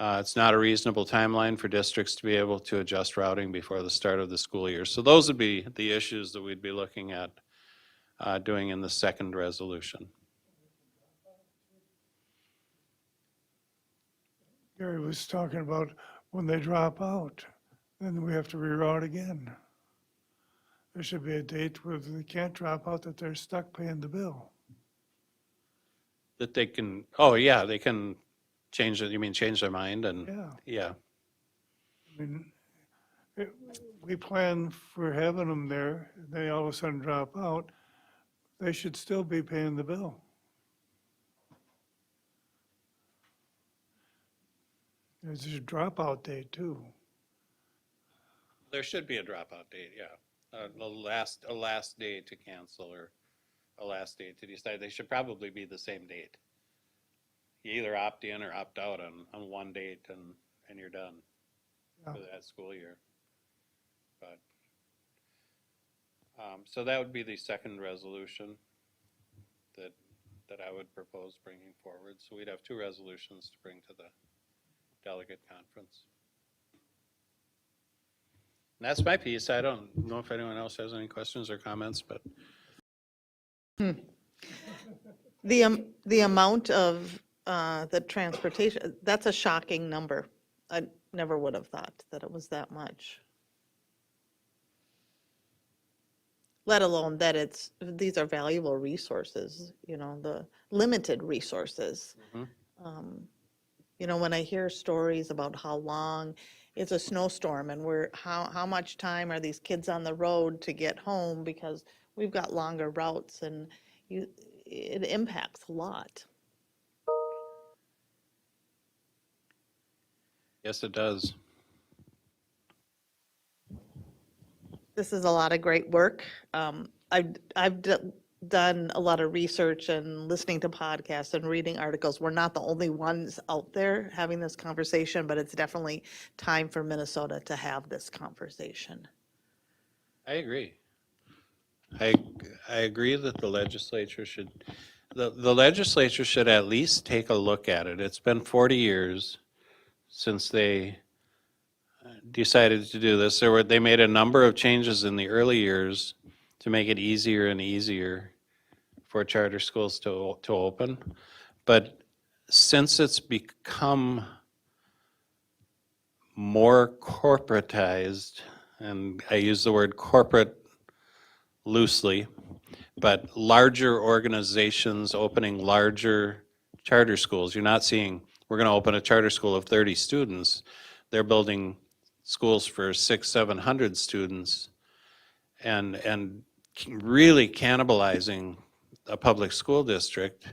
It's not a reasonable timeline for districts to be able to adjust routing before the start of the school year. So those would be the issues that we'd be looking at doing in the second resolution. Gary was talking about when they drop out, then we have to reroute again. There should be a date where they can't drop out, that they're stuck paying the bill. That they can, oh yeah, they can change it, you mean change their mind and, Yeah. yeah. I mean, we plan for having them there, they all of a sudden drop out, they should still be paying the bill. There's a dropout date too. There should be a dropout date, yeah. A last day to cancel or a last date to decide. They should probably be the same date. You either opt in or opt out on one date and you're done Yeah. for that school year. But, so that would be the second resolution that I would propose bringing forward. So we'd have two resolutions to bring to the delegate conference. And that's my piece. I don't know if anyone else has any questions or comments, but The amount of the transportation, that's a shocking number. I never would have thought that it was that much. Let alone that these are valuable resources, the limited resources. You know, when I hear stories about how long it's a snowstorm and how much time are these kids on the road to get home because we've got longer routes and it impacts a lot. yes, it does. This is a lot of great work. I've done a lot of research and listening to podcasts and reading articles. We're not the only ones out there having this conversation, but it's definitely time for Minnesota to have this conversation. I agree. I agree that the legislature should, the legislature should at least take a look at it. It's been 40 years since they decided to do this. They made a number of changes in the early years to make it easier and easier for charter schools to open. But since it's become more corporatized, and I use the word corporate loosely, but larger organizations opening larger charter schools. You're not seeing, we're going to open a charter school of 30 students. They're building schools for 600-700 students and really cannibalizing a public school district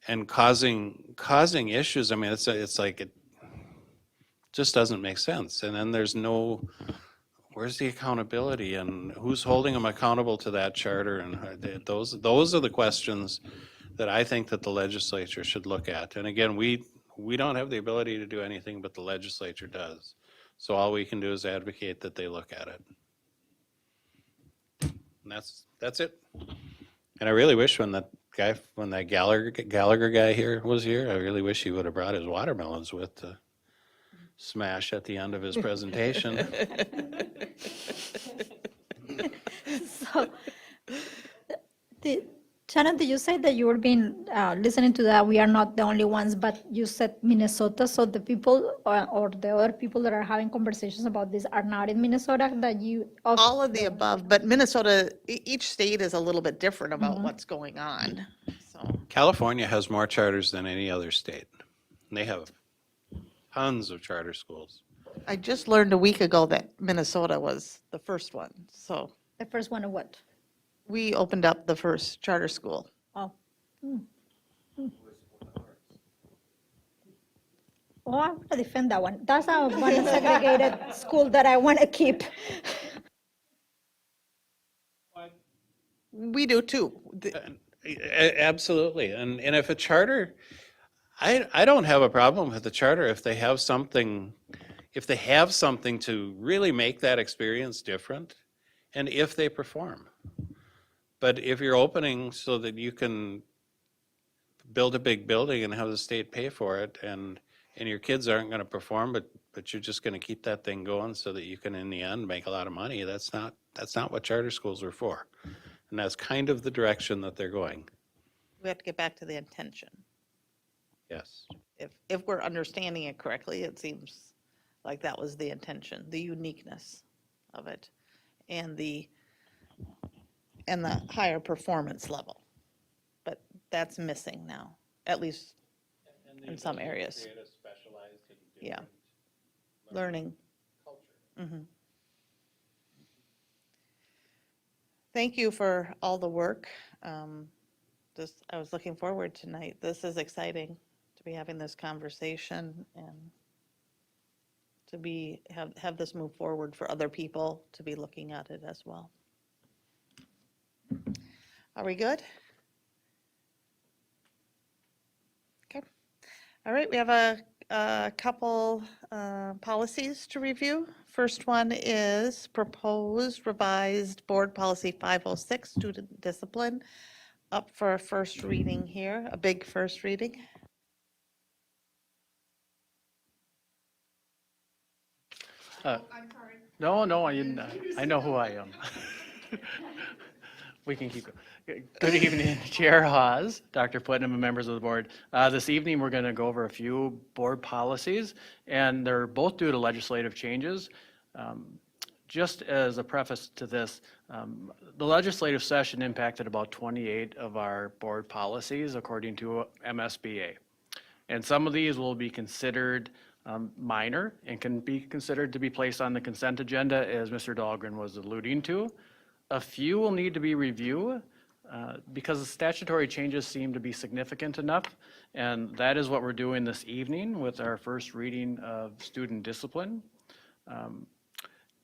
and causing issues. I mean, it's like it just doesn't make sense. And then there's where's the accountability and who's holding them accountable to that charter? And those are the questions that I think that the legislature should look at. And again, we don't have the ability to do anything, but the legislature does. So all we can do is advocate that they look at it. And that's it. And I really wish when that Gallagher guy here was here, I really wish he would have brought his watermelons with to smash at the end of his presentation. So, Shannon, did you say that you were being listening to that? We are not the only ones, but you said Minnesota. So the people or the other people that are having conversations about this are not in Minnesota. All of the above, but Minnesota, each state is a little bit different about what's going on. So California has more charters than any other state. And they have tons of charter schools. I just learned a week ago that Minnesota was the first one. So The first one of what? we opened up the first charter school. Oh. Oh, I want to defend that one. That's a one segregated school that I want to keep. We do too. Absolutely. And if a charter, I don't have a problem with the charter if they have something, to really make that experience different, and if they perform. But if you're opening so that you can build a big building and have the state pay for it, and your kids aren't going to perform, but you're just going to keep that thing going so that you can, in the end, make a lot of money, that's not what charter schools are for. And that's kind of the direction that they're going. We have to get back to the intention. Yes. If we're understanding it correctly, it seems like that was the intention, the uniqueness of it, and the higher performance level. But that's missing now, at least in some areas. Yeah. Learning. Mhm. Thank you for all the work. I was looking forward tonight. This is exciting to be having this conversation and to have this move forward for other people to be looking at it as well. Are we good? Okay. All right, we have a couple policies to review. First one is proposed revised board policy 506, student discipline, up for a first reading here, a big first reading. No, I know who I am. We can keep going. Good evening, Chair Hawes, Dr. Putnam, and members of the board. This evening, we're going to go over a few board policies, and they're both due to legislative changes. Just as a preface to this, the legislative session impacted about 28 of our board policies, according to MSBA. And some of these will be considered minor and can be considered to be placed on the consent agenda, as Mr. Dahlgren was alluding to. A few will need to be reviewed because the statutory changes seem to be significant enough, and that is what we're doing this evening with our first reading of student discipline.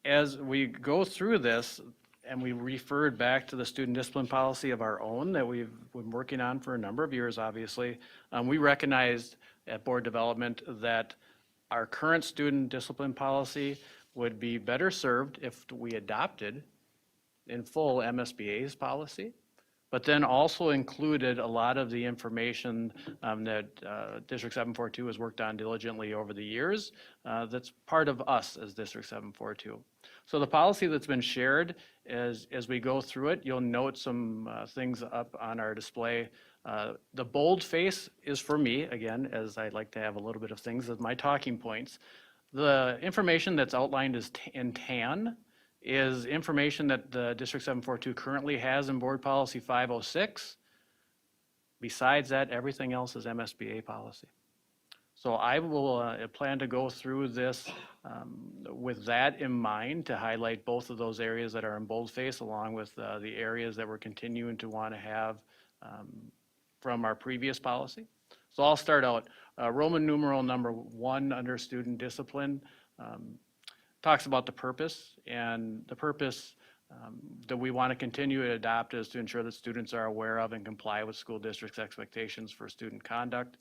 As we go through this, and we referred back to the student discipline policy of our own that we've been working on for a number of years, obviously, we recognized at board development that our current student discipline policy would be better served if we adopted in full MSBA's policy, but then also included a lot of the information that District 742 has worked on diligently over the years. That's part of us as District 742. So the policy that's been shared, as we go through it, you'll note some things up on our display. The bold face is for me, again, as I like to have a little bit of things as my talking points. The information that's outlined as in tan is information that the District 742 currently has in Board Policy 506. Besides that, everything else is MSBA policy. So I will plan to go through this with that in mind to highlight both of those areas that are in boldface, along with the areas that we're continuing to want to have from our previous policy. So I'll start out. Roman numeral number 1 under student discipline talks about the purpose, and the purpose that we want to continue to adopt is to ensure that students are aware of and comply with school district's expectations for student conduct.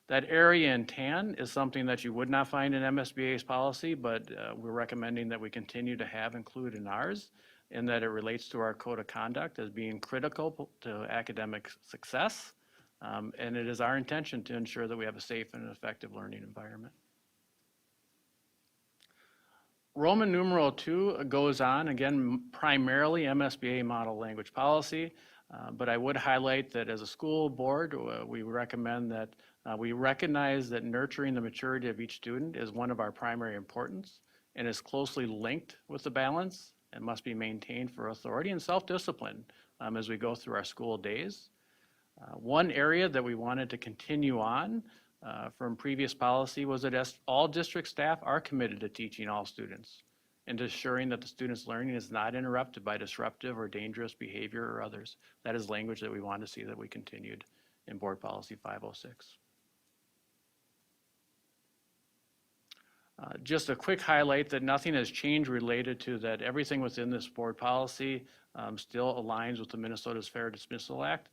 That area in tan is something that you would not find in MSBA's policy, but we're recommending that we continue to have included in ours, in that it relates to our code of conduct as being critical to academic success. And it is our intention to ensure that we have a safe and effective learning environment. Roman numeral 2 goes on, again, primarily MSBA model language policy, but I would highlight that as a school board, we recommend that we recognize that nurturing the maturity of each student is one of our primary importance and is closely linked with the balance and must be maintained for authority and self-discipline as we go through our school days. One area that we wanted to continue on from previous policy was that all district staff are committed to teaching all students and to ensuring that the students' learning is not interrupted by disruptive or dangerous behavior or others. That is language that we want to see that we continued in Board Policy 506. Just a quick highlight that nothing has changed related to that. Everything within this board policy still aligns with the Minnesota's Fair Dismissal Act,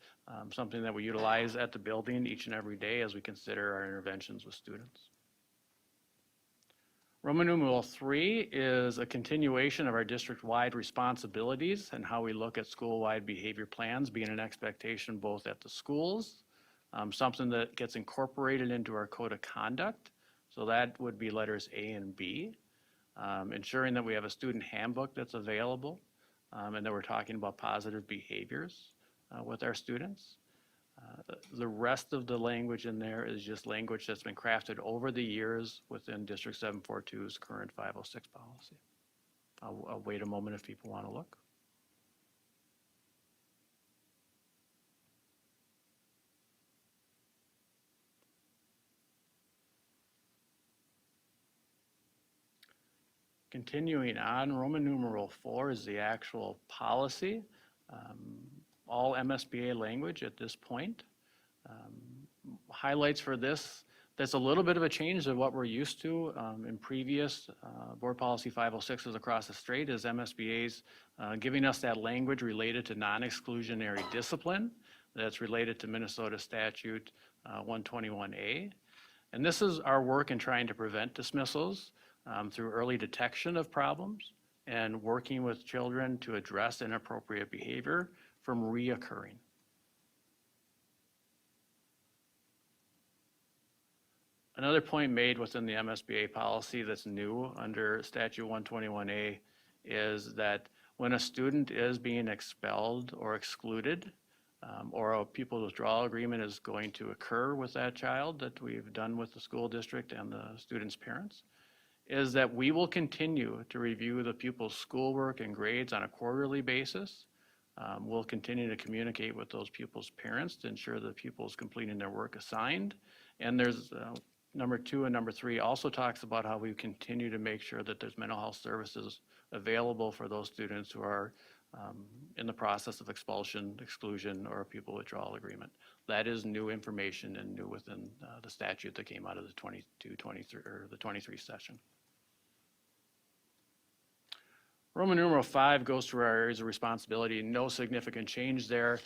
something that we utilize at the building each and every day as we consider our interventions with students. Roman numeral 3 is a continuation of our district-wide responsibilities and how we look at school-wide behavior plans being an expectation both at the schools, something that gets incorporated into our code of conduct. So that would be letters A and B, ensuring that we have a student handbook that's available and that we're talking about positive behaviors with our students. The rest of the language in there is just language that's been crafted over the years within District 742's current 506 policy. I'll wait a moment if people want to look. Continuing on, Roman numeral 4 is the actual policy. All MSBA language at this point. Highlights for this, that's a little bit of a change of what we're used to in previous Board Policy 506s across the state is MSBA's giving us that language related to non-exclusionary discipline that's related to Minnesota Statute 121A. And this is our work in trying to prevent dismissals through early detection of problems and working with children to address inappropriate behavior from reoccurring. Another point made within the MSBA policy that's new under Statute 121A is that when a student is being expelled or excluded, or a pupil withdrawal agreement is going to occur with that child that we've done with the school district and the student's parents, is that we will continue to review the pupil's schoolwork and grades on a quarterly basis. We'll continue to communicate with those pupils' parents to ensure the pupil is completing their work assigned. And there's number 2 and number 3 also talks about how we continue to make sure that there's mental health services available for those students who are in the process of expulsion, exclusion, or a pupil withdrawal agreement. That is new information and new within the statute that came out of the 22-23 or the 23 session. Roman numeral 5 goes through our areas of responsibility. No significant change there.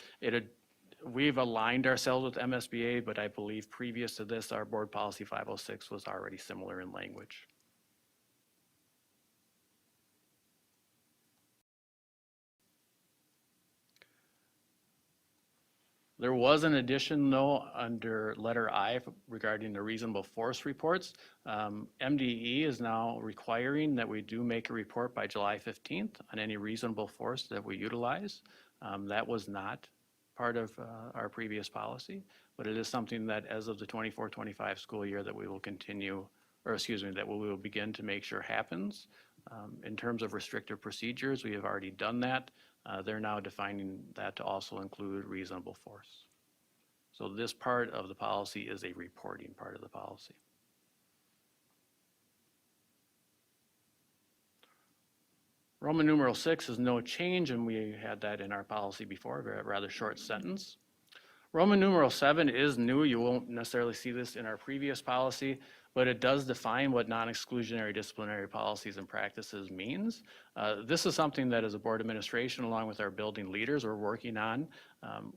We've aligned ourselves with MSBA, but I believe previous to this, our board policy 506 was already similar in language. There was an addition, though, under letter I regarding the reasonable force reports. MDE is now requiring that we do make a report by July 15th on any reasonable force that we utilize. That was not part of our previous policy, but it is something that as of the 24-25 school year that we will continue, or excuse me, that we will begin to make sure happens. In terms of restrictive procedures, we have already done that. They're now defining that to also include reasonable force. So this part of the policy is a reporting part of the policy. Roman numeral 6 is no change, and we had that in our policy before, a rather short sentence. Roman numeral 7 is new. You won't necessarily see this in our previous policy, but it does define what non-exclusionary disciplinary policies and practices means. This is something that as a board administration, along with our building leaders, we're working on.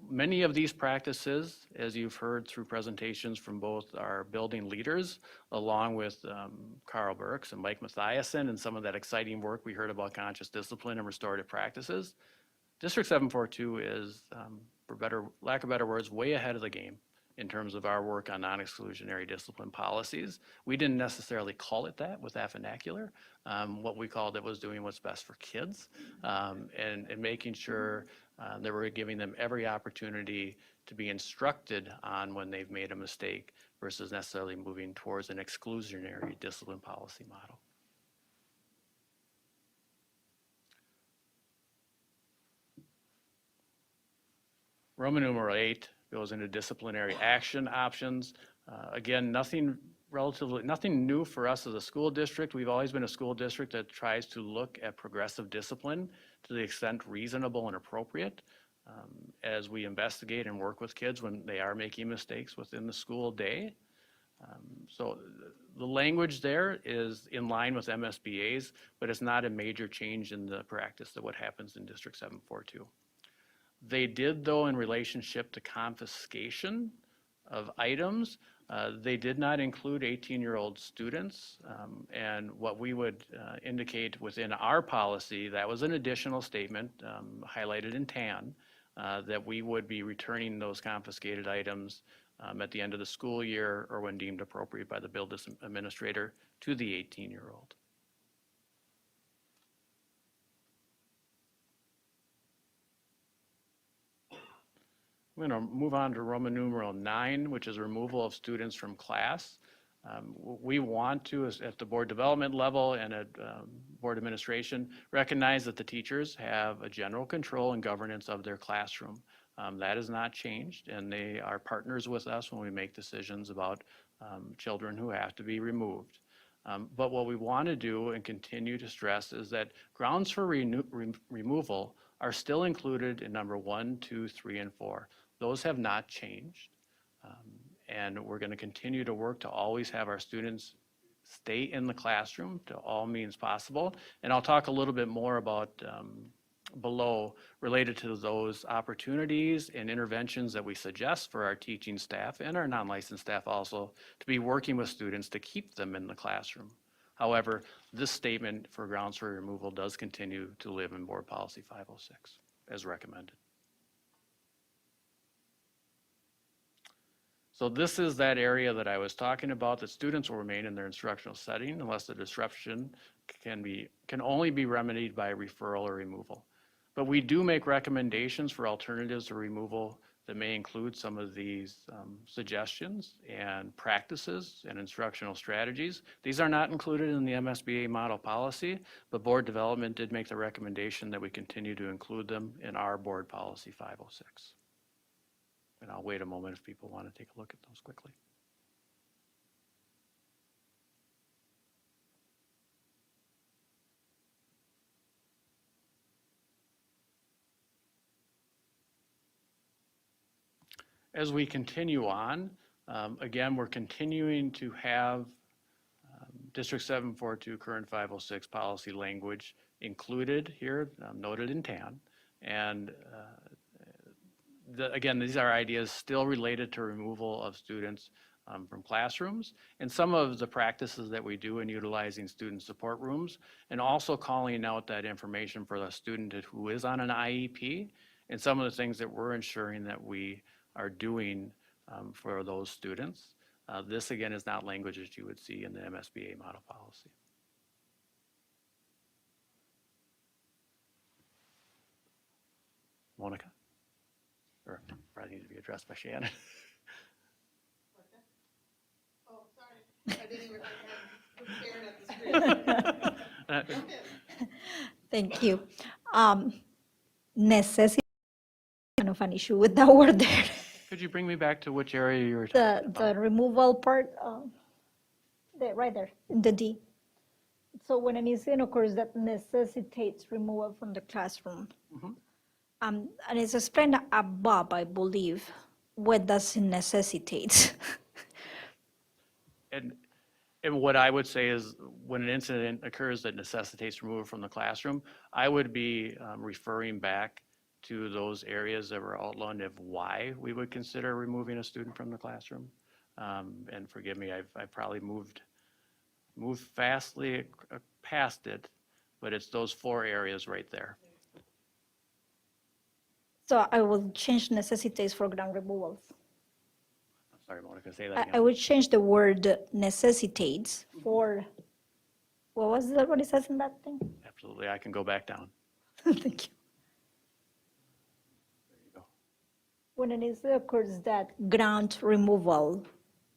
Many of these practices, as you've heard through presentations from both our building leaders, along with Carl Burks and Mike Mathiasen, and some of that exciting work we heard about conscious discipline and restorative practices, District 742 is, for lack of better words, way ahead of the game in terms of our work on non-exclusionary discipline policies. We didn't necessarily call it that with that vernacular. What we called it was doing what's best for kids and making sure that we're giving them every opportunity to be instructed on when they've made a mistake versus necessarily moving towards an exclusionary discipline policy model. Roman numeral 8 goes into disciplinary action options. Again, nothing new for us as a school district. We've always been a school district that tries to look at progressive discipline to the extent reasonable and appropriate as we investigate and work with kids when they are making mistakes within the school day. So the language there is in line with MSBA's, but it's not a major change in the practice of what happens in District 742. They did, though, in relationship to confiscation of items, they did not include 18-year-old students. And what we would indicate within our policy, that was an additional statement highlighted in tan, that we would be returning those confiscated items at the end of the school year or when deemed appropriate by the building administrator to the 18-year-old. I'm going to move on to Roman numeral 9, which is removal of students from class. We want to, at the board development level and at board administration, recognize that the teachers have a general control and governance of their classroom. That has not changed, and they are partners with us when we make decisions about children who have to be removed. But what we want to do and continue to stress is that grounds for removal are still included in number 1, 2, 3, and 4. Those have not changed. And we're going to continue to work to always have our students stay in the classroom to all means possible. And I'll talk a little bit more about below related to those opportunities and interventions that we suggest for our teaching staff and our non-licensed staff also to be working with students to keep them in the classroom. However, this statement for grounds for removal does continue to live in Board Policy 506 as recommended. So this is that area that I was talking about, that students will remain in their instructional setting unless the disruption can only be remedied by referral or removal. But we do make recommendations for alternatives to removal that may include some of these suggestions and practices and instructional strategies. These are not included in the MSBA model policy, but board development did make the recommendation that we continue to include them in our board policy 506. And I'll wait a moment if people want to take a look at those quickly. As we continue on, again, we're continuing to have District 742 current 506 policy language included here, noted in tan. And again, these are ideas still related to removal of students from classrooms and some of the practices that we do in utilizing student support rooms, and also calling out that information for the student who is on an IEP and some of the things that we're ensuring that we are doing for those students. This again is not language that you would see in the MSBA model policy. Monica? Or probably need to be addressed by Shannon. Oh, sorry. I didn't even, I was staring at the screen. Thank you. Necessity, kind of an issue with that word there. Could you bring me back to which area you were talking about? The removal part, right there, in the D. So when an incident occurs that necessitates removal from the classroom, and it's explained above, I believe, what does it necessitate? And what I would say is when an incident occurs that necessitates removal from the classroom, I would be referring back to those areas that were outlined of why we would consider removing a student from the classroom. And forgive me, I've probably moved fastly past it, but it's those 4 areas right there. So I will change necessitates for ground removals. I'm sorry, Monica, say that again. I would change the word necessitates for, what was that, what it says in that thing? Absolutely, I can go back down. Thank you. There you go. When an incident occurs that ground removal,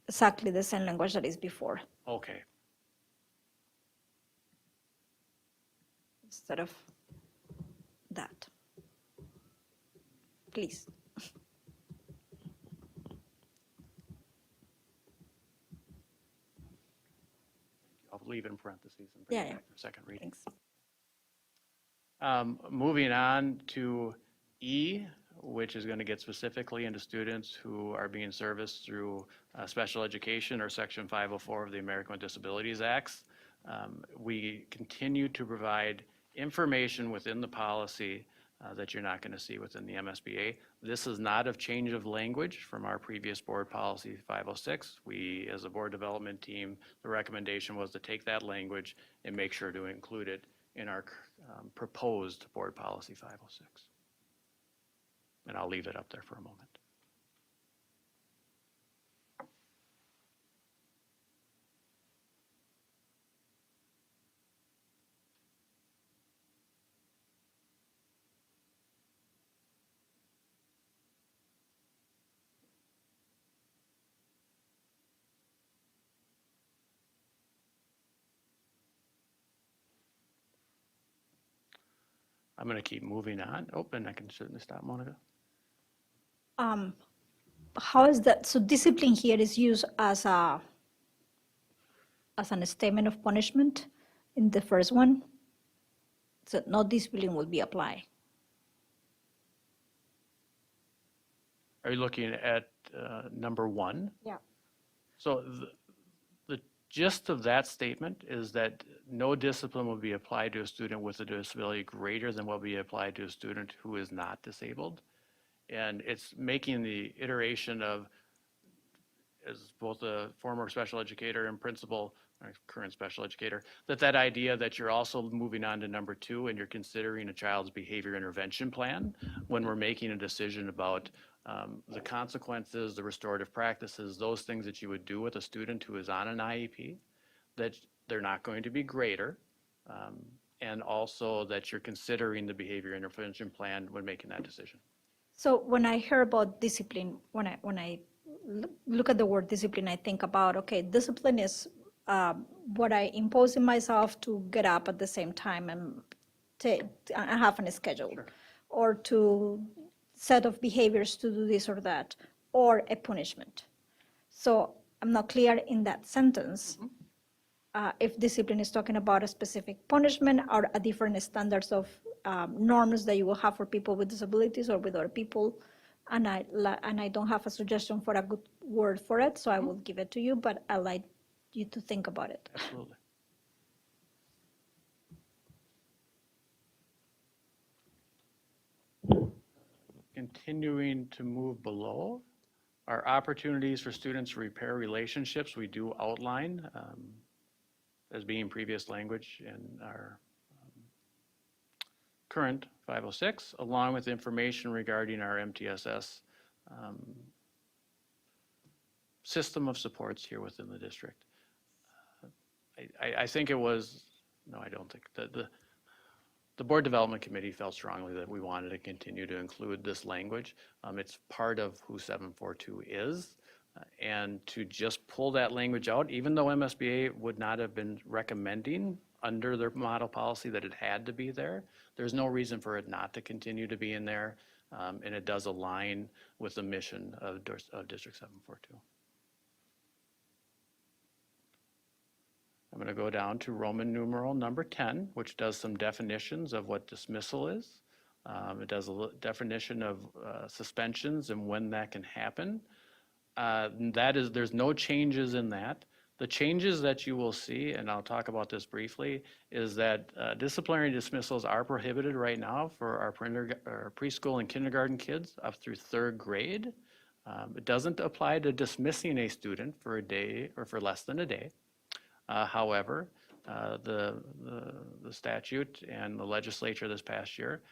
exactly the same language that is before, Okay, instead of that. Please. I'll leave it in parentheses and bring Yeah, it yeah. back for second reading. Thanks. Moving on to E, which is going to get specifically into students who are being serviced through special education or Section 504 of the American with Disabilities Acts. We continue to provide information within the policy that you're not going to see within the MSBA. This is not a change of language from our previous board policy 506. We, as a board development team, the recommendation was to take that language and make sure to include it in our proposed board policy 506. And I'll leave it up there for a moment. I'm going to keep moving on. Oh, and I can certainly stop, Monica. How is that, so discipline here is used as a, as a statement of punishment in the first one? So no discipline will be applied. Are you looking at number 1? Yeah. So the gist of that statement is that no discipline will be applied to a student with a disability greater than what will be applied to a student who is not disabled. And it's making the iteration of, as both a former special educator and principal, or current special educator, that idea that you're also moving on to number 2 and you're considering a child's behavior intervention plan when we're making a decision about the consequences, the restorative practices, those things that you would do with a student who is on an IEP, that they're not going to be greater, and also that you're considering the behavior intervention plan when making that decision. So when I hear about discipline, when I look at the word discipline, I think about, okay, discipline is what I impose in myself to get up at the same time and have a schedule, sure, or to set of behaviors to do this or that, or a punishment. So I'm not clear in that sentence if discipline is talking about a specific punishment or a different standards of norms that you will have for people with disabilities or with other people. And I don't have a suggestion for a good word for it, so I will give it to you, but I'd like you to think about it. Absolutely. Continuing to move below, our opportunities for students to repair relationships, we do outline as being previous language in our current 506, along with information regarding our MTSS system of supports here within the district. I think it was, no, I don't think, the Board Development Committee felt strongly that we wanted to continue to include this language. It's part of who 742 is. And to just pull that language out, even though MSBA would not have been recommending under their model policy that it had to be there, there's no reason for it not to continue to be in there. And it does align with the mission of District 742. I'm going to go down to Roman numeral number 10, which does some definitions of what dismissal is. It does a definition of suspensions and when that can happen. There's no changes in that. The changes that you will see, and I'll talk about this briefly, is that disciplinary dismissals are prohibited right now for our preschool and kindergarten kids up through 3rd grade. It doesn't apply to dismissing a student for a day or for less than a day. However, the statute and the legislature this past year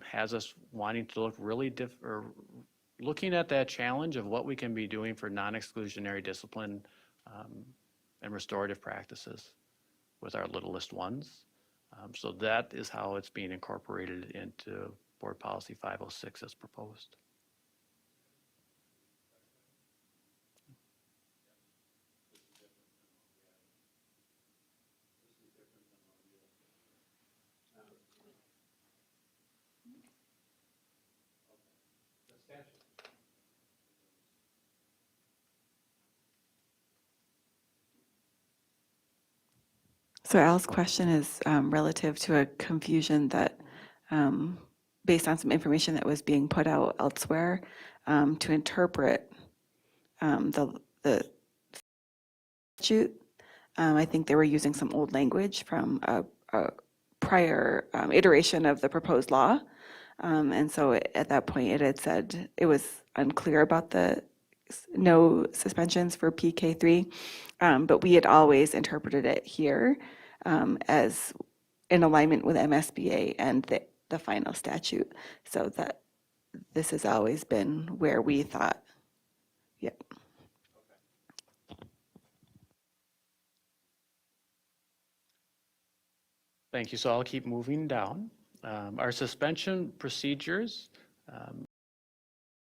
has us wanting to look really looking at that challenge of what we can be doing for non-exclusionary discipline and restorative practices with our littlest ones. So that is how it's being incorporated into Board Policy 506 as proposed. So Al's question is relative to a confusion that based on some information that was being put out elsewhere, to interpret the statute. I think they were using some old language from a prior iteration of the proposed law. And so at that point, it had said it was unclear about the no suspensions for PK3, but we had always interpreted it here as in alignment with MSBA and the final statute. So that this has always been where we thought, yep. Thank you. So I'll keep moving down. Our suspension procedures,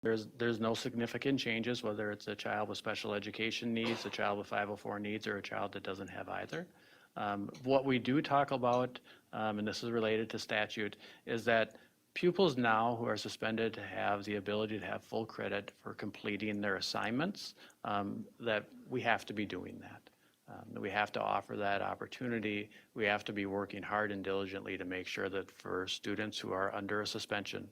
there's no significant changes, whether it's a child with special education needs, a child with 504 needs, or a child that doesn't have either. What we do talk about, and this is related to statute, is that pupils now who are suspended have the ability to have full credit for completing their assignments, that we have to be doing that. We have to offer that opportunity. We have to be working hard and diligently to make sure that for students who are under a suspension,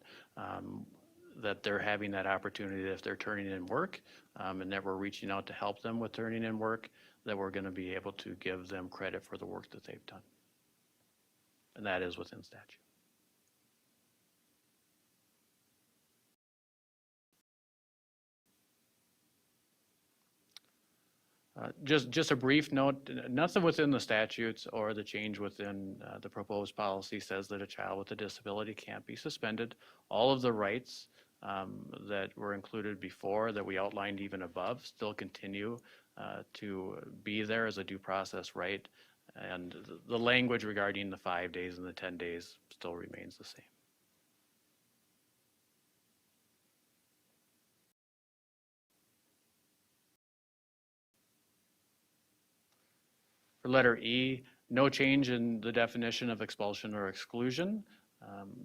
that they're having that opportunity if they're turning in work, and that we're reaching out to help them with turning in work, that we're going to be able to give them credit for the work that they've done. And that is within statute. Just a brief note, nothing within the statutes or the change within the proposed policy says that a child with a disability can't be suspended. All of the rights that were included before, that we outlined even above, still continue to be there as a due process right. And the language regarding the 5 days and the 10 days still remains the same. For letter E, no change in the definition of expulsion or exclusion.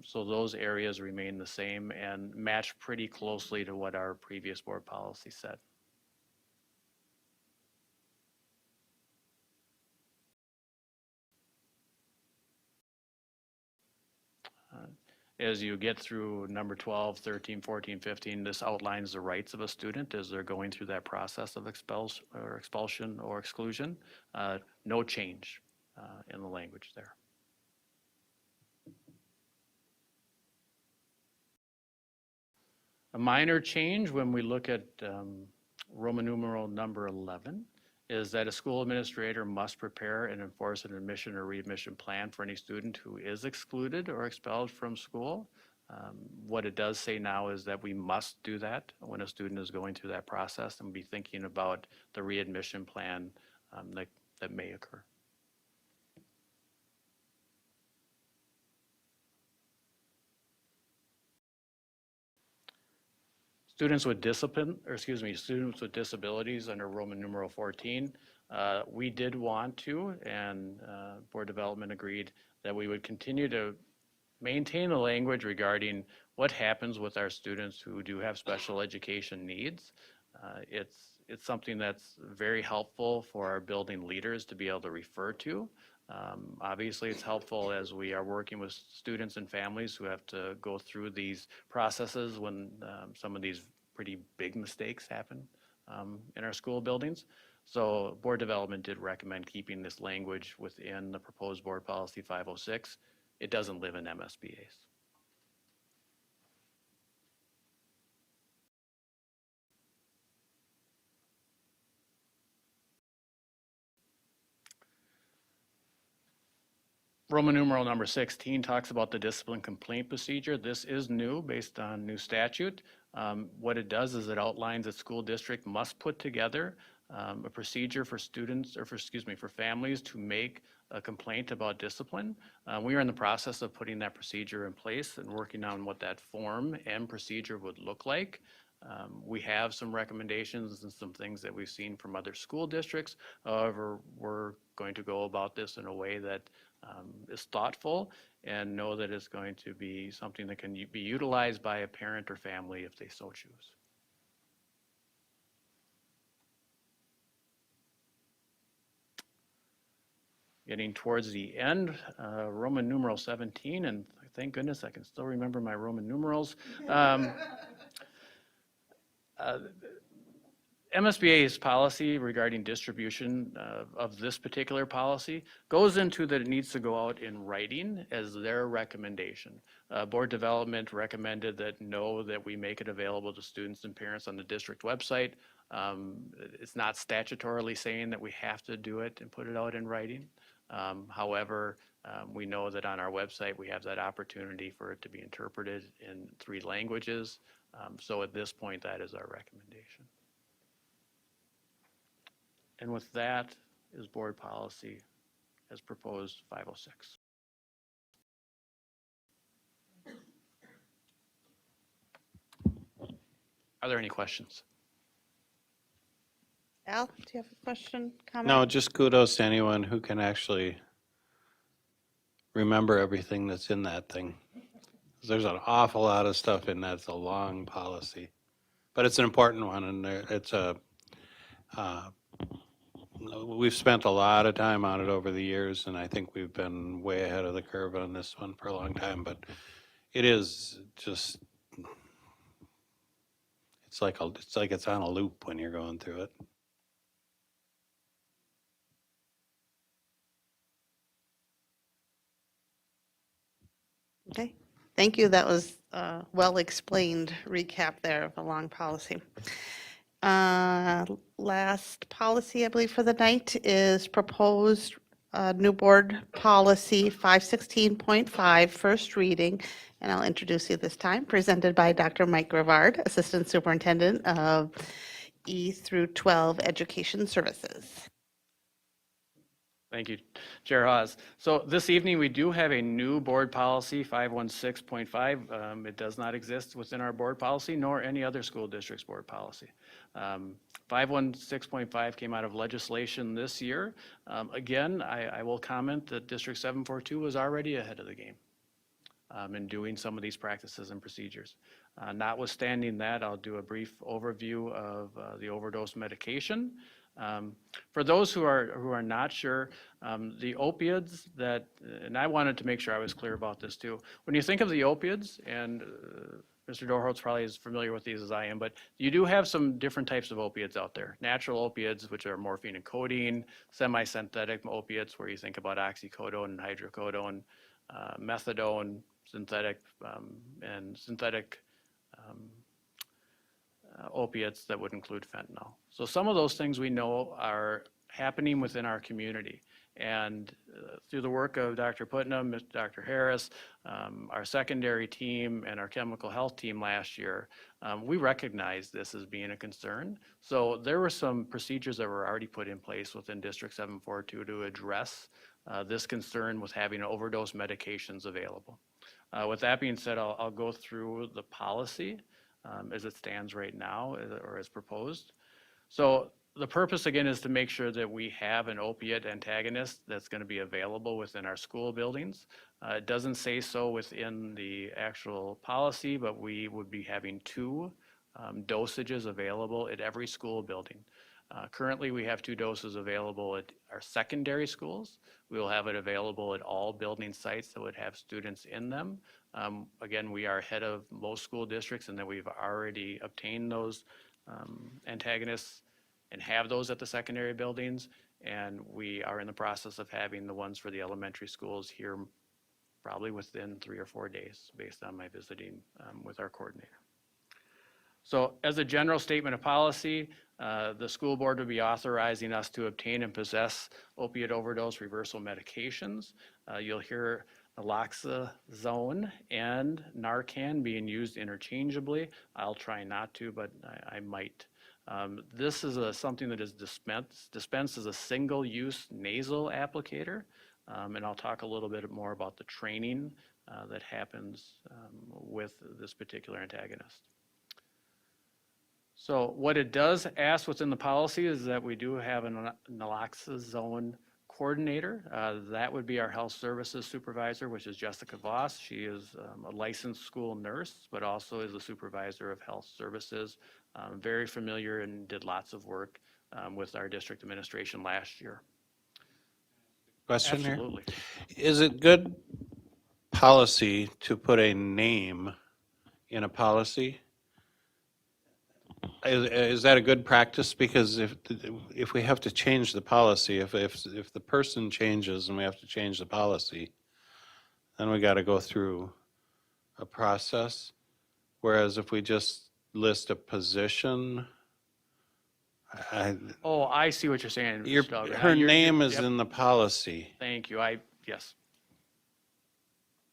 So those areas remain the same and match pretty closely to what our previous board policy said. As you get through number 12, 13, 14, 15, this outlines the rights of a student as they're going through that process of expulsion or exclusion. No change in the language there. A minor change when we look at Roman numeral number 11 is that a school administrator must prepare and enforce an admission or readmission plan for any student who is excluded or expelled from school. What it does say now is that we must do that when a student is going through that process and be thinking about the readmission plan that may occur. Students with students with disabilities under Roman numeral 14, we did want to, and board development agreed that we would continue to maintain the language regarding what happens with our students who do have special education needs. It's something that's very helpful for our building leaders to be able to refer to. Obviously, it's helpful as we are working with students and families who have to go through these processes when some of these pretty big mistakes happen in our school buildings. So board development did recommend keeping this language within the proposed board policy 506. It doesn't live in MSBA's. Roman numeral number 16 talks about the discipline complaint procedure. This is new based on new statute. What it does is it outlines that school district must put together a procedure for students, or for families to make a complaint about discipline. We are in the process of putting that procedure in place and working on what that form and procedure would look like. We have some recommendations and some things that we've seen from other school districts. However, we're going to go about this in a way that is thoughtful and know that it's going to be something that can be utilized by a parent or family if they so choose. Getting towards the end, Roman numeral 17 and thank goodness I can still remember my Roman numerals. MSBA's policy regarding distribution of this particular policy goes into that it needs to go out in writing as their recommendation. Board development recommended that no, that we make it available to students and parents on the district website. It's not statutorily saying that we have to do it and put it out in writing. However, we know that on our website, we have that opportunity for it to be interpreted in 3 languages. So at this point, that is our recommendation. And with that is board policy as proposed 506. Are there any questions? Al, do you have a question, comment? No, just kudos to anyone who can actually remember everything that's in that thing. There's an awful lot of stuff in that. It's a long policy, but it's an important one, and it's a, we've spent a lot of time on it over the years, and I think we've been way ahead of the curve on this one for a long time, but it is just, it's like it's on a loop when you're going through it. Okay, thank you. That was a well-explained recap there of a long policy. Last policy, I believe, for the night is proposed new board policy 516.5, first reading. And I'll introduce you this time, presented by Dr. Mike Grivard, Assistant Superintendent of E through 12 Education Services. Thank you, Chair Hawes. So this evening, we do have a new board policy, 516.5. It does not exist within our board policy, nor any other school district's board policy. 516.5 came out of legislation this year. Again, I will comment that District 742 was already ahead of the game in doing some of these practices and procedures. Notwithstanding that, I'll do a brief overview of the overdose medication. For those who are not sure, the opioids that, and I wanted to make sure I was clear about this too. When you think of the opioids, and Mr. Dorholtz probably is familiar with these as I am, but you do have some different types of opiates out there. Natural opiates, which are morphine and codeine, semi-synthetic opiates, where you think about oxycodone and hydrocodone, methadone, synthetic, and synthetic opiates that would include fentanyl. So some of those things we know are happening within our community. And through the work of Dr. Putnam, Dr. Harris, our secondary team, and our chemical health team last year, we recognized this as being a concern. So there were some procedures that were already put in place within District 742 to address this concern with having overdose medications available. With that being said, I'll go through the policy as it stands right now, or as proposed. So the purpose, again, is to make sure that we have an opiate antagonist that's going to be available within our school buildings. It doesn't say so within the actual policy, but we would be having 2 dosages available at every school building. Currently, we have 2 doses available at our secondary schools. We will have it available at all building sites that would have students in them. Again, we are ahead of most school districts in that we've already obtained those antagonists and have those at the secondary buildings. And we are in the process of having the ones for the elementary schools here probably within 3 or 4 days based on my visiting with our coordinator. So as a general statement of policy, the school board would be authorizing us to obtain and possess opiate overdose reversal medications. You'll hear naloxone and Narcan being used interchangeably. I'll try not to, but I might. This is something that is dispensed as a single-use nasal applicator, and I'll talk a little bit more about the training that happens with this particular antagonist. So what it does ask within the policy is that we do have a naloxone coordinator. That would be our health services supervisor, which is Jessica Voss. She is a licensed school nurse, but also is the supervisor of health services. Very familiar and did lots of work with our district administration last year. Question here? Absolutely. Is it good policy to put a name in a policy. Is that a good practice? Because if we have to change the policy, if the person changes and we have to change the policy, then we got to go through a process. Whereas if we just list a position, Oh, I see what you're saying. your, Mr. Dahlgren. her name is Yep, in the policy. Thank you. Yes.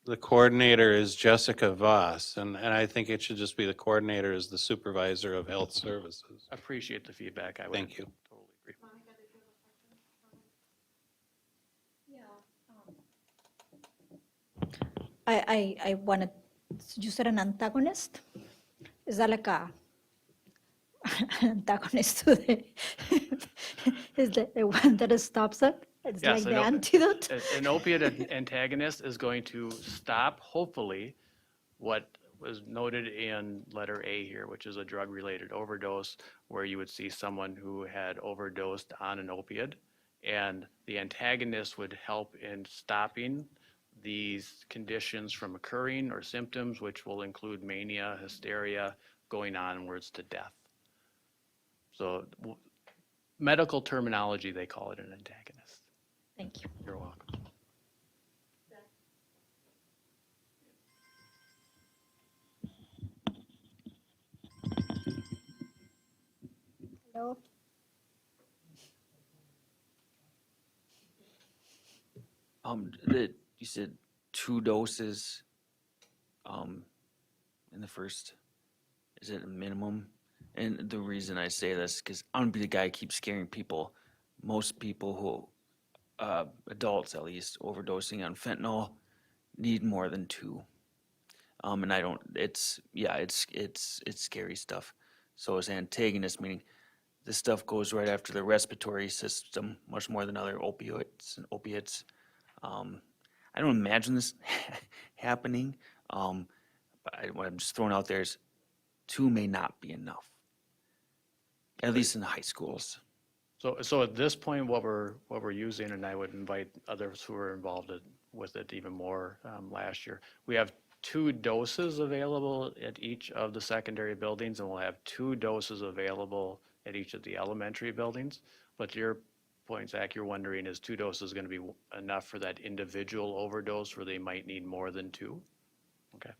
The coordinator is Jessica Voss, and I think it should just be the coordinator is the supervisor of health services. Appreciate the feedback. I would Thank you. totally agree. I wanted, you said an antagonist? Is that like a an antagonist to the, is that the one that stops it? It's Yes, like I the know. antidote? An opiate antagonist is going to stop, hopefully, what was noted in letter A here, which is a drug-related overdose, where you would see someone who had overdosed on an opiate. And the antagonist would help in stopping these conditions from occurring or symptoms, which will include mania, hysteria, going onwards to death. So medical terminology, they call it an antagonist. Thank you. You're welcome. Hello? You said 2 doses, in the first, is it a minimum? And the reason I say this, because I'm gonna be the guy who keeps scaring people. Most people who, adults at least, overdosing on fentanyl need more than 2. And I don't, it's scary stuff. So is antagonist, meaning this stuff goes right after the respiratory system, much more than other opioids and opiates. I don't imagine this happening, but what I'm just throwing out there is 2 may not be enough, at least in high schools. So at this point, what we're using, and I would invite others who are involved with it even more last year, we have 2 doses available at each of the secondary buildings, and we'll have 2 doses available at each of the elementary buildings. But to your point, Zach, you're wondering, is 2 doses going to be enough for that individual overdose where they might need more than 2? Okay.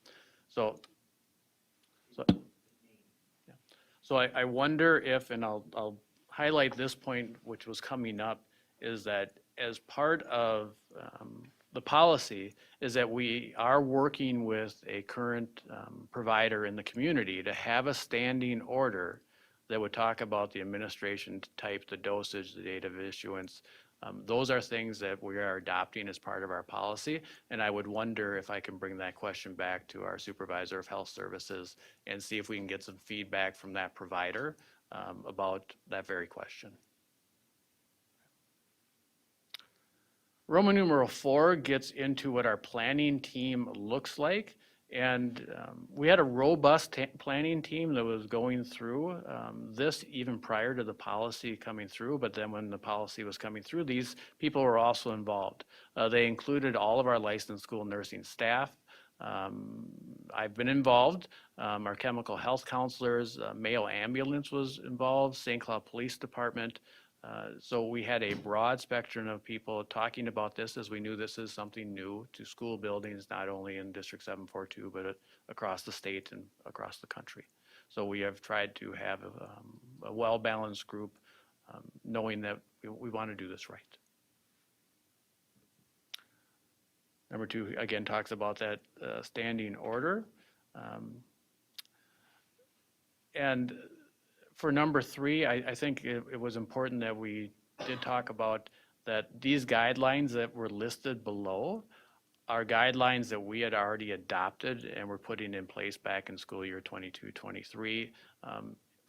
So I wonder if, and I'll highlight this point, which was coming up, is that as part of the policy, is that we are working with a current provider in the community to have a standing order that would talk about the administration type, the dosage, the date of issuance. Those are things that we are adopting as part of our policy, and I would wonder if I can bring that question back to our supervisor of health services and see if we can get some feedback from that provider about that very question. Roman numeral 4 gets into what our planning team looks like. And we had a robust planning team that was going through this even prior to the policy coming through. But then when the policy was coming through, these people were also involved. They included all of our licensed school nursing staff. I've been involved. Our chemical health counselors, Mayo Ambulance was involved, St. Cloud Police Department. So we had a broad spectrum of people talking about this, as we knew this is something new to school buildings, not only in District 742, but across the state and across the country. So we have tried to have a well-balanced group, knowing that we want to do this right. Number 2, again, talks about that standing order. And for number 3, I think it was important that we did talk about that these guidelines that were listed below are guidelines that we had already adopted and were putting in place back in school year 22-23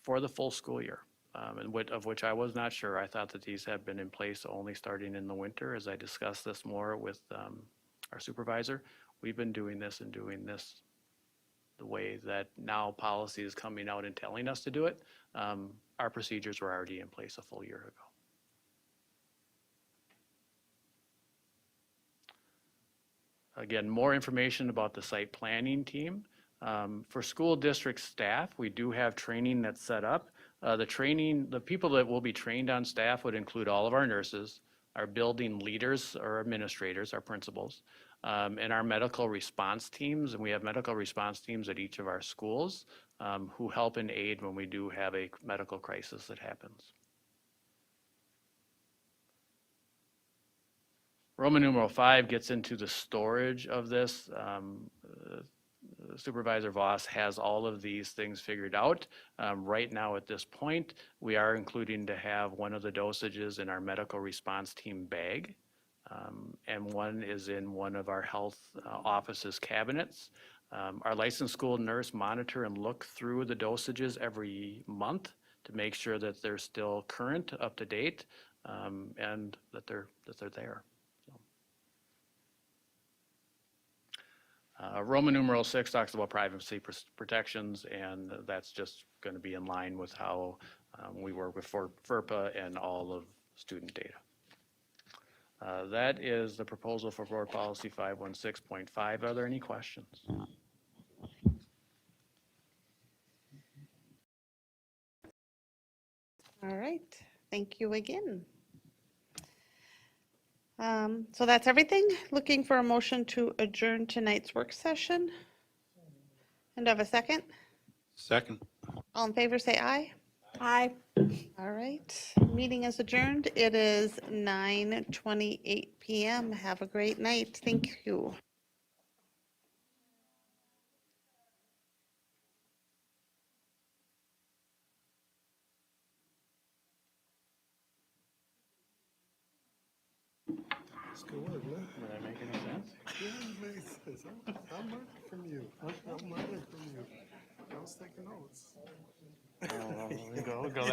for the full school year, and of which I was not sure. I thought that these had been in place only starting in the winter. As I discussed this more with our supervisor, we've been doing this the way that now policy is coming out and telling us to do it. Our procedures were already in place a full year ago. Again, more information about the site planning team. For school district staff, we do have training that's set up. The people that will be trained on staff would include all of our nurses, our building leaders or administrators, our principals, and our medical response teams. And we have medical response teams at each of our schools who help and aid when we do have a medical crisis that happens. Roman numeral 5 gets into the storage of this. Supervisor Voss has all of these things figured out. Right now at this point, we are including to have one of the dosages in our medical response team bag. And one is in one of our health offices cabinets. Our licensed school nurse monitor and look through the dosages every month to make sure that they're still current, up to date, and that they're there. Roman numeral 6 talks about privacy protections, and that's just going to be in line with how we work with FERPA and all of student data. That is the proposal for Board Policy 516.5. Are there any questions? All right, thank you again. So that's everything. Looking for a motion to adjourn tonight's work session. And have a second? Second. All in favor, say aye. Aye. All right, meeting is adjourned. It is 9:28 PM. Have a great night. Thank you. Did that make any sense? I'm learning from you. I'm learning from you. I was taking notes. Go